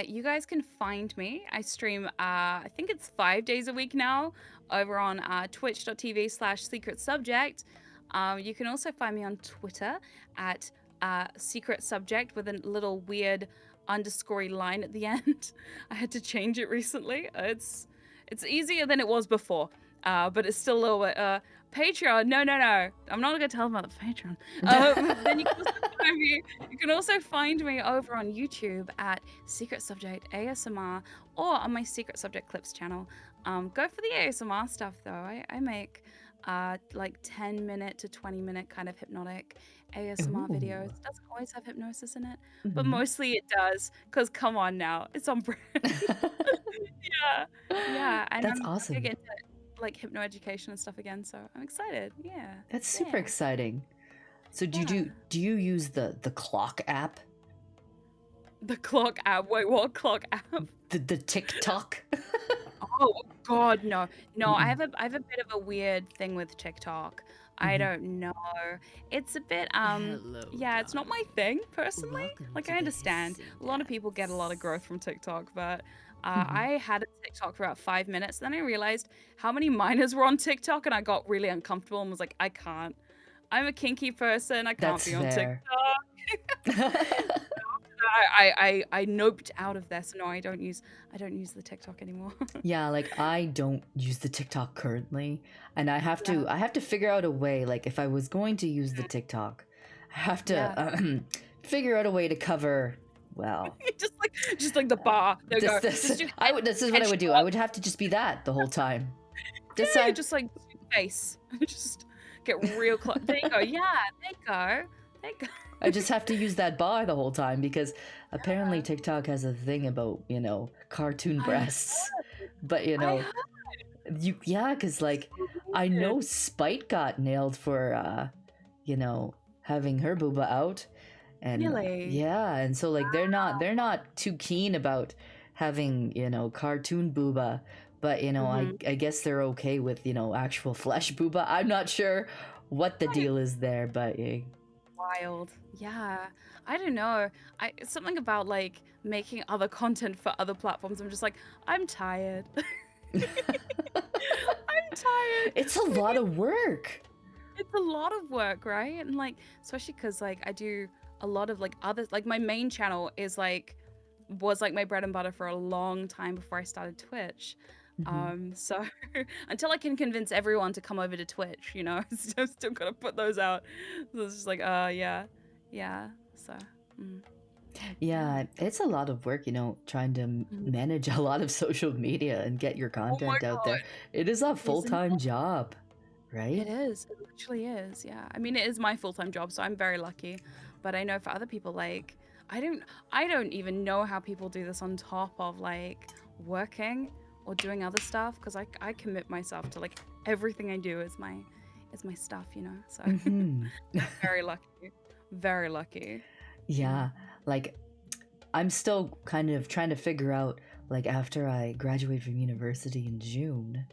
you guys can find me. I stream, I think it's 5 days a week now over on twitch.tv/secret subject. You can also find me on Twitter at secret subject with a little weird underscorey line at the end. I had to change it recently. It's easier than it was before, but it's still a little bit. Patreon, no. I'm not gonna tell them about the Patreon. Then you can also find me over on YouTube at Secret Subject ASMR or on my Secret Subject Clips channel. Go for the ASMR stuff though. I make like 10-minute to 20-minute kind of hypnotic ASMR videos. Ooh. It doesn't always have hypnosis in it, but Mhm. mostly it does. Cause come on now, it's on brand. Yeah, and That's I'm gonna awesome. get into like hypnoeducation and stuff again, so I'm excited. Yeah. That's super Yeah. exciting. So Yeah. do you use the clock app? The clock app. Wait, what clock app? The TikTok? Oh God, no. No, I Mm-mm. have a bit of a weird thing with TikTok. I Mhm. don't know. It's a bit Hello, yeah, it's not my darling. thing personally. Welcome Like to I the understand hissing a lot of people get a lot of depths. growth from TikTok, but Mhm. I had a TikTok for about 5 minutes. Then I realized how many minors were on TikTok, and I got really uncomfortable and was like, I can't. I'm a kinky person. I can't That's be on fair. TikTok. I noped out of there, so no, I don't use the TikTok anymore. Yeah, like I don't use the TikTok currently, and I have Yeah. to figure out a way. Like if I was going to use the TikTok, I have to Yeah. figure out a way to cover. Well, just like the bar. There you go. this Just do this is what I would do. I would have to just be that the whole time. This yeah, side, just like face. Just get real close. There you go. Yeah, there you go. There you go. I just have to use that bar the whole time because apparently TikTok has a thing about cartoon I breasts. But I heard because like I it. know Spite got nailed for having her booba out, and Really? yeah, and so like they're not too keen about having cartoon booba, but Mhm. I guess they're okay with actual flesh booba. I'm not sure what the Right. deal is there, but Wild. Yeah. I don't know. It's something about like making other content for other platforms. I'm just like, I'm tired. I'm tired. it's a lot of work. It's a lot of work, right? And like, especially because like I do a lot of like others. Like my main channel is like was like my bread and butter for a long time before I started Twitch. So until I can convince everyone to come over to Twitch, you know, I'm still gonna put those out. So it's just like, yeah. So, Yeah, it's a lot of work, you know, trying to manage a lot of social media and get your content out there. It is a full-time job, right? It is. It literally is. Yeah. I mean, it is my full-time job, so I'm very lucky. But I know for other people, like, I don't even know how people do this on top of like working or doing other stuff, because I commit myself to like everything I do is my stuff, you know. So very lucky. Very lucky. Yeah, like I'm still kind of trying to figure out, like, after I graduate from university in June,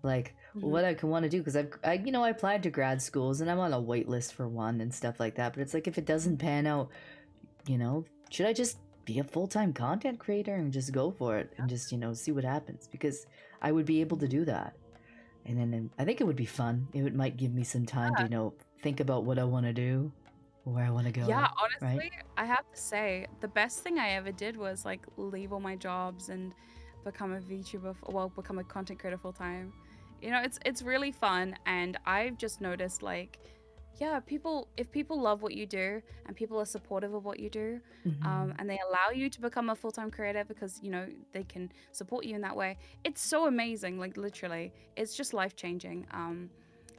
like what I can want to do, because I you know, I applied to grad schools and I'm on a wait list for one and stuff like that, but it's like, if it doesn't pan out, you know, should I just be a full-time content creator and just go for it and just, you know, see what happens? Because I would be able to do that, and then I think it would be fun. It might give me some time to, you know, think about what I want to do, where I want to go. Yeah, honestly, right? I have to say the best thing I ever did was like leave all my jobs and become a VTuber, become a content creator full time. You know, it's really fun, and I've just noticed, like, yeah, if people love what you do and people are supportive of what you do, and they allow you to become a full-time creator because, you know, they can support you in that way, it's so amazing. Like, literally, it's just life-changing.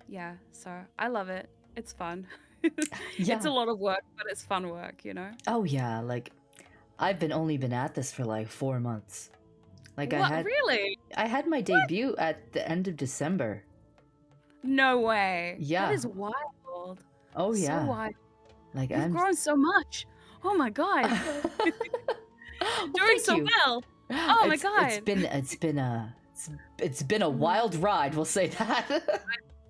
Yeah, so I love it. It's fun. It's a lot of work, but it's fun work, you know. Oh yeah, like I've only been at this for like 4 months. Like What, really? I had my debut at the end of December. No way. Yeah. That is wild. Oh yeah. So wild. Like You've grown so much. Oh my god. Doing so well. Oh my god. It's been a wild ride, we'll say that.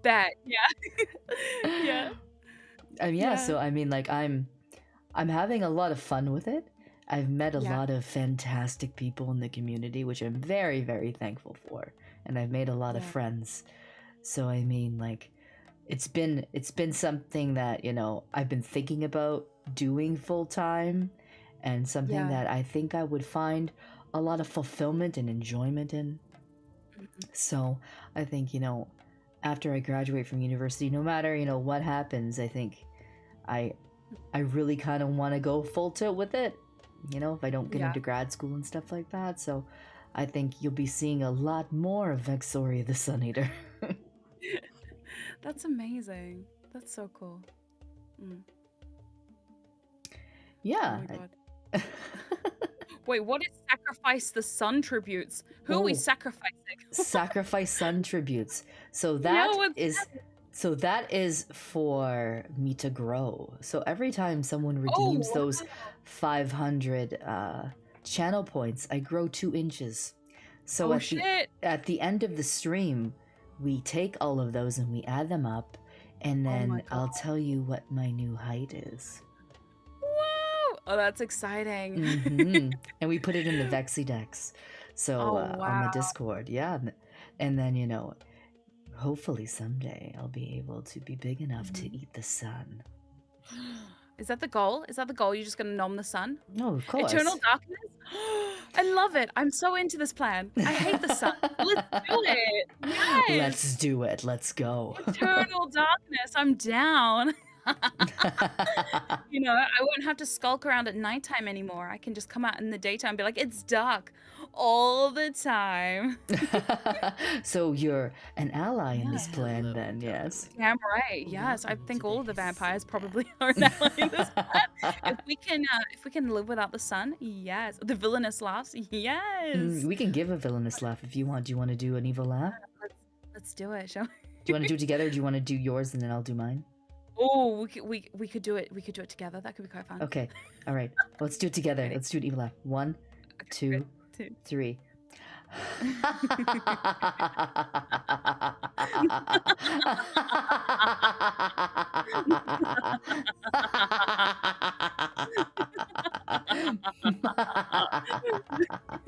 Bet. Yeah. Yeah. Yeah, so I mean, like, I'm having a lot of fun with it. I've met a lot of fantastic people in the community, which I'm very, very thankful for, and I've made a lot of friends. So I mean, like, it's been something that, you know, I've been thinking about doing full time, and something that I think I would find a lot of fulfillment and enjoyment in. So I think, you know, after I graduate from university, no matter, you know, what happens, I think I really kind of want to go full tilt with it, you know, if I don't get into grad school and stuff like that. So I think you'll be seeing a lot more of Vexoria the Sun Eater. That's amazing. That's so cool. Yeah. Oh my god. Wait, what is Sacrifice the Sun tributes? Who are we sacrificing? Sacrifice Sun tributes. So that is for me to grow. So every time someone redeems those 500 channel points, I grow 2 inches. So at the end of the stream, we take all of those and we add them up, and then I'll tell you what my new height is. Whoa! Oh, that's exciting. And we put it in the Vexy Dex. So on the Discord, and then, you know, hopefully someday I'll be able to be big enough to eat the sun. Is that the goal? Is that the goal? You're just gonna nom the sun? No, of course. Eternal darkness? I love it. I'm so into this plan. I hate the sun. Let's do it. Yes. Let's do it. Let's go. Eternal darkness. I'm down. You know, I won't have to skulk around at nighttime anymore. I can just come out in the daytime and be like, it's dark all the time. So you're an ally in this plan then, yes? Damn right. Yes, I think all of the vampires probably are an ally in this plan. If we can live without the sun, yes. The villainous laughs, yes. We can give a villainous laugh if you want. Do you want to do an evil laugh? Let's do it, shall we? Do you want to do it together, or do you want to do yours and then I'll do mine? Oh, we could do it. We could do it together. That could be quite fun. Okay. All right. Let's do it together. Let's do an evil laugh. 1, 2, 3.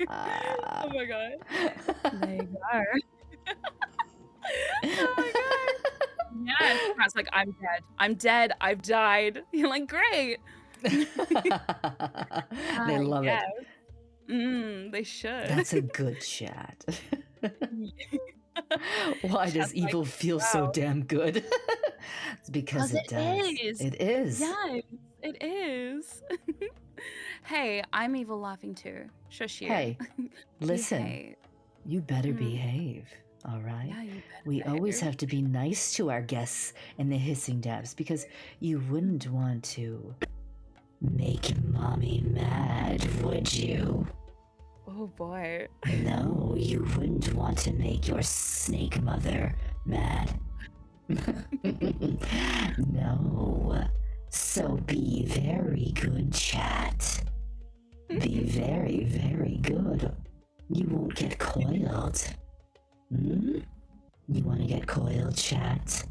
Oh my god. There you go. Oh my god. Yes. It's like, I'm dead. I'm dead. I've died. You're like, great. They love it. They should. That's a good chat. Why does Chat's like, evil feel so wow. damn good? It's because 'Cause it does. is. It is. Yes, it is. Hey, I'm evil laughing too. Shush you. Hey, listen, Behave. you better Mm. behave, all right? Yeah, you better We always behave. have to be nice to our guests in the hissing dabs because you wouldn't want to make mommy mad, would you? Oh boy. No, you wouldn't want to make your snake mother mad. No. So be very good, chat. Be very, very good. You won't get coiled. Hmm? You want to get coiled, chat?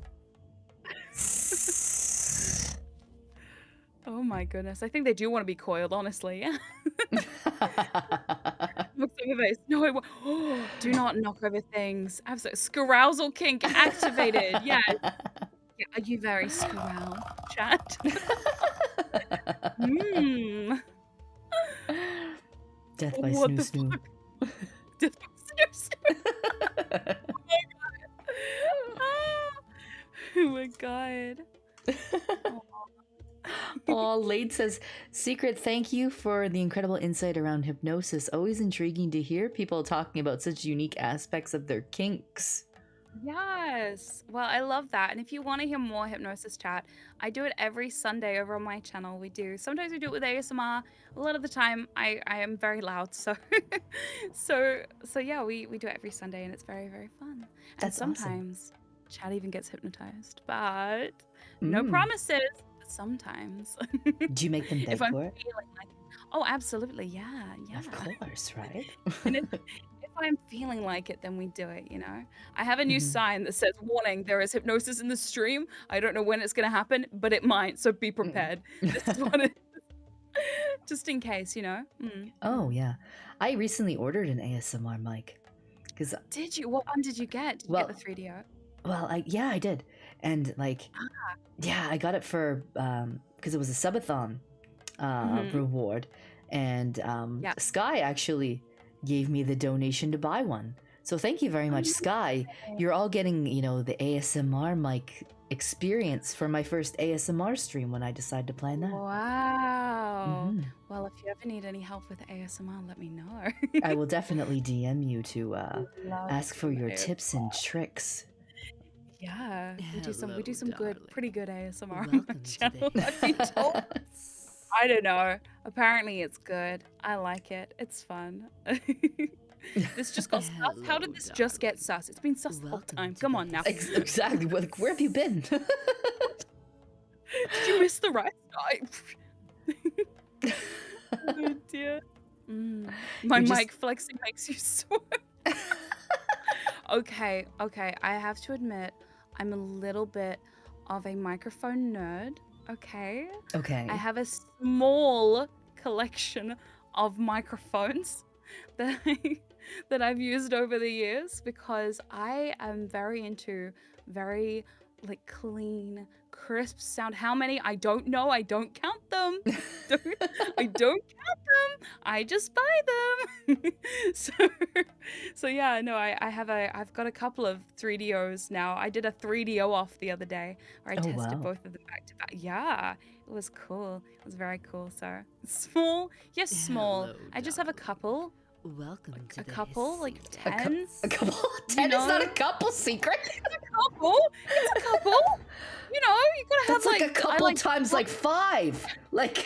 Oh my goodness. I think they do want to be coiled, honestly. Looks over face. No, it won't. Do not knock over things. Absolutely. Scarousal kink activated. Yes. Yeah, are you very scaroused, chat? Hmm. Death by What Snoo the Snoo. fuck? Death by Snoo Snoo. Oh my god. Oh, Lade says, Secret, thank you for the incredible insight around hypnosis. Always intriguing to hear people talking about such unique aspects of their kinks. Yes. Well, I love that. And if you want to hear more hypnosis chat, I do it every Sunday over on my channel. Sometimes we do it with ASMR. A lot of the time I am very loud, so so yeah, we do it every Sunday and it's very, very fun. And That's awesome. sometimes chat even gets hypnotized, but no Mm. promises. But sometimes. Do you make them beg If I'm for it? feeling like oh, absolutely. Yeah. Of course, right? And if I'm feeling like it, then we do it, you know? I have a new Mhm. sign that says, warning, there is hypnosis in the stream. I don't know when it's going to happen, but it might, so be prepared. This is what it is. Just in case, you know? Oh, yeah. I recently ordered an ASMR mic. Because, Did you? What one did you get? Did you Well- get the 3DO? well, I did. And, like, yeah, I got it for, because it was a subathon Mhm. reward. And Yep. Sky actually gave me the donation to buy one. So thank you very much, Sky. You're all getting, the ASMR mic experience for my first ASMR stream when I decide to plan that. Wow. Mhm. Well, if you ever need any help with ASMR, let me know. I will definitely DM you to Love ask for some your ASMR. tips and tricks. Yeah, we do some Hello, good, darling. pretty good ASMR on my Welcome to channel. the I've been told. I don't know. Apparently it's good. I like it. It's fun. This just got sus. How did Hello, this just get darling. sus? It's been sus the whole Welcome time. to Come the on now. Exactly. Like, where have you been? Did you miss the rest? Oh dear. My You just- mic flexing makes you swear. Okay. I have to admit, I'm a little bit of a microphone nerd. Okay. Okay. I have a small collection of microphones that I've used over the years because I am very into very like clean, crisp sound. How many? I don't know. I don't count them. I don't count them. I just buy them. So yeah, no, I've got a couple of 3DOs now. I did a 3DO off the other day where I Oh, tested wow. both of them back to back. Yeah, it was cool. It was very cool. So small, yes, small. Hello, I just have a darling. couple, Welcome to a the couple, like hissing A, cou- 10. a couple. 10 is not a couple, Secret. Couple? It's a couple. You know, you gotta That's have like a couple times like 5. Like,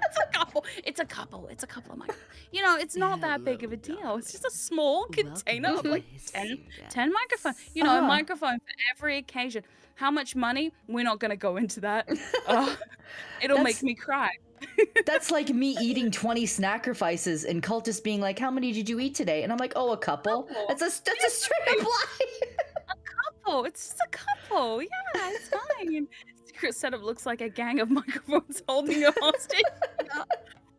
It's a couple. It's a couple of microphones. You know, it's not that big of a Hello, deal. It's just a small Welcome container to of the like hissing 10 depths. microphones. You know, a Uh-huh. microphone for every occasion. How much money? We're not gonna go into that. It'll That's- make me cry. that's like me eating 20 sacrifices and cultists being like, how many did you eat today? And I'm like, oh, a couple. Couple. That's a straight up lie. Couple. It's just a couple. Yeah, it's fine. Secret setup looks like a gang of microphones holding you hostage. Yeah,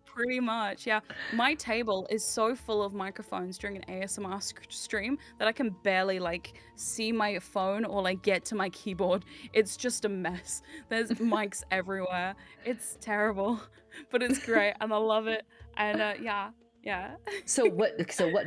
pretty much, yeah. My table is so full of microphones during an ASMR stream that I can barely like see my phone or like get to my keyboard. It's just a mess. There's mics everywhere. It's terrible, but it's great and I love it. And yeah, Yeah. So what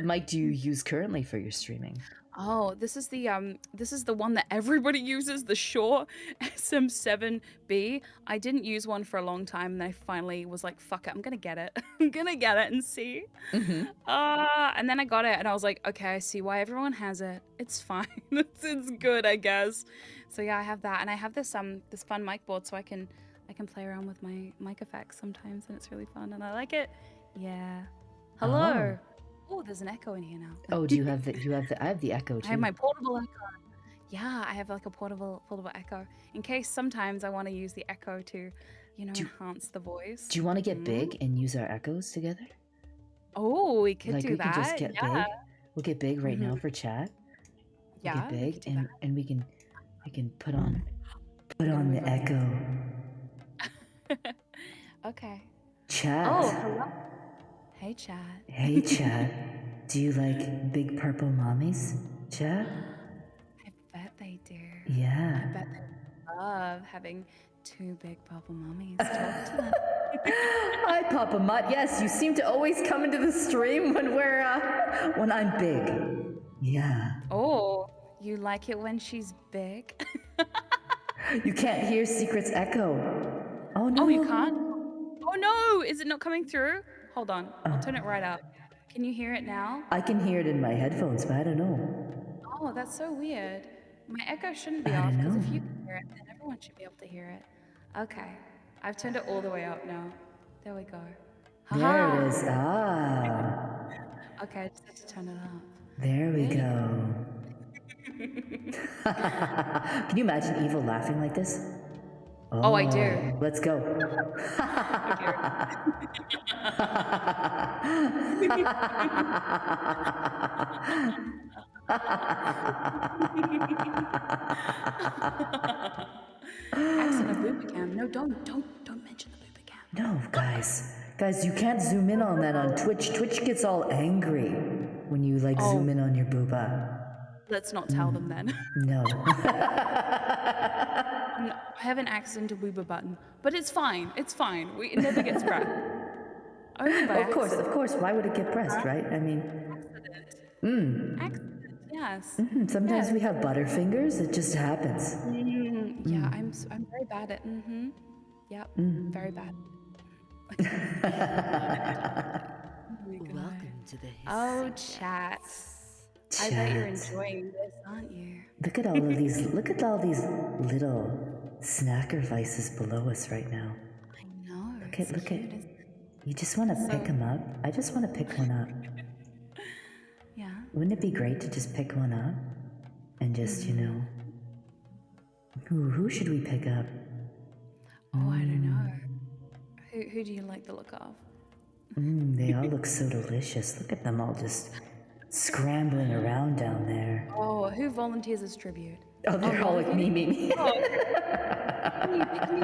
mic do you use currently for your streaming? Oh, this is the one that everybody uses, the Shure SM7B. I didn't use one for a long time, and I finally was like, "Fuck it, I'm gonna get it. I'm gonna get it and see." Mm-hmm. And then I got it, and I was like, "Okay, I see why everyone has it. It's fine. it's good, I guess." So yeah, I have that, and I have this this fun mic board, so I can play around with my mic effects sometimes, and it's really fun, and I like it. Yeah. Hello. Oh, there's an echo in here now. Oh, do you have the I have the echo too. I have my portable echo. Yeah, I have like a portable echo in case sometimes I want to use the echo to, enhance the voice. Do you want to get big and use our echoes together? Oh, we could Like do we that. can just get yeah. big. We'll get big right now for chat. We'll Yeah. get we big could do and we can put on the echo. that. Okay. Chat. Oh, hello. Hey, Chad. Hey chat. Do you like big purple mommies? Chat? I bet they do. Yeah. I bet they love having two big purple mummies. Talk to them. Hi, Papa Mutt. Yes, you seem to always come into the stream when when I'm big. Yeah. Oh, you like it when she's big? You can't hear Secret's echo. Oh no. Oh, you can't? Oh no! Is it not coming through? Hold on. I'll turn it right up. Can you hear it now? I can hear it in my headphones, but I don't know. Oh, that's so weird. My echo shouldn't be I off don't because if know. you can hear it, then everyone should be able to hear it. Okay. I've turned it all the way up now. There we go. There it is. Ah. Okay, I just had to turn it up. There we go. Can you imagine Evil laughing like this? Oh, I do. Let's go. Accent of Boopacam. No, don't mention the Boopacam. No, guys. Guys, you can't zoom in on that on Twitch. Twitch gets all angry when you zoom in on your booba. Let's not tell them then. No. I have an accidental booba button, but it's fine. It's fine. It never gets pressed. Only by Of course. Why would it get pressed, right? I mean, accident. Yes. sometimes we have butterfingers. It just happens. Yeah, I'm very bad at. Yep. Very bad. Welcome to the Oh, chat. I bet you're enjoying this, aren't you? Look at all of these. Look at all these little snacker vices below us right now. I know. Look at. You just want to pick them up. I just want to pick one up. Yeah. Wouldn't it be great to just pick one up and just who should we pick up? Oh, I don't know. Who do you like the look of? They all look so delicious. Look at them all just scrambling around down there. Oh, who volunteers as tribute? Oh, they're all like memeing.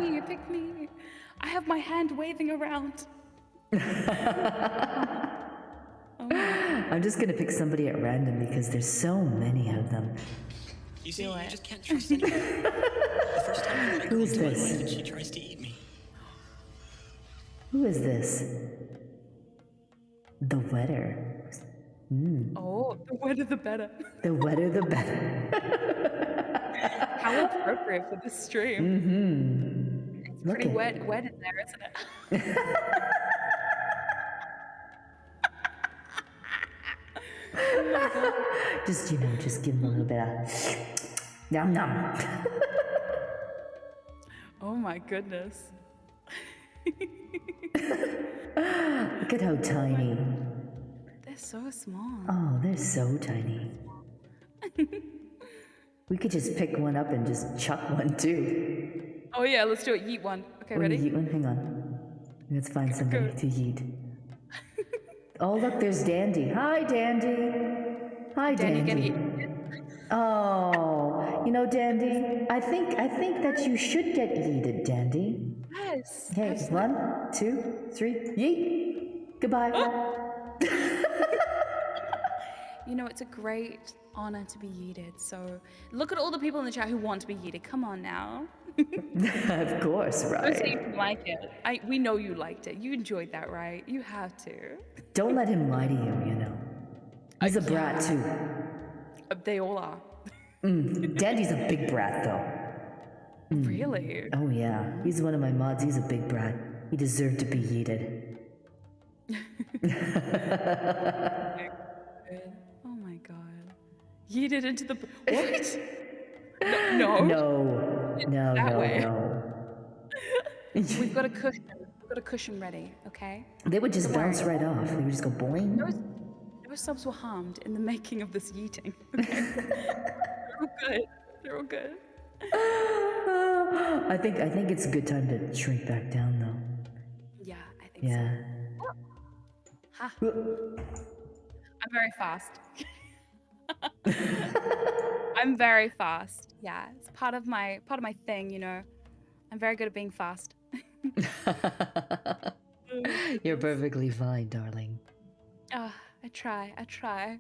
You pick me. I have my hand waving around. I'm just gonna pick somebody at random because there's so many of them. You see, you just can't trust anyone. The first time I let a girl Who's into my this? life, she tries to eat me. Who is this? The wetter. Oh, the wetter the better. The wetter the better. How appropriate for this stream. It's pretty wet in there, isn't it? Oh my god. Just give them a little bit of yum yum. Oh my goodness. Look at how tiny. They're so small. Oh, they're so tiny. We could just pick one up and just chuck one too. Oh yeah, let's do it. Yeet one. Okay, ready? Yeet one? Hang on. Let's find somebody to yeet. Oh, look, there's Dandy. Hi, Dandy. Hi, Danny, Dandy. get Oh, Dandy, I think that you should get yeeted, Dandy. Yes. Okay, absolutely. 1, 2, 3, yeet. Goodbye. It's a great honor to be yeeted. So look at all the people in the chat who want to be yeeted. Come on now. Of course, Don't say you right. didn't like it. We know you liked it. You enjoyed that, right? You have to. Don't let him lie to you, you know. He's a brat too. They all are. Dandy's a big brat though. Really? Oh yeah, he's one of my mods. He's a big brat. He deserved to be yeeted. Oh my god. Yeeted into the what? No. No, That way. no. We've got a cushion. We've got a cushion ready, okay? They would just Don't bounce worry. right off. They would just go boing. No subs were harmed in the making of this yeeting. Okay? They're all good. They're all good. I think it's a good time to shrink back down though. Yeah, I think Yeah. so. Ha. I'm very fast. I'm very fast. Yeah, it's part of my thing, you know. I'm very good at being fast. You're perfectly fine, darling. I try.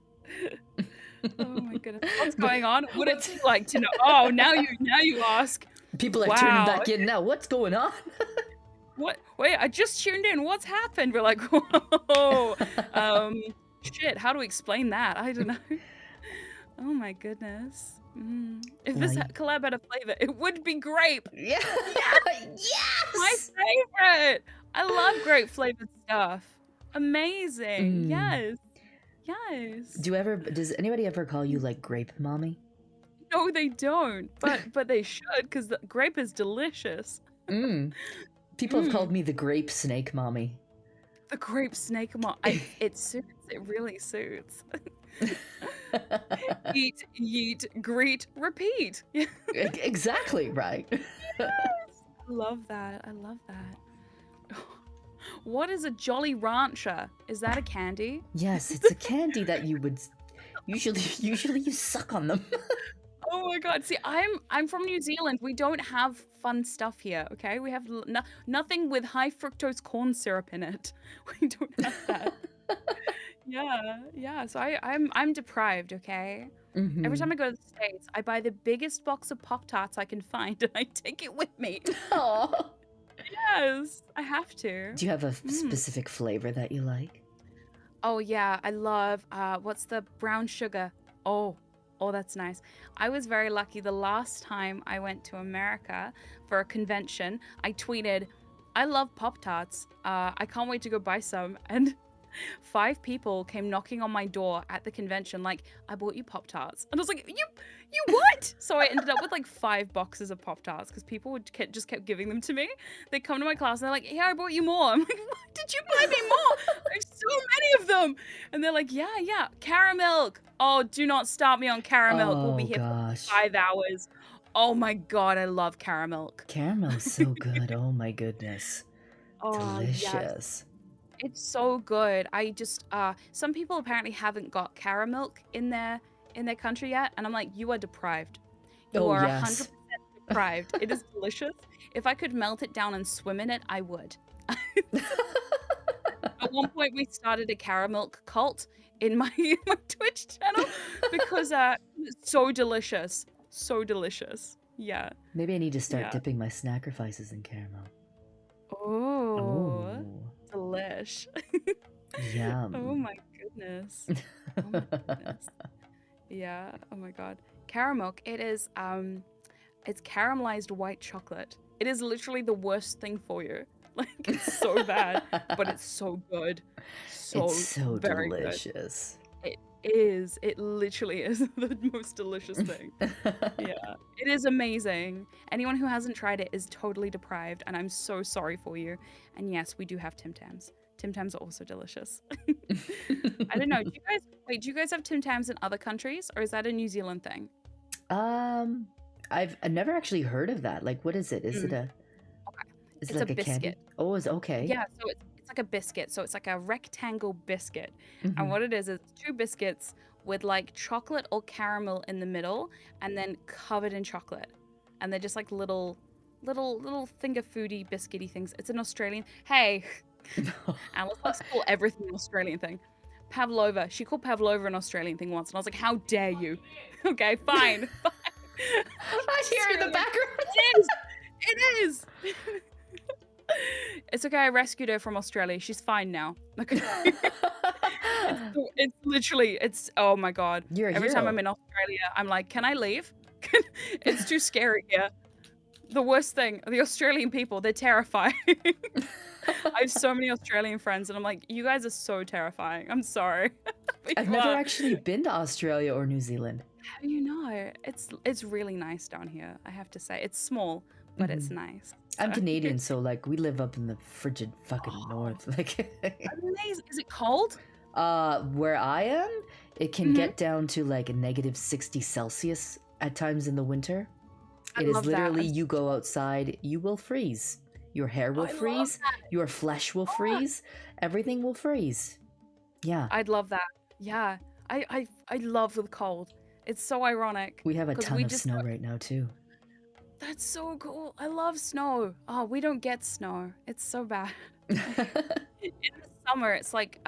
Oh my goodness. What's going on? What would you like to know? Oh, now you ask. People are Wow. tuning back in now. What's going on? What? Wait, I just tuned in. What's happened? We're like, whoa. Shit, how do we explain that? I don't know. Oh my goodness. If this collab had a flavor, it would be grape. Yeah. Yes. My favorite. I love grape flavored stuff. Amazing. Yes. Does anybody ever call you like grape mommy? No, they don't. But they should, because the grape is delicious. People have called me the grape snake mommy. The grape snake it suits. It really suits. Eat, yeet, greet, repeat. Exactly right. I love that. What is a Jolly Rancher? Is that a candy? Yes, it's a candy that you would usually you suck on them. Oh my god. See, I'm from New Zealand. We don't have fun stuff here, okay? We have nothing with high fructose corn syrup in it. We don't have that. Yeah. So I'm deprived, okay? Every time I go to the States, I buy the biggest box of Pop-Tarts I can find and I take it with me. Aw. Yes, I have to. Do you have a specific flavor that you like? Oh yeah, I love what's the brown sugar? Oh, that's nice. I was very lucky the last time I went to America for a convention. I tweeted, I love Pop-Tarts. I can't wait to go buy some. And 5 people came knocking on my door at the convention like, I bought you Pop-Tarts. And I was like, you what? So I ended up with like 5 boxes of Pop-Tarts because people would just kept giving them to me. They come to my class and they're like, yeah, I bought you more. I'm like, what? Did you buy me more? There's so many of them. And they're like, yeah. Caramel. Oh, do not start me on caramel. We'll be here for 5 hours. Oh my god, I love caramel. Caramel's so good. Oh my goodness. Delicious. Yes. It's so good. I just some people apparently haven't got caramel in their country yet, and I'm like, you are deprived. You are 100% deprived. It is delicious. If I could melt it down and swim in it, I would. At one point, we started a caramel cult in my Twitch channel because it's so delicious. So delicious. Yeah. Maybe I need to start dipping my sacrifices in caramel. Oh. Delish. Yum. Oh my goodness. Yeah. Oh my god. Caramel. It is it's caramelized white chocolate. It is literally the worst thing for you. Like it's so bad, but it's so good. It's so very delicious. Good. It is. It literally is the most delicious thing. Yeah. It is amazing. Anyone who hasn't tried it is totally deprived, and I'm so sorry for you. And yes, we do have Tim Tams. Tim Tams are also delicious. I don't know. Do you guys have Tim Tams in other countries, or is that a New Zealand thing? I've never actually heard of that. Like, what is it? Is it a? Okay. Is It's it like a a candy? biscuit. Oh, it's okay. Yeah, so it's like a biscuit. So it's like a rectangle biscuit. Mhm. And what it is 2 biscuits with like chocolate or caramel in the middle and then covered in chocolate. And they're just like little finger foody biscuity things. It's an Australian. Hey. And let's call everything an Australian thing. Pavlova. She called Pavlova an Australian thing once and I was like, how dare you? Okay, fine. I hear in the background. It is. It's okay. I rescued her from Australia. She's fine now. Okay. It's literally, oh my God. You're a Every time hero. I'm in Australia, I'm like, can I leave? It's too scary here. The worst thing, the Australian people, they're terrifying. I have so many Australian friends, and I'm like, you guys are so terrifying. I'm sorry. But I've you never are. actually been to Australia or New Zealand. You know, it's really nice down here. I have to say, it's small, but it's nice. I'm So- Canadian, so like we live up in the frigid fucking north. Like, Amazing. Is it cold? where I am, it can get down to like a negative 60 Celsius at times in the winter. I It is love that. literally you go outside, you will freeze. Your hair will I love freeze. Your flesh will freeze. Everything will freeze. Yeah, I'd love that. Yeah. I love the cold. It's so ironic. we have a 'Cause ton we of just snow got- right now too. That's so cool. I love snow. Oh, we don't get snow. It's so bad. In the summer, it's like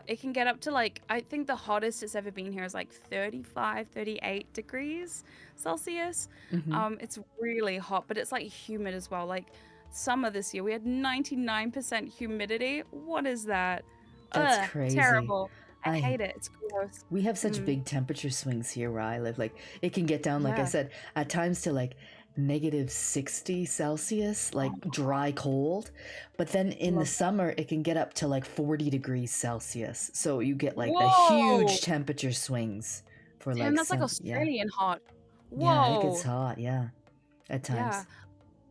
it can get up to like, I think the hottest it's ever been here is like 35, 38 degrees Celsius. Mhm. It's really hot, but it's like humid as well. Like summer this year, we had 99% humidity. What is that? That's Ugh, crazy. Terrible. I I- hate it. It's gross. We have such Mm. big temperature swings here where I live. Like it can get down, like I Yeah. said, at times to like negative 60 Celsius, like dry cold. But then in the Love that. summer, it can get up to like 40 degrees Celsius. So you get like the Whoa! huge temperature swings for Damn, like that's like some, yeah. Australian hot. Whoa. Yeah, it gets hot, yeah. At times. Yeah.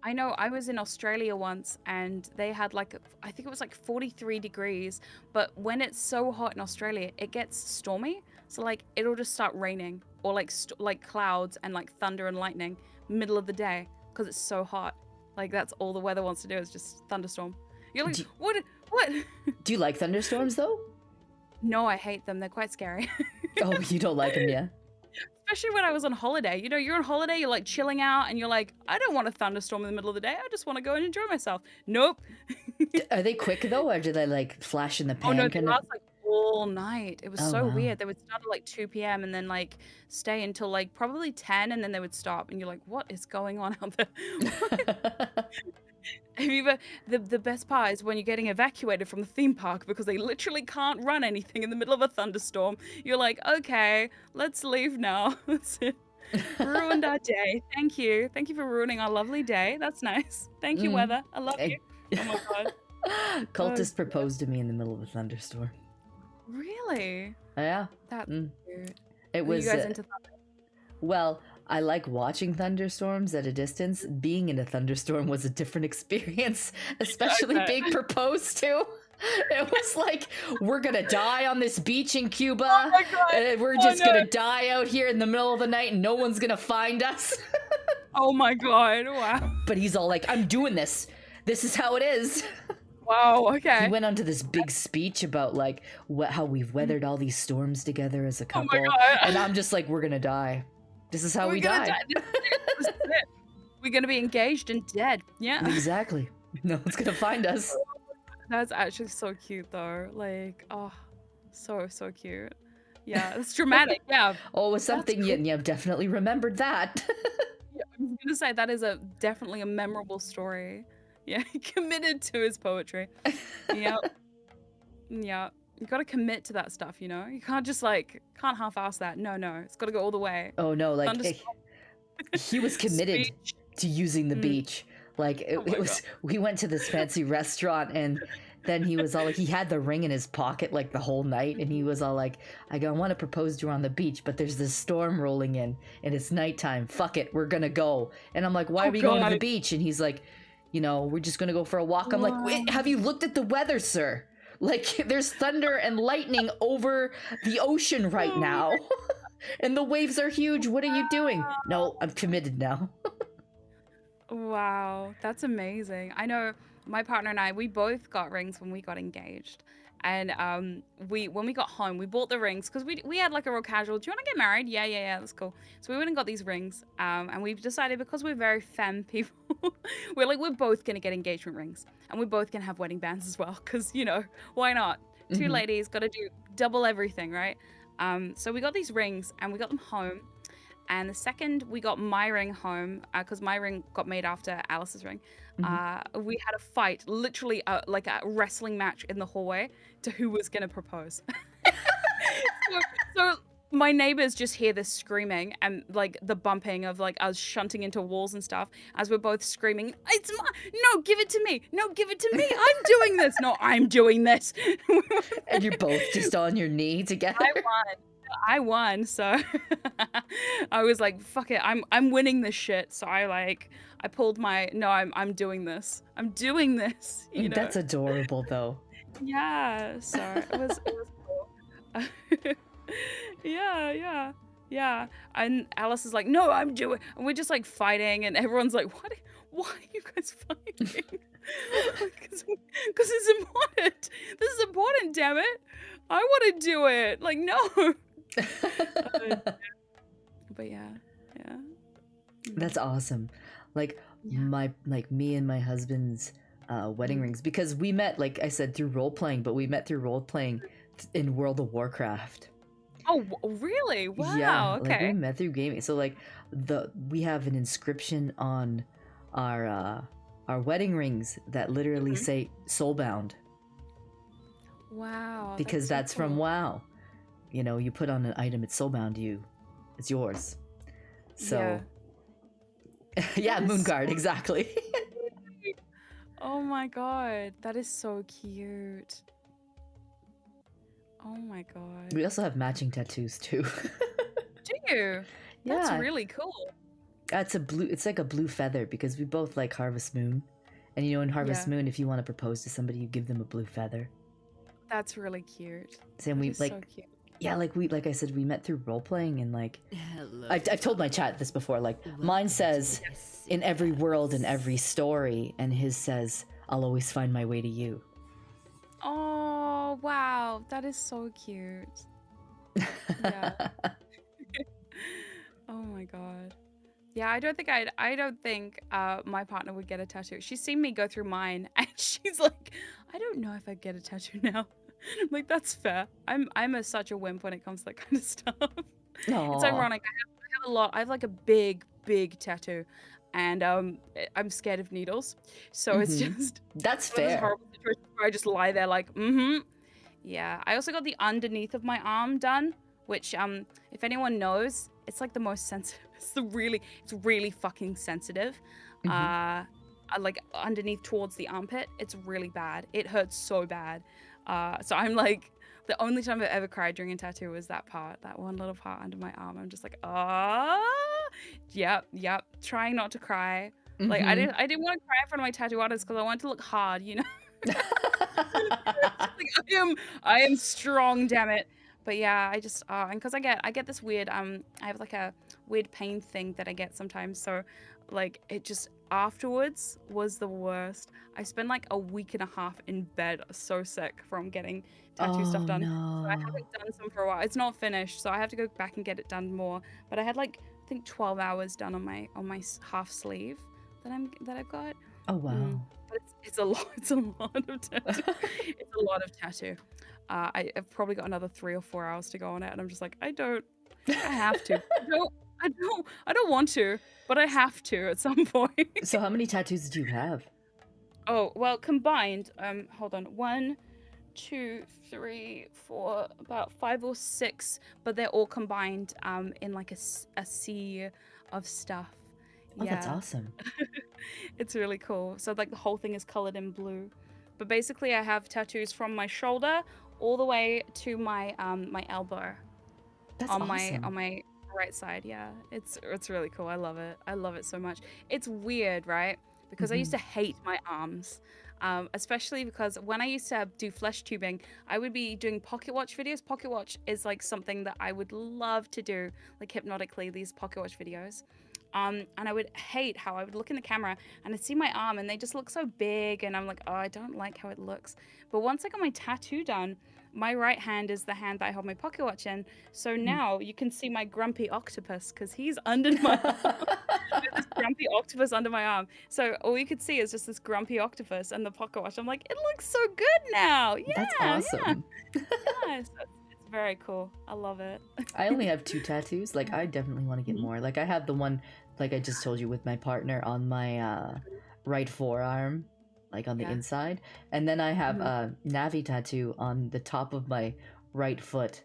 I know I was in Australia once and they had like, I think it was like 43 degrees, but when it's so hot in Australia, it gets stormy. So like it'll just start raining or like like clouds and like thunder and lightning middle of the day because it's so hot. Like that's all the weather wants to do is just thunderstorm. You're like, Do- what? Do you like thunderstorms though? No, I hate them. They're quite scary. Oh, you don't like them, yeah? Especially when I was on holiday. You know, you're on holiday, you're like chilling out and you're like, I don't want a thunderstorm in the middle of the day. I just want to go and enjoy myself. Nope. Are they quick though, or do they like flash in the pan? Oh no, they kind of? last like all night. It was Oh, so wow. weird. They would start at like 2 p.m. and then like stay until like probably 10 and then they would stop and you're like, what is going on out there? Have you ever, the best part is when you're getting evacuated from the theme park because they literally can't run anything in the middle of a thunderstorm. You're like, okay, let's leave now. That's it. Ruined our day. Thank you. Thank you for ruining our lovely day. That's nice. Thank you, Mm. weather. I love Hey. you. Oh my god. Cultist proposed to me in the middle of a thunderstorm. Really? Yeah, That's Mm. cute. it Were was. you guys into thunder? Well, I like watching thunderstorms at a distance. Being in a thunderstorm was a different experience, especially bet. being proposed to. It was like, we're gonna die on this beach in Cuba. Oh my god. And we're Oh, just no. gonna die out here in the middle of the night and no one's gonna find us. Oh my god. Wow. But he's all like, I'm doing this. This is how it is. Wow. He Okay. went on to this big speech about like how we've weathered all these storms together as a Oh my couple. god. And I'm just like, we're gonna die. This is how We're we gonna die. This is it. This is it. We're gonna be engaged and dead. Yeah. Exactly. No one's gonna find us. That's actually so cute though. Like, oh, so cute. Yeah, it's dramatic. Yeah. Oh, it was something cool. you've definitely remembered that. Yeah, I was gonna say that is definitely a memorable story. Yeah, he committed to his poetry. Yep. Yeah. You gotta commit to that stuff, you know? You can't just can't half-ass that. No, it's gotta go all the way. Oh no, like Thunderstorm. he was committed Speech. to using the Mm. beach. Like Oh my it was, we went to this fancy restaurant and then he was all like, he had the ring in his pocket like the whole night and he was all like, I want to propose to her on the beach, but there's this storm rolling in and it's nighttime. Fuck it, we're gonna go. And I'm like, why Oh, are we going to the God. beach? And he's like, you know, we're just gonna go for a walk. I'm like, wait, have you looked at the weather, sir? Like there's thunder and lightning over the ocean right Oh now. And the waves are huge. What are you doing? No, I'm committed now. Wow, that's amazing. I know my partner and I, we both got rings when we got engaged. And when we got home, we bought the rings because we had like a real casual, do you want to get married? Yeah, that's cool. So we went and got these rings. And we've decided because we're very femme people, we're both going to get engagement rings. And we're both going to have wedding bands as well because, you know, why not? Two Mhm. ladies got to do double everything, right? So we got these rings and we got them home. And the second we got my ring home, because my ring got made after Alice's ring, we had a fight, literally like a wrestling match in the hallway to who was gonna propose. so my neighbors just hear this screaming and like the bumping of like us shunting into walls and stuff as we're both screaming, "It's no, give it to me! No, give it to me! I'm doing this! No, I'm doing this!" And you're both just on your knee together. I won, so I was like, "Fuck it, I'm winning this shit." So I pulled my I'm doing this. I'm doing this. You know? That's adorable, though. Yeah. So it was cool. Yeah. And Alice is like, "No, I'm doing," and we're just like fighting, and everyone's like, "What? Why are you guys fighting?" Because it's important. This is important, damn it! I want to do it. Like, no. But yeah. That's awesome. Like me and my husband's wedding rings, because we met, like I said, through role playing, but we met through role playing in World of Warcraft. Oh, really? Wow. Yeah, Okay. like we met through gaming. So like we have an inscription on our wedding rings that literally say "Soulbound." Wow. Because that's so from cool. WoW. You know, you put on an item, it's soulbound, it's yours. So yeah, Moonguard, exactly. Oh my god, that is so cute. Oh my god. We also have matching tattoos too. Do you? That's Yeah. really cool. It's like a blue feather, because we both like Harvest Moon. And you know, in Harvest Yeah. Moon, if you want to propose to somebody, you give them a blue feather. That's really cute. And That we is like so cute. yeah, like I said, we met through role playing, and like Hello. I've told my chat this before, like mine says in every world and every story, and his says, "I'll always find my way to you." Oh wow, that is so cute. Yeah. Oh my god. Yeah, I don't think my partner would get a tattoo. She's seen me go through mine, and she's like, "I don't know if I'd get a tattoo now." I'm like, that's fair. I'm such a wimp when it comes to that kind of stuff. It's Aw. ironic. I have a lot. I have like a big tattoo, and I'm scared of needles. So it's just That's one of those fair. horrible situations where I just lie there like, Yeah. I also got the underneath of my arm done, which if anyone knows, it's like the most sensitive. It's really fucking sensitive. Like underneath towards the armpit, it's really bad. It hurts so bad. So I'm like, the only time I've ever cried during a tattoo was that one little part under my arm. I'm just like, yep. Trying not to cry. Like I didn't want to cry in front of my tattoo artist because I wanted to look hard, you know. Like, I am strong, damn it. But yeah, I just and because I get this weird I have like a weird pain thing that I get sometimes. So like it just afterwards was the worst. I spent like a week and a half in bed, so sick from getting tattoo stuff done. No. So I haven't done some for a while. It's not finished, so I have to go back and get it done more. But I had like I think 12 hours done on my half sleeve that I've got. Oh wow. But it's a lot. It's a lot of tattoo. It's a lot of tattoo. I've probably got another 3 or 4 hours to go on it, and I'm just like, I have to. I don't want to, but I have to at some point. So how many tattoos do you have? Oh well, combined. Hold on. 1, 2, 3, 4, about 5 or 6, but they're all combined in like a sea of stuff. Oh, that's awesome. It's really cool. So like the whole thing is colored in blue. But basically I have tattoos from my shoulder all the way to my my elbow. That's on awesome. my right side. Yeah. It's really cool. I love it. I love it so much. It's weird, right? Because I used to hate my arms. Especially because when I used to do flesh tubing, I would be doing pocket watch videos. Pocket watch is like something that I would love to do, like hypnotically, these pocket watch videos. And I would hate how I would look in the camera and I'd see my arm and they just look so big and I'm like, oh, I don't like how it looks. But once I got my tattoo done, my right hand is the hand that I hold my pocket watch in. So now you can see my grumpy octopus because he's under my arm. There's this grumpy octopus under my arm. So all you could see is just this grumpy octopus and the pocket watch. I'm like, it looks so good now. Yeah, That's awesome. yeah. So it's very cool. I love it. I only have 2 tattoos. Like, I definitely want to get more. Like, I have the one, like I just told you, with my partner on my right forearm, like on the Yeah. inside, and then I have Mhm. a Navi tattoo on the top of my right foot.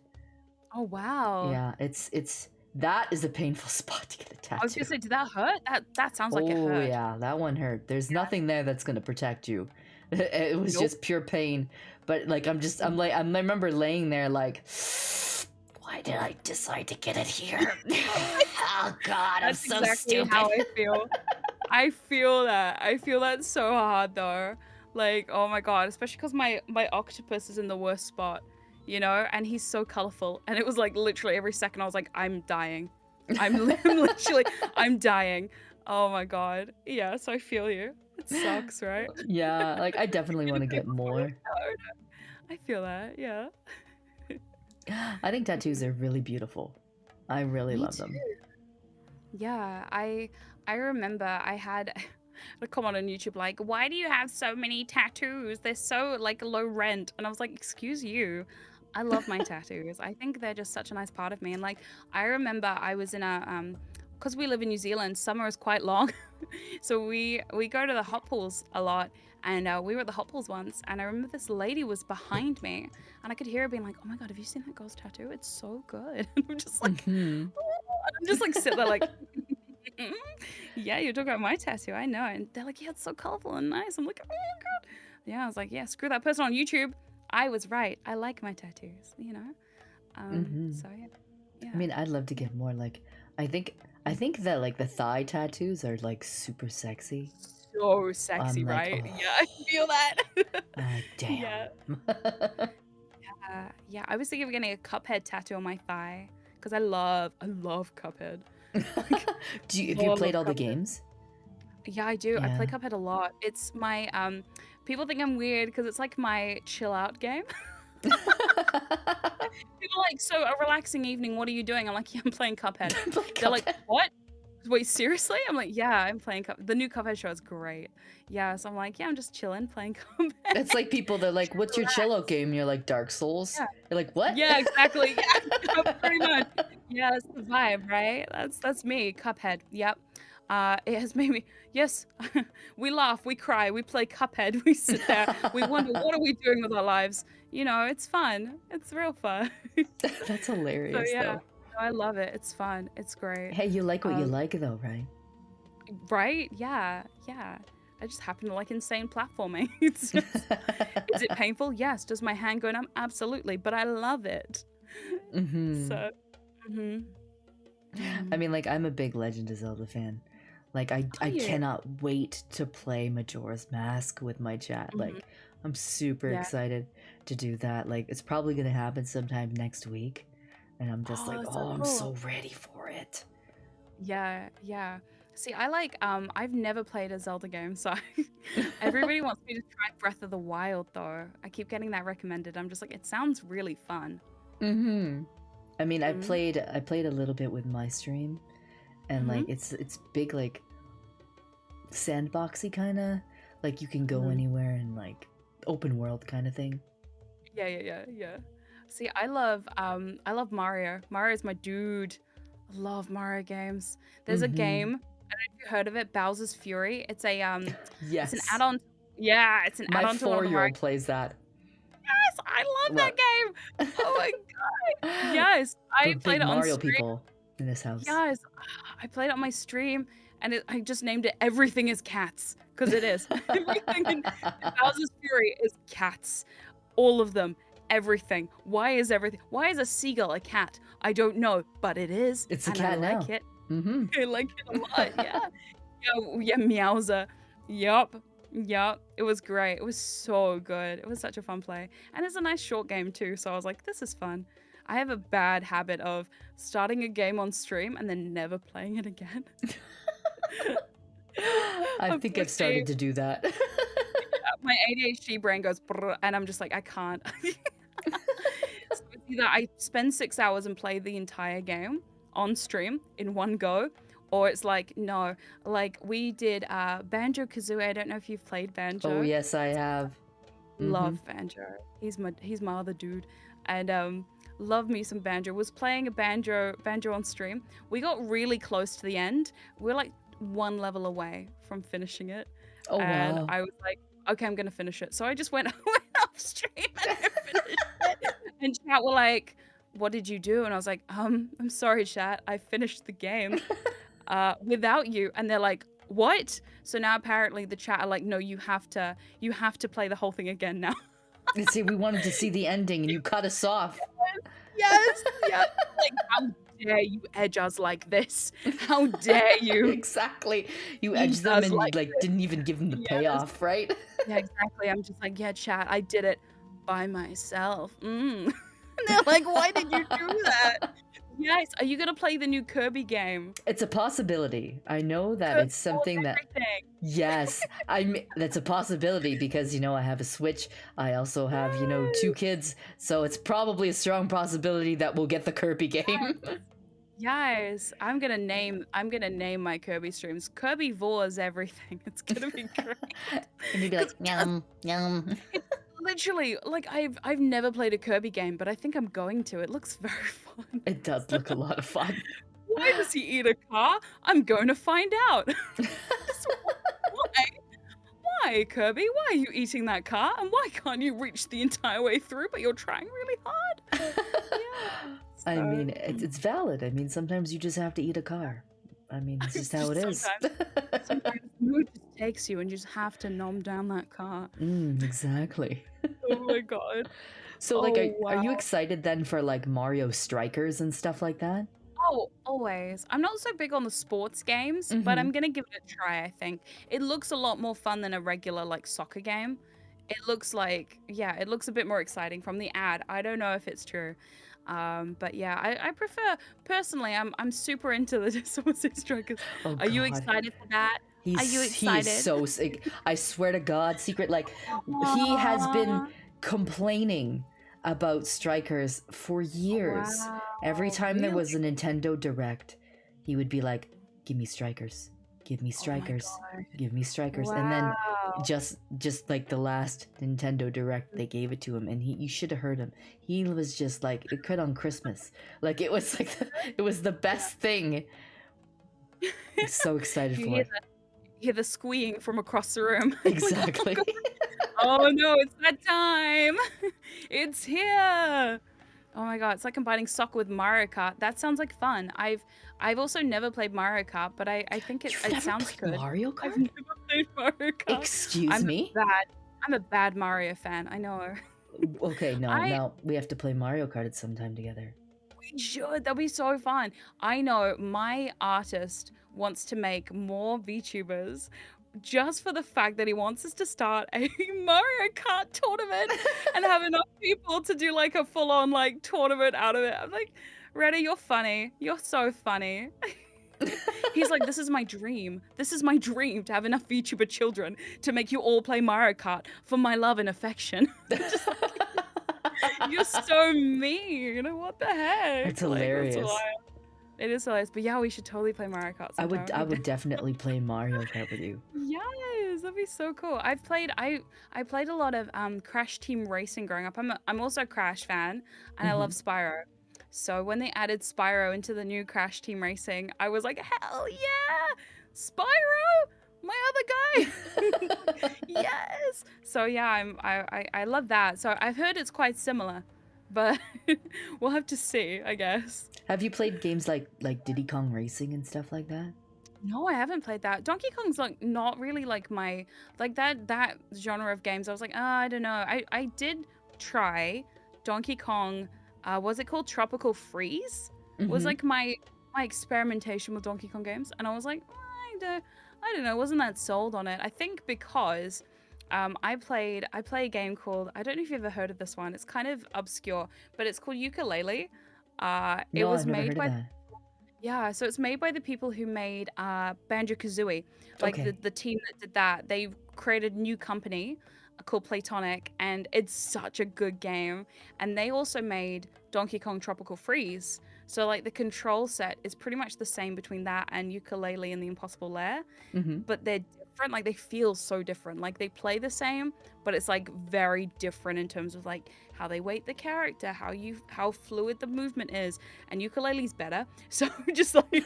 Oh wow. Yeah, it's that is a painful spot to get a tattoo. I was gonna say, did that hurt? That sounds like it Oh hurt. yeah, that one hurt. There's nothing there that's gonna protect you. It was Nope. just pure pain. But like I remember laying there like, why did I decide to get it here? Oh God, I'm That's so exactly stupid. how I feel. I feel that. I feel that so hard though. Like, oh my god, especially because my octopus is in the worst spot, you know, and he's so colorful. And it was like literally every second I was like, I'm dying. I'm dying. Oh my god. Yeah, so I feel you. It sucks, right? Yeah, like I definitely want to get more. I feel that, yeah. I think tattoos are really beautiful. I really Me love them. Yeah, I remember I had a comment on YouTube like, why do you have so many tattoos? They're so like low rent. And I was like, excuse you. I love my tattoos. I think they're just such a nice part of me. And like I remember I was in a because we live in New Zealand, summer is quite long. So we go to the hot pools a lot. And we were at the hot pools once, and I remember this lady was behind me, and I could hear her being like, "Oh my god, have you seen that girl's tattoo? It's so good." And I'm just like, Mhm. I'm just like sit there like, yeah, you're talking about my tattoo. I know. And they're like, yeah, it's so colorful and nice. I'm like, oh my god. Yeah, I was like, yeah, screw that person on YouTube. I was right. I like my tattoos, you know. Mhm. So yeah. I mean, I'd love to get more. Like, I think that like the thigh tattoos are like super sexy. So sexy, I'm like, right? oh. Yeah, I feel that. Damn. Yeah. Yeah. I was thinking of getting a Cuphead tattoo on my thigh because I love Cuphead. Have you Love played all the Cuphead. games? Yeah, I do. I play Yeah. Cuphead a lot. It's my people think I'm weird because it's like my chill out game. People are like, so a relaxing evening, what are you doing? I'm like, yeah, I'm playing Cuphead. They're like, Cuphead. what? Wait, seriously? I'm like, yeah, I'm playing Cuphead. The new Cuphead show is great. Yeah, so I'm like, yeah, I'm just chilling, playing Cuphead. It's like people that are like, what's your chill out game? You're like, Dark Souls. Yeah. You're like, what? Yeah, exactly. Yeah, pretty much. Yeah, that's the vibe, right? That's me, Cuphead. Yep. It has made me. Yes, we laugh, we cry, we play Cuphead, we sit there, we wonder what are we doing with our lives. You know, it's fun. It's real fun. That's hilarious, So yeah, though. no, I love it. It's fun. It's great. Hey, you like what you like, though, right? Right? Yeah, yeah. I just happen to like insane platforming. It's just, is it painful? Yes. Does my hand go numb? Absolutely. But I love it. Mm-hmm. So, I mean, like, I'm a big Legend of Zelda fan. Like, I you? cannot wait to play Majora's Mask with my chat. Like, I'm super Yeah. excited to do that. Like, it's probably gonna happen sometime next week, and I'm just like, that's so I'm cool. so ready for it. Yeah, yeah. See, I like I've never played a Zelda game, so everybody wants me to try Breath of the Wild though. I keep getting that recommended. I'm just like, it sounds really fun. Mm-hmm. I mean, I Mhm. played a little bit with my stream, and like it's big, like sandboxy kind of, like you can go anywhere and like open world kind of thing. Yeah. See, I love Mario. Mario's my dude. I love Mario games. There's a game, I don't know if you heard of it, Bowser's Fury. It's a Yes, it's an add-on. Yeah, it's an my add-on to one of the Mario. 4-year-old plays that. Yes, I love that game. Oh my god. Yes, I We're played big it on Mario stream. people in this house. Yes, I played it on my stream, and I just named it Everything is Cats, because it is. Everything in Bowser's Fury is cats. All of them. Everything. Why is a seagull a cat? I don't know, but it is. It's a and cat I like now. it. Mm-hmm. I like it a lot, yeah. Yeah, Meowser. Yup. It was great. It was so good. It was such a fun play. And it's a nice short game too, so I was like, this is fun. I have a bad habit of starting a game on stream and then never playing it again. I think I've started to do that. My ADHD brain goes, brr, and I'm just like, I can't. So it's either I spend 6 hours and play the entire game on stream in one go, or it's like, no. Like, we did Banjo-Kazooie. I don't know if you've played Banjo. Oh, yes, I have. Love Banjo. He's my other dude. And Love me some banjo. Was playing a banjo on stream. We got really close to the end. We're like one level away from finishing it. Oh And wow. I was like, okay, I'm gonna finish it. So I just went, went off stream and I finished it. And chat were like, what did you do? And I was like, I'm sorry, chat. I finished the game without you. And they're like, what? So now apparently the chat are like, no, you have to play the whole thing again now. You see, we wanted to see the ending, and you cut us off. Yes. Like, how dare you edge us like this? How dare you? Exactly. You He edged them does and like like didn't even give them the Yes. payoff, right? Yeah, exactly. I'm just like, yeah, chat, I did it by myself. And they're like, why did you do that? Yes. Are you gonna play the new Kirby game? It's a possibility. I know that Kirby it's something knows that everything. yes, that's a possibility because I have a Switch. I also have 2 kids, so it's probably a strong possibility that we'll get the Kirby game. Yes, I'm gonna name my Kirby streams Kirby Vors everything. It's gonna be great. And you'd be like, yum, yum. Literally, like I've never played a Kirby game, but I think I'm going to. It looks very fun. It does look a lot of fun. Why does he eat a car? I'm going to find out. Why, Kirby? Why are you eating that car? And why can't you reach the entire way through, but you're trying really hard? Yeah. I mean, it's valid. I mean, sometimes you just have to eat a car. I mean, it's just how it is. Sometimes the mood just takes you and you just have to nom down that car. Exactly. Oh my god. So, like, are you wow. excited then for like Mario Strikers and stuff like that? Oh, always. I'm not so big on the sports games, but I'm gonna give it a try, I think. It looks a lot more fun than a regular like soccer game. It looks like, yeah, it looks a bit more exciting from the ad. I don't know if it's true. But yeah, I prefer personally, I'm super into the Somerset Strikers. Oh, Are you God. excited for that? Are you He excited? is so sick. I swear to God, Secret, like, he has been Aw. complaining about Strikers for years. Every Wow, time there was a really? Nintendo Direct, he would be like, give me Strikers. Give me Oh my Strikers. god. Give me Strikers. And then Wow. just like the last Nintendo Direct, they gave it to him, and you should have heard him. He was just like, it could on Christmas. Like, it was like, it was the best thing. He's so excited You for hear it. the squeeing from across the room. Exactly. Oh no, it's that time. It's here. Oh my god, it's like combining soccer with Mario Kart. That sounds like fun. I've also never played Mario Kart, but I think You've it never sounds played good. Mario I've Kart? never played Mario Kart. Excuse me? I'm a bad Mario fan. I know. Okay, no, I- now we have to play Mario Kart at some time together. We should. That'll be so fun. I know my artist wants to make more VTubers just for the fact that he wants us to start a Mario Kart tournament and have enough people to do like a full-on like tournament out of it. I'm like, Reddy, you're funny. You're so funny. He's like, this is my dream. This is my dream to have enough VTuber children to make you all play Mario Kart for my love and affection. Just like, you're so mean. What the heck? It's Like, hilarious. wild. It is hilarious. But yeah, we should totally play Mario Kart sometime. I would definitely play Mario Kart with you. Yes, that'd be so cool. I played a lot of Crash Team Racing growing up. I'm also a Crash fan and I love Spyro. So when they added Spyro into the new Crash Team Racing, I was like, hell yeah! Spyro! My other guy! Yes! So yeah, I love that. So I've heard it's quite similar, but we'll have to see, I guess. Have you played games like Diddy Kong Racing and stuff like that? No, I haven't played that. Donkey Kong's like not really like my like that genre of games. I was like, I don't know. I did try Donkey Kong. Was it called Tropical Freeze? Was Mhm. like my experimentation with Donkey Kong games, and I was like, I don't know. Wasn't that sold on it? I think because I play a game called, I don't know if you've ever heard of this one. It's kind of obscure, but it's called Ukulele. It No, was I've never made heard by of that. yeah, so it's made by the people who made Banjo-Kazooie. Like Okay. the team that did that, they created a new company called Playtonic, and it's such a good game. And they also made Donkey Kong Tropical Freeze. So like the control set is pretty much the same between that and Ukulele and the Impossible Lair, Mm-hmm. but they're different. Like they feel so different. Like they play the same, but it's like very different in terms of like how they weight the character, how fluid the movement is. And ukulele's better. So just like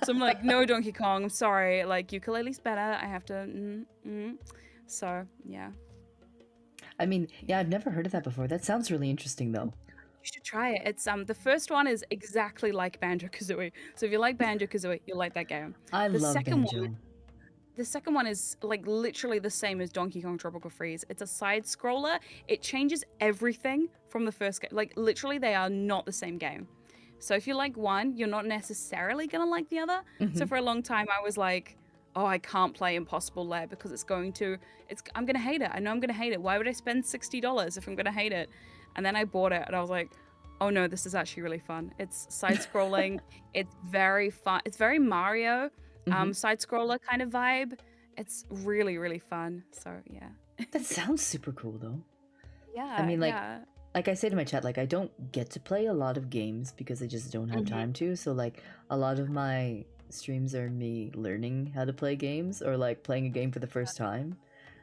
so I'm like, no, Donkey Kong, I'm sorry. Like ukulele's better. I have to So yeah. I mean, yeah, I've never heard of that before. That sounds really interesting, though. You should try it. It's the first one is exactly like Banjo-Kazooie. So if you like Banjo-Kazooie, you'll like that game. I The love second banjo. one The second one is like literally the same as Donkey Kong Tropical Freeze. It's a side scroller. It changes everything from the first game. Like literally they are not the same game. So if you like one, you're not necessarily going to like the other. So for a long time I was like, oh, I can't play Impossible Lair because I'm going to hate it. I know I'm going to hate it. Why would I spend $60 if I'm going to hate it? And then I bought it and I was like, oh no, this is actually really fun. It's side scrolling. It's very fun. It's very Mario side scroller kind of vibe. It's really, really fun. So yeah. That sounds super cool, though. Yeah. I mean, yeah. like I say to my chat, like I don't get to play a lot of games because I just don't have time to. So like a lot of my streams are me learning how to play games or like playing a game for the first time.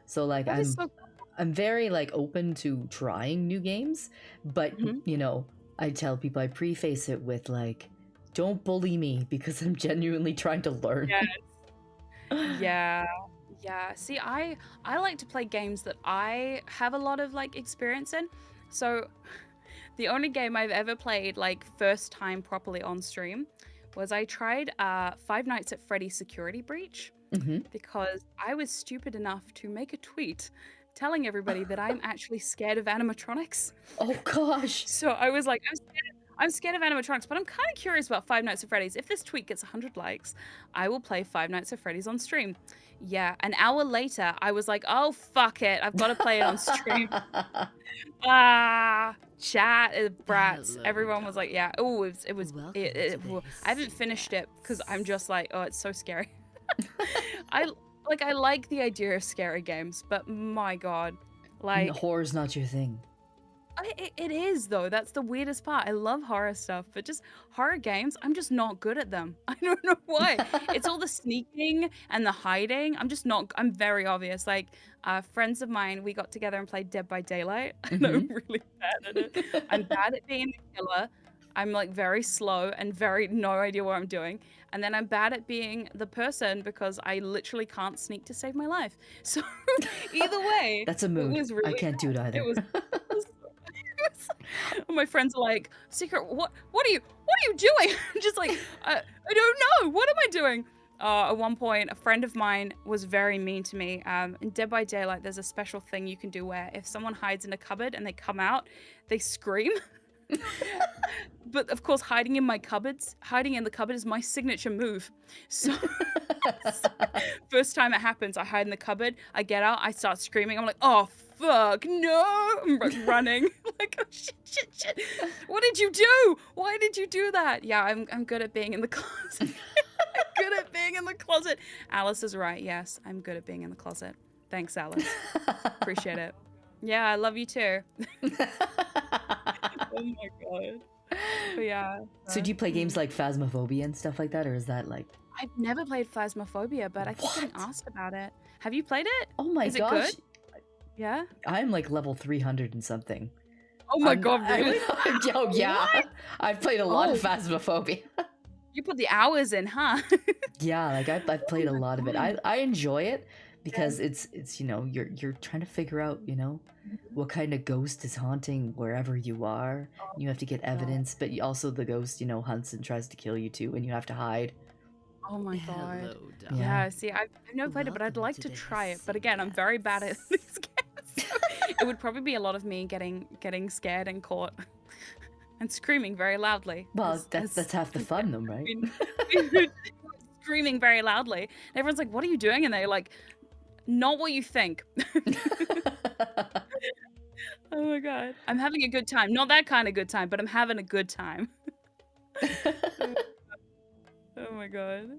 So like That is so cool. I'm very like open to trying new games, but you know, I tell people I preface it with like, don't bully me because I'm genuinely trying to learn. Yes. Yeah. Yeah. See, I like to play games that I have a lot of like experience in. So the only game I've ever played like first time properly on stream was I tried Five Nights at Freddy's Security Breach because I was stupid enough to make a tweet telling everybody that I'm actually scared of animatronics. Oh gosh. So I was like, I'm scared of animatronics, but I'm kind of curious about Five Nights at Freddy's. If this tweet gets 100 likes, I will play Five Nights at Freddy's on stream. Yeah, an hour later, I was like, oh, fuck it. I've got to play it on stream. Chat, brats. Hello, Everyone was like, yeah. Oh, it was. Welcome to I haven't finished it because I'm just like, oh, it's so scary. I like the idea of scary games, but my God, like Horror's not your thing. it is though. That's the weirdest part. I love horror stuff, but just horror games, I'm just not good at them. I don't know why. It's all the sneaking and the hiding. I'm very obvious. Like friends of mine, we got together and played Dead by Daylight. And I'm really bad at it. I'm bad at being the killer. I'm like very slow and very no idea what I'm doing. And then I'm bad at being the person because I literally can't sneak to save my life. So either way, That's a mood. It was really I can't do it either. It was my friends are like, Secret, what are you doing? I'm just like, I don't know. What am I doing? At one point, a friend of mine was very mean to me. In Dead by Daylight, there's a special thing you can do where if someone hides in a cupboard and they come out, they scream. But of course, hiding in the cupboard is my signature move. So first time it happens, I hide in the cupboard, I get out, I start screaming. I'm like, oh fuck, no! I'm like running. Like, oh shit. What did you do? Why did you do that? Yeah, I'm good at being in the closet. I'm good at being in the closet. Alice is right. Yes, I'm good at being in the closet. Thanks, Alice. Appreciate it. Yeah, I love you too. Oh my God. But yeah. So do you play games like Phasmophobia and stuff like that, or is that like... I've never played Phasmophobia, but I keep getting asked about it. Have you played it? Oh my Is it gosh. good? Yeah? I'm like level 300 and something. Oh my God, really? Oh yeah. I've played a lot of Phasmophobia. You put the hours in, huh? Yeah, like I've played a lot of it. I enjoy it because it's you know, you're trying to figure out, you know, what kind of ghost is haunting wherever you are. You have to get evidence, but also the ghost, you know, hunts and tries to kill you too, and you have to hide. Oh my God. Hello, darling. Yeah, see, I've never played it, but I'd Welcome like to to the try it. But again, I'm very bad at these games. So it would probably be a lot of me getting scared and caught and screaming very loudly. Well, that's half the fun, though, right? Screaming very loudly. And everyone's like, what are you doing? And they're like, not what you think. Oh my God. I'm having a good time. Not that kind of good time, but I'm having a good time. Oh my God.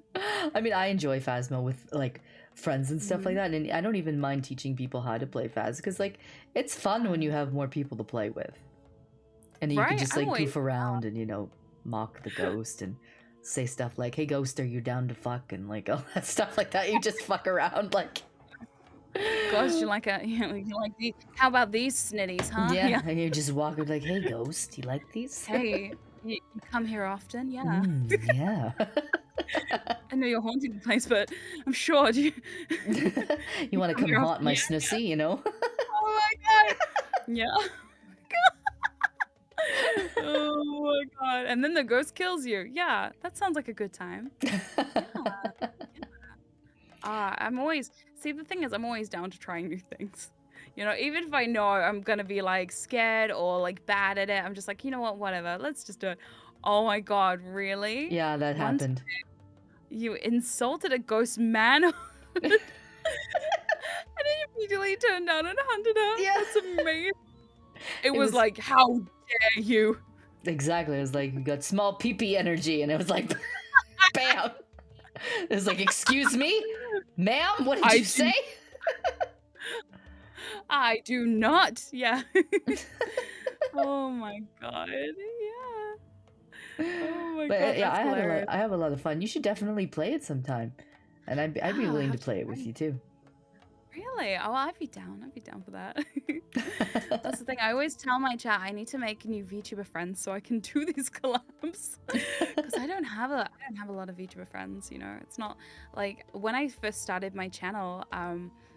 I mean, I enjoy Phasmo with like friends and stuff like that, and I don't even mind teaching people how to play Phas because like it's fun when you have more people to play with, and you can Right, just I'm like always goof around and you know mock the ghost and say stuff like, "Hey, ghost, are you down to fuck?" and like all that stuff like that. You just fuck around, like. Gosh, you like how about these snitties, huh? Yeah, and you just walk up like, "Hey, ghost, you like these?" Hey, you come here often? Yeah. Yeah. I know you're haunting the place, but I'm sure you You want to come here haunt often, my yeah. snussy, you know? Oh my god. Yeah. Oh my god. And then the ghost kills you. Yeah, that sounds like a good time. I'm always see the thing is I'm always down to trying new things. You know, even if I know I'm gonna be like scared or like bad at it, I'm just like, you know what, whatever, let's just do it. Oh my god, really? Yeah, that One happened. time you insulted a ghost man and then you immediately turned down and hunted her. Yeah. That's amazing. It It was was- like, how dare you? Exactly. It was like, you got small pee-pee energy, and it was like, bam! It was like, excuse me? Ma'am, what did I you do- say? I do not. Yeah. Oh my god. Yeah. Oh my But god, yeah, that's hilarious. I have a lot of fun. You should definitely play it sometime. And I'd be Yeah, willing I'll to have play it try. with you too. Really? Oh, I'd be down. I'd be down for that. That's the thing. I always tell my chat I need to make new VTuber friends so I can do these collabs. Because I don't have a lot of VTuber friends. You know, it's not like when I first started my channel.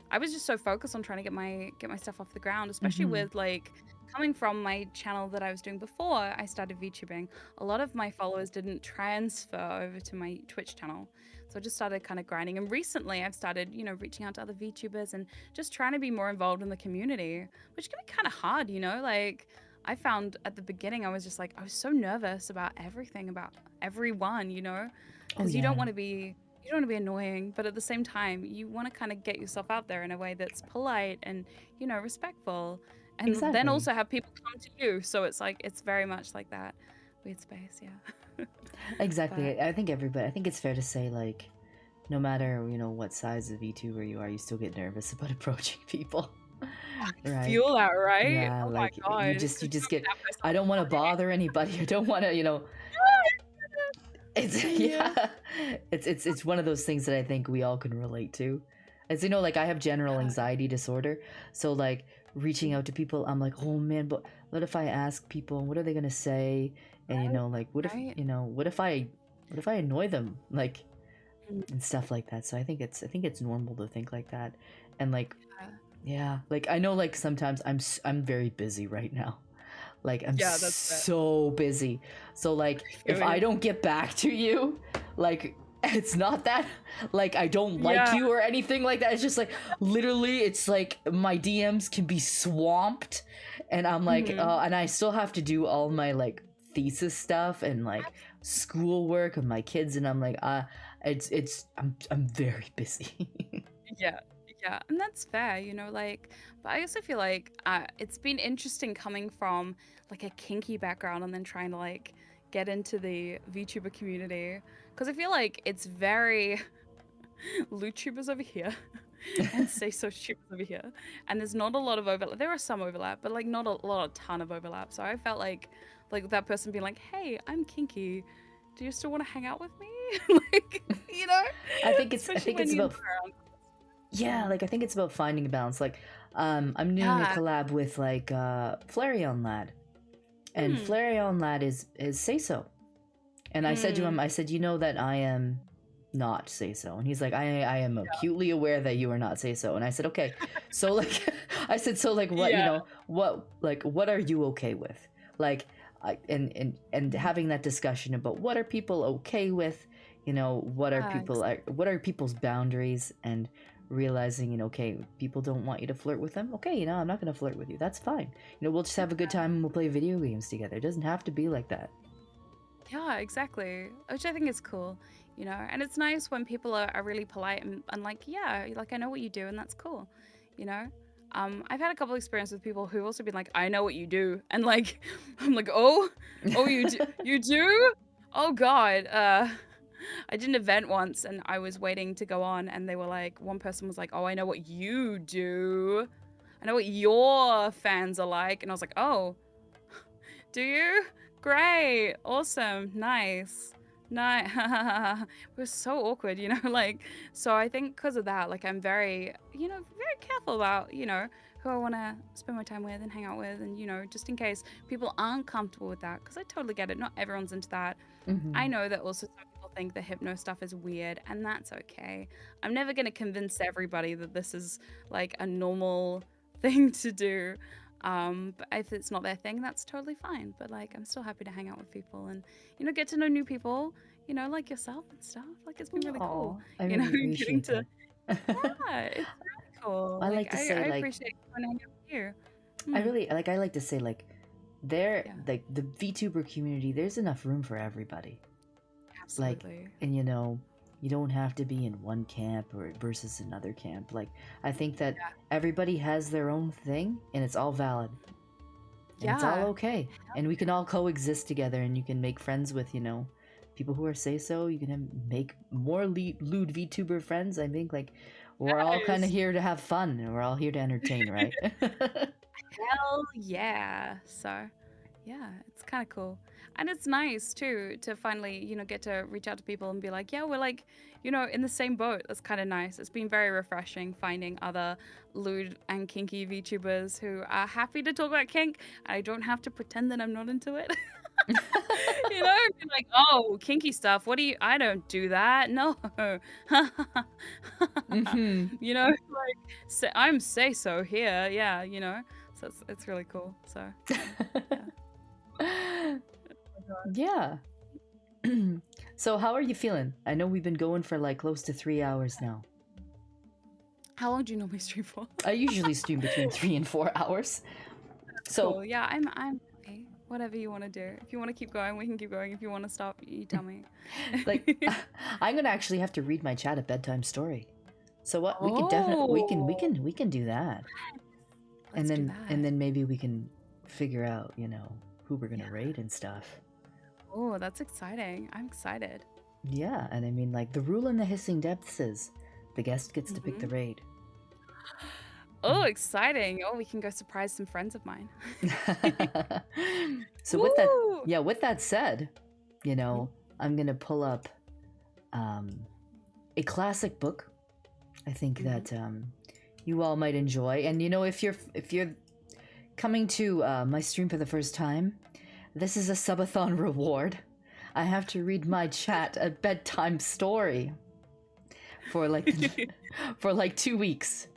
I was just so focused on trying to get my stuff off the ground, especially Mhm. with like coming from my channel that I was doing before I started VTubing. A lot of my followers didn't transfer over to my Twitch channel. So I just started kind of grinding. And recently I've started, you know, reaching out to other VTubers and just trying to be more involved in the community, which can be kind of hard, you know? Like I found at the beginning, I was just like, I was so nervous about everything, about everyone, you know? Because you don't want to be annoying, but at the same time, you want to kind of get yourself out there in a way that's polite and, you know, respectful. And then Exactly. also have people come to you. So it's like, it's very much like that weird space. Yeah. Exactly. I think it's fair to say, like, no matter, you know, what size of VTuber you are, you still get nervous about approaching people. Right. Feel that, right? Yeah, Oh like my god. you just get, I don't want to bother anybody. I don't want to, you know. It's yeah. It's one of those things that I think we all can relate to. As you know, like I have general anxiety disorder, so like reaching out to people, I'm like, oh man, but what if I ask people, what are they gonna say? And you know, like what if right. you know, what if I annoy them, like, Mm. and stuff like that. So I think it's normal to think like that, and like Yeah. yeah, like I know like sometimes I'm very busy right now. Like I'm Yeah, that's it. so busy. So like if feel I you. don't get back to you, like it's not that like I don't like Yeah. you or anything like that. It's just like literally it's like my DMs can be swamped and I'm like Mhm. and I still have to do all my like thesis stuff and like schoolwork with my kids and I'm like I'm very busy. Yeah. Yeah, and that's fair, you know, like, but I also feel like it's been interesting coming from like a kinky background and then trying to like get into the VTuber community because I feel like it's very LootTubers over here and say so tubers over here, and there's not a lot of overlap. There are some overlap, but like not a ton of overlap. So I felt like that person being like, "Hey, I'm kinky. Do you still want to hang out with me?" Like, you know. I think it's Especially when about you're around. yeah, like I think it's about finding a balance. Like, I'm doing a Yeah. collab with like Flareon Lad, and Flareon Lad is Say So, and I said to him, I said, you know that I am not Say So, and he's like, I am acutely aware that you are not Say So, and I said, okay, so like, I said, so like, what you know, what are you okay with, like, and having that discussion about what are people okay with, you know, what are people's boundaries and realizing, you know, okay, people don't want you to flirt with them. Okay, you know, I'm not going to flirt with you. That's fine. You know, we'll just have a good time and we'll play video games together. It doesn't have to be like that. Yeah, exactly. Which I think is cool, you know, and it's nice when people are really polite and like, yeah, like I know what you do and that's cool, you know. I've had a couple experiences with people who've also been like, I know what you do, and like, I'm like, oh, you do? Oh God, I did an event once and I was waiting to go on and they were like, one person was like, oh, I know what you do. I know what your fans are like. And I was like, oh, do you? Great. Awesome. Nice. No, it was so awkward, you know, like, so I think because of that, like, I'm very, very careful about, who I want to spend my time with and hang out with, and, just in case people aren't comfortable with that, because I totally get it. Not everyone's into that. I know that also some people think the hypno stuff is weird, and that's okay. I'm never going to convince everybody that this is like a normal thing to do. But if it's not their thing, that's totally fine. But like, I'm still happy to hang out with people and, get to know new people, like yourself and stuff. Like, it's been really cool. I really Getting appreciate to, that. yeah, it's really cool. I like to say, I like, appreciate hanging out with you. I like to say, like, there, Yeah. like, the VTuber community, there's enough room for everybody. Absolutely. And you don't have to be in one camp or versus another camp. Like, I think that everybody has their own thing and it's all valid. And it's all Yeah. okay. And we can all coexist together, and you can make friends with, people who are say-so. You can make more lewd VTuber friends. I think, like, we're all kind of Yes. here to have fun, and we're all here to entertain, right? Hell yeah. So, yeah, it's kind of cool. And it's nice too to finally, get to reach out to people and be like, yeah, we're like, in the same boat. That's kind of nice. It's been very refreshing finding other lewd and kinky VTubers who are happy to talk about kink. I don't have to pretend that I'm not into it. Be like, oh, kinky stuff. What do you? I don't do that. No. Like, I'm say so here. Yeah, So it's really cool. So. Yeah. So how are you feeling? I know we've been going for like close to 3 hours now. How long do you normally stream for? I usually stream between 3 and 4 hours. So Cool. Yeah, I'm happy. Whatever you want to do. If you want to keep going, we can keep going. If you want to stop, you tell me. like I'm gonna actually have to read my chat a bedtime story. So what we can definitely we can do that. Let's do that. And then maybe we can figure out, who we're gonna raid and stuff. Oh, that's exciting. I'm excited. Yeah, and I mean, like, the rule in the Hissing Depths is the guest gets to pick the raid. Oh, exciting. Oh, we can go surprise some friends of mine. So with that said, I'm gonna pull up a classic book. I think that you all might enjoy. And if you're coming to my stream for the first time, this is a subathon reward. I have to read my chat a bedtime story for like 2 weeks.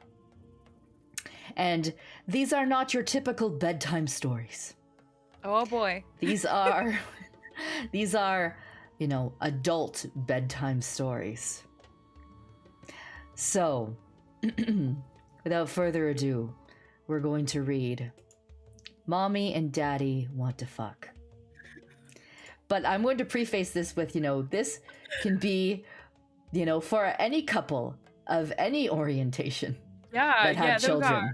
And these are not your typical bedtime stories. Oh boy. These are adult bedtime stories. So, without further ado, we're going to read Mommy and Daddy Want to Fuck. But I'm going to preface this with, this can be, for any couple of any orientation that have children.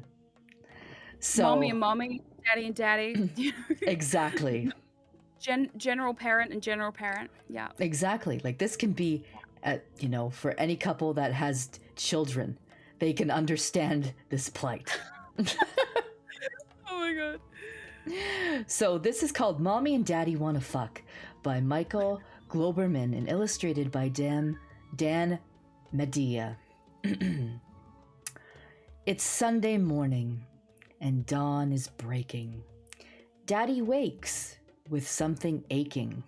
So, mommy and mommy, daddy and daddy. Exactly. General parent and general parent. Yeah. Exactly. Like, this can be, for any couple that has children. They can understand this plight. Oh my god. So this is called Mommy and Daddy Wanna Fuck by Michael Globerman and illustrated by Dan Medea. It's Sunday morning and dawn is breaking. Daddy wakes with something aching.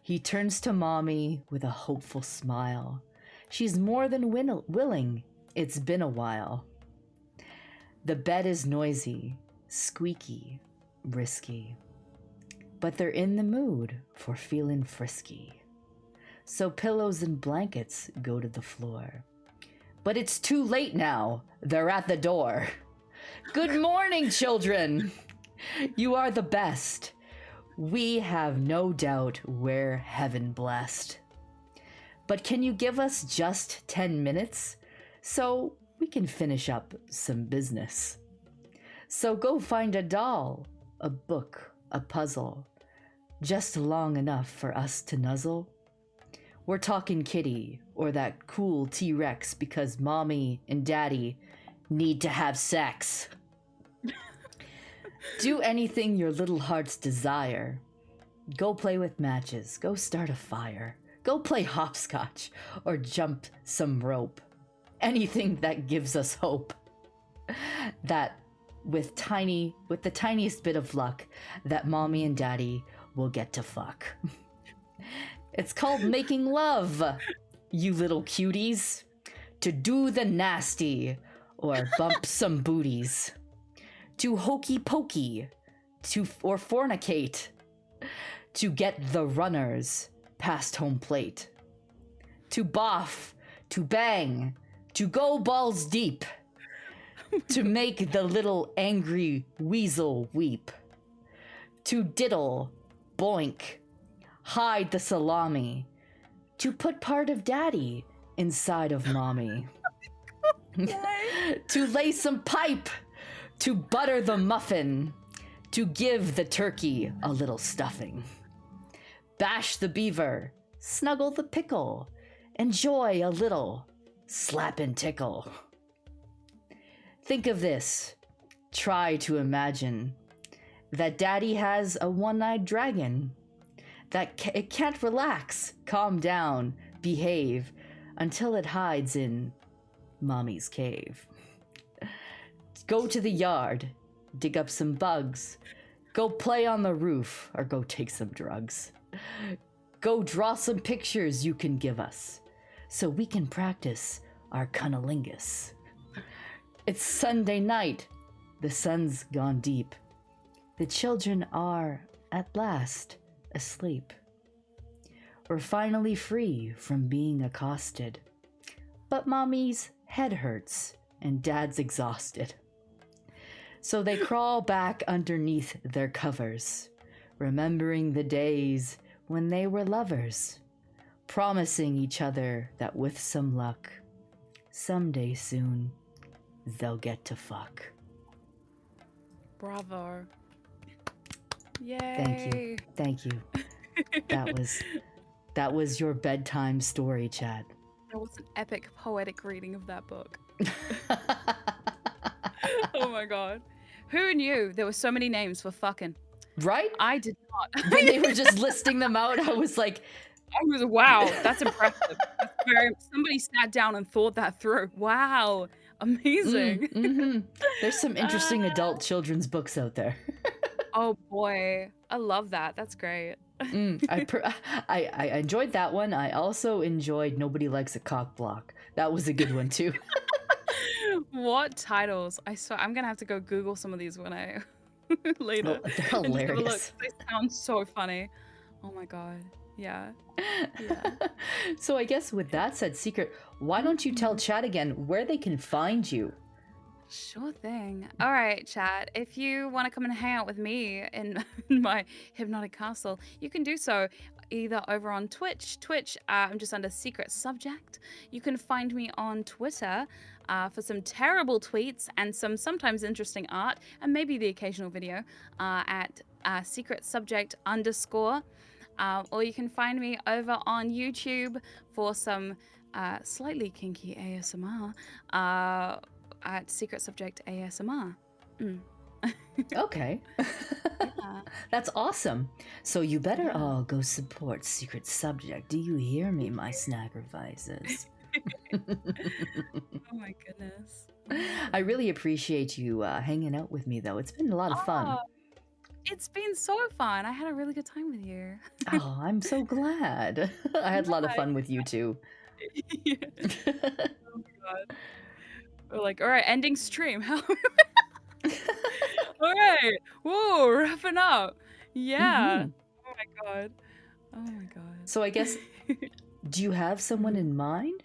He turns to Mommy with a hopeful smile. She's more than willing. It's been a while. The bed is noisy, squeaky, risky. But they're in the mood for feeling frisky. So pillows and blankets go to the floor. But it's too late now. They're at the door. Good morning, children. You are the best. We have no doubt we're heaven blessed. But can you give us just 10 minutes so we can finish up some business? So go find a doll, a book, a puzzle, just long enough for us to nuzzle. We're talking kitty or that cool T-Rex because Mommy and Daddy need to have sex. Do anything your little hearts desire. Go play with matches. Go start a fire. Go play hopscotch or jump some rope. Anything that gives us hope. That with the tiniest bit of luck, that mommy and daddy will get to fuck. It's called making love, you little cuties. To do the nasty or bump some booties. To hokey pokey, or fornicate. To get the runners past home plate. To boff, to bang, to go balls deep. To make the little angry weasel weep. To diddle, boink, hide the salami. To put part of daddy inside of mommy. To lay some pipe. To butter the muffin. To give the turkey a little stuffing. Bash the beaver. Snuggle the pickle. Enjoy a little slap and tickle. Think of this. Try to imagine that daddy has a one-eyed dragon. That it can't relax, calm down, behave until it hides in mommy's cave. Go to the yard, dig up some bugs. Go play on the roof or go take some drugs. Go draw some pictures you can give us so we can practice our cunnilingus. It's Sunday night. The sun's gone deep. The children are, at last, asleep. We're finally free from being accosted. But mommy's head hurts and dad's exhausted. So they crawl back underneath their covers, remembering the days when they were lovers, promising each other that with some luck, someday soon, they'll get to fuck. Bravo. Yay. Thank you. That was your bedtime story, Chad. That was an epic poetic reading of that book. Oh my god. Who knew there were so many names for fucking? Right? I did not. When they were just listing them out, I was like, wow, that's impressive. Somebody sat down and thought that through. Wow. Amazing. There's some interesting adult children's books out there. Oh boy. I love that. That's great. I enjoyed that one. I also enjoyed Nobody Likes a Cock Block. That was a good one too. What titles? I swear I'm gonna have to go Google some of these when I later. Oh, they're hilarious. They sound so funny. Oh my god. Yeah. Yeah. So I guess with that said, Secret, why don't you tell Chad again where they can find you? Sure thing. All right, chat. If you want to come and hang out with me in my hypnotic castle, you can do so either over on Twitch. I'm just under Secret Subject. You can find me on Twitter for some terrible tweets and some sometimes interesting art, and maybe the occasional video at Secret Subject _. Or you can find me over on YouTube for some slightly kinky ASMR. At Secret Subject ASMR. Okay. Yeah. That's awesome. So you better all go support Secret Subject. Do you hear me, my snackervises? Oh my goodness. I really appreciate you hanging out with me, though. It's been a lot of fun. It's been so fun. I had a really good time with you. Oh, I'm so glad. I had a lot of fun with you, too. Yeah. Oh my god. We're like, all right, ending stream. How? All right. Whoa, wrapping up. Yeah. Oh my god. Oh my god. So I guess, do you have someone in mind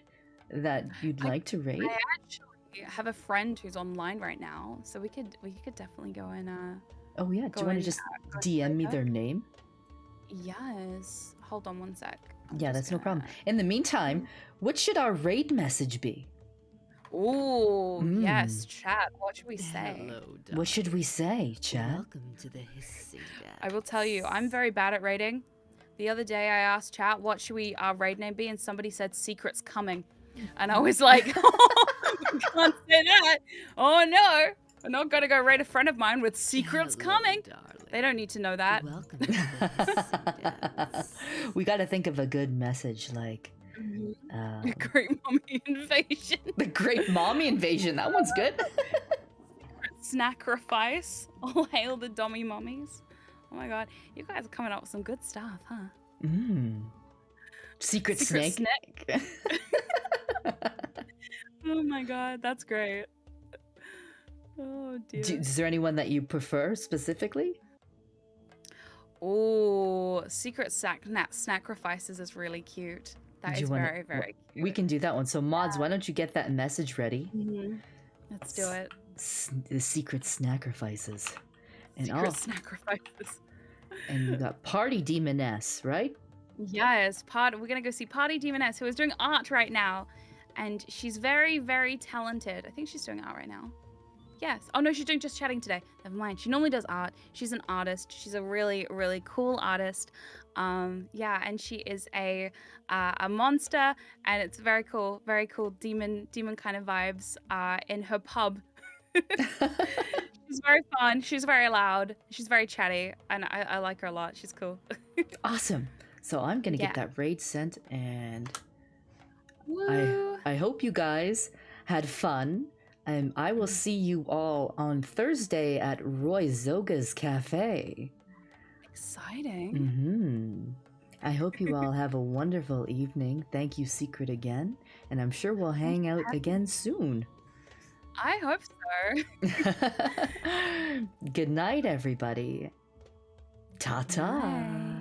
that you'd like to raid? I actually have a friend who's online right now, so we could definitely go and Oh yeah, do you want to just DM me their name? Yes. Hold on one sec. Yeah, that's no problem. In the meantime, what should our raid message be? Oh, yes, chat. What should we say? Hello, What should we say, Chad? Welcome to the hissing depths. I will tell you, I'm very bad at raiding. The other day I asked chat, what should our raid name be? And somebody said Secret's Coming. And I was like, oh, we can't say that. Oh no. I'm not gonna go raid a friend of mine with secrets Hello, coming. darling. They don't need to know that. Welcome to this dance. We got to think of a good message like Great mommy invasion. the Great Mommy Invasion. That one's good. Snacrifice. All hail the dummy mummies. Oh my god. You guys are coming up with some good stuff, huh? Secret Secret snake. Oh my god, that's great. Oh dear. Is there anyone that you prefer specifically? Oh, secret sacrifices is really cute. That Do you is wanna- very, very cute. We can do that one. So mods, why don't you get that message ready? Let's do it. The secret sacrifices. And Secret sacrifices. and you got Party Demoness, right? Yes, we're gonna go see Party Demoness, who is doing art right now. And she's very, very talented. I think she's doing art right now. Yes. Oh no, she's doing just chatting today. Never mind. She normally does art. She's an artist. She's a really, really cool artist. Yeah, and she is a monster, and it's very cool demon kind of vibes in her pub. She's very fun. She's very loud. She's very chatty, and I like her a lot. She's cool. Awesome. So I'm gonna Yeah. get that raid sent, and Woo. I hope you guys had fun. I will see you all on Thursday at Roy Zoga's Cafe. Exciting. I hope you all have a wonderful evening. Thank you, Secret, again. And I'm sure we'll hang out again soon. I hope so. Good night, everybody. Ta ta. Bye.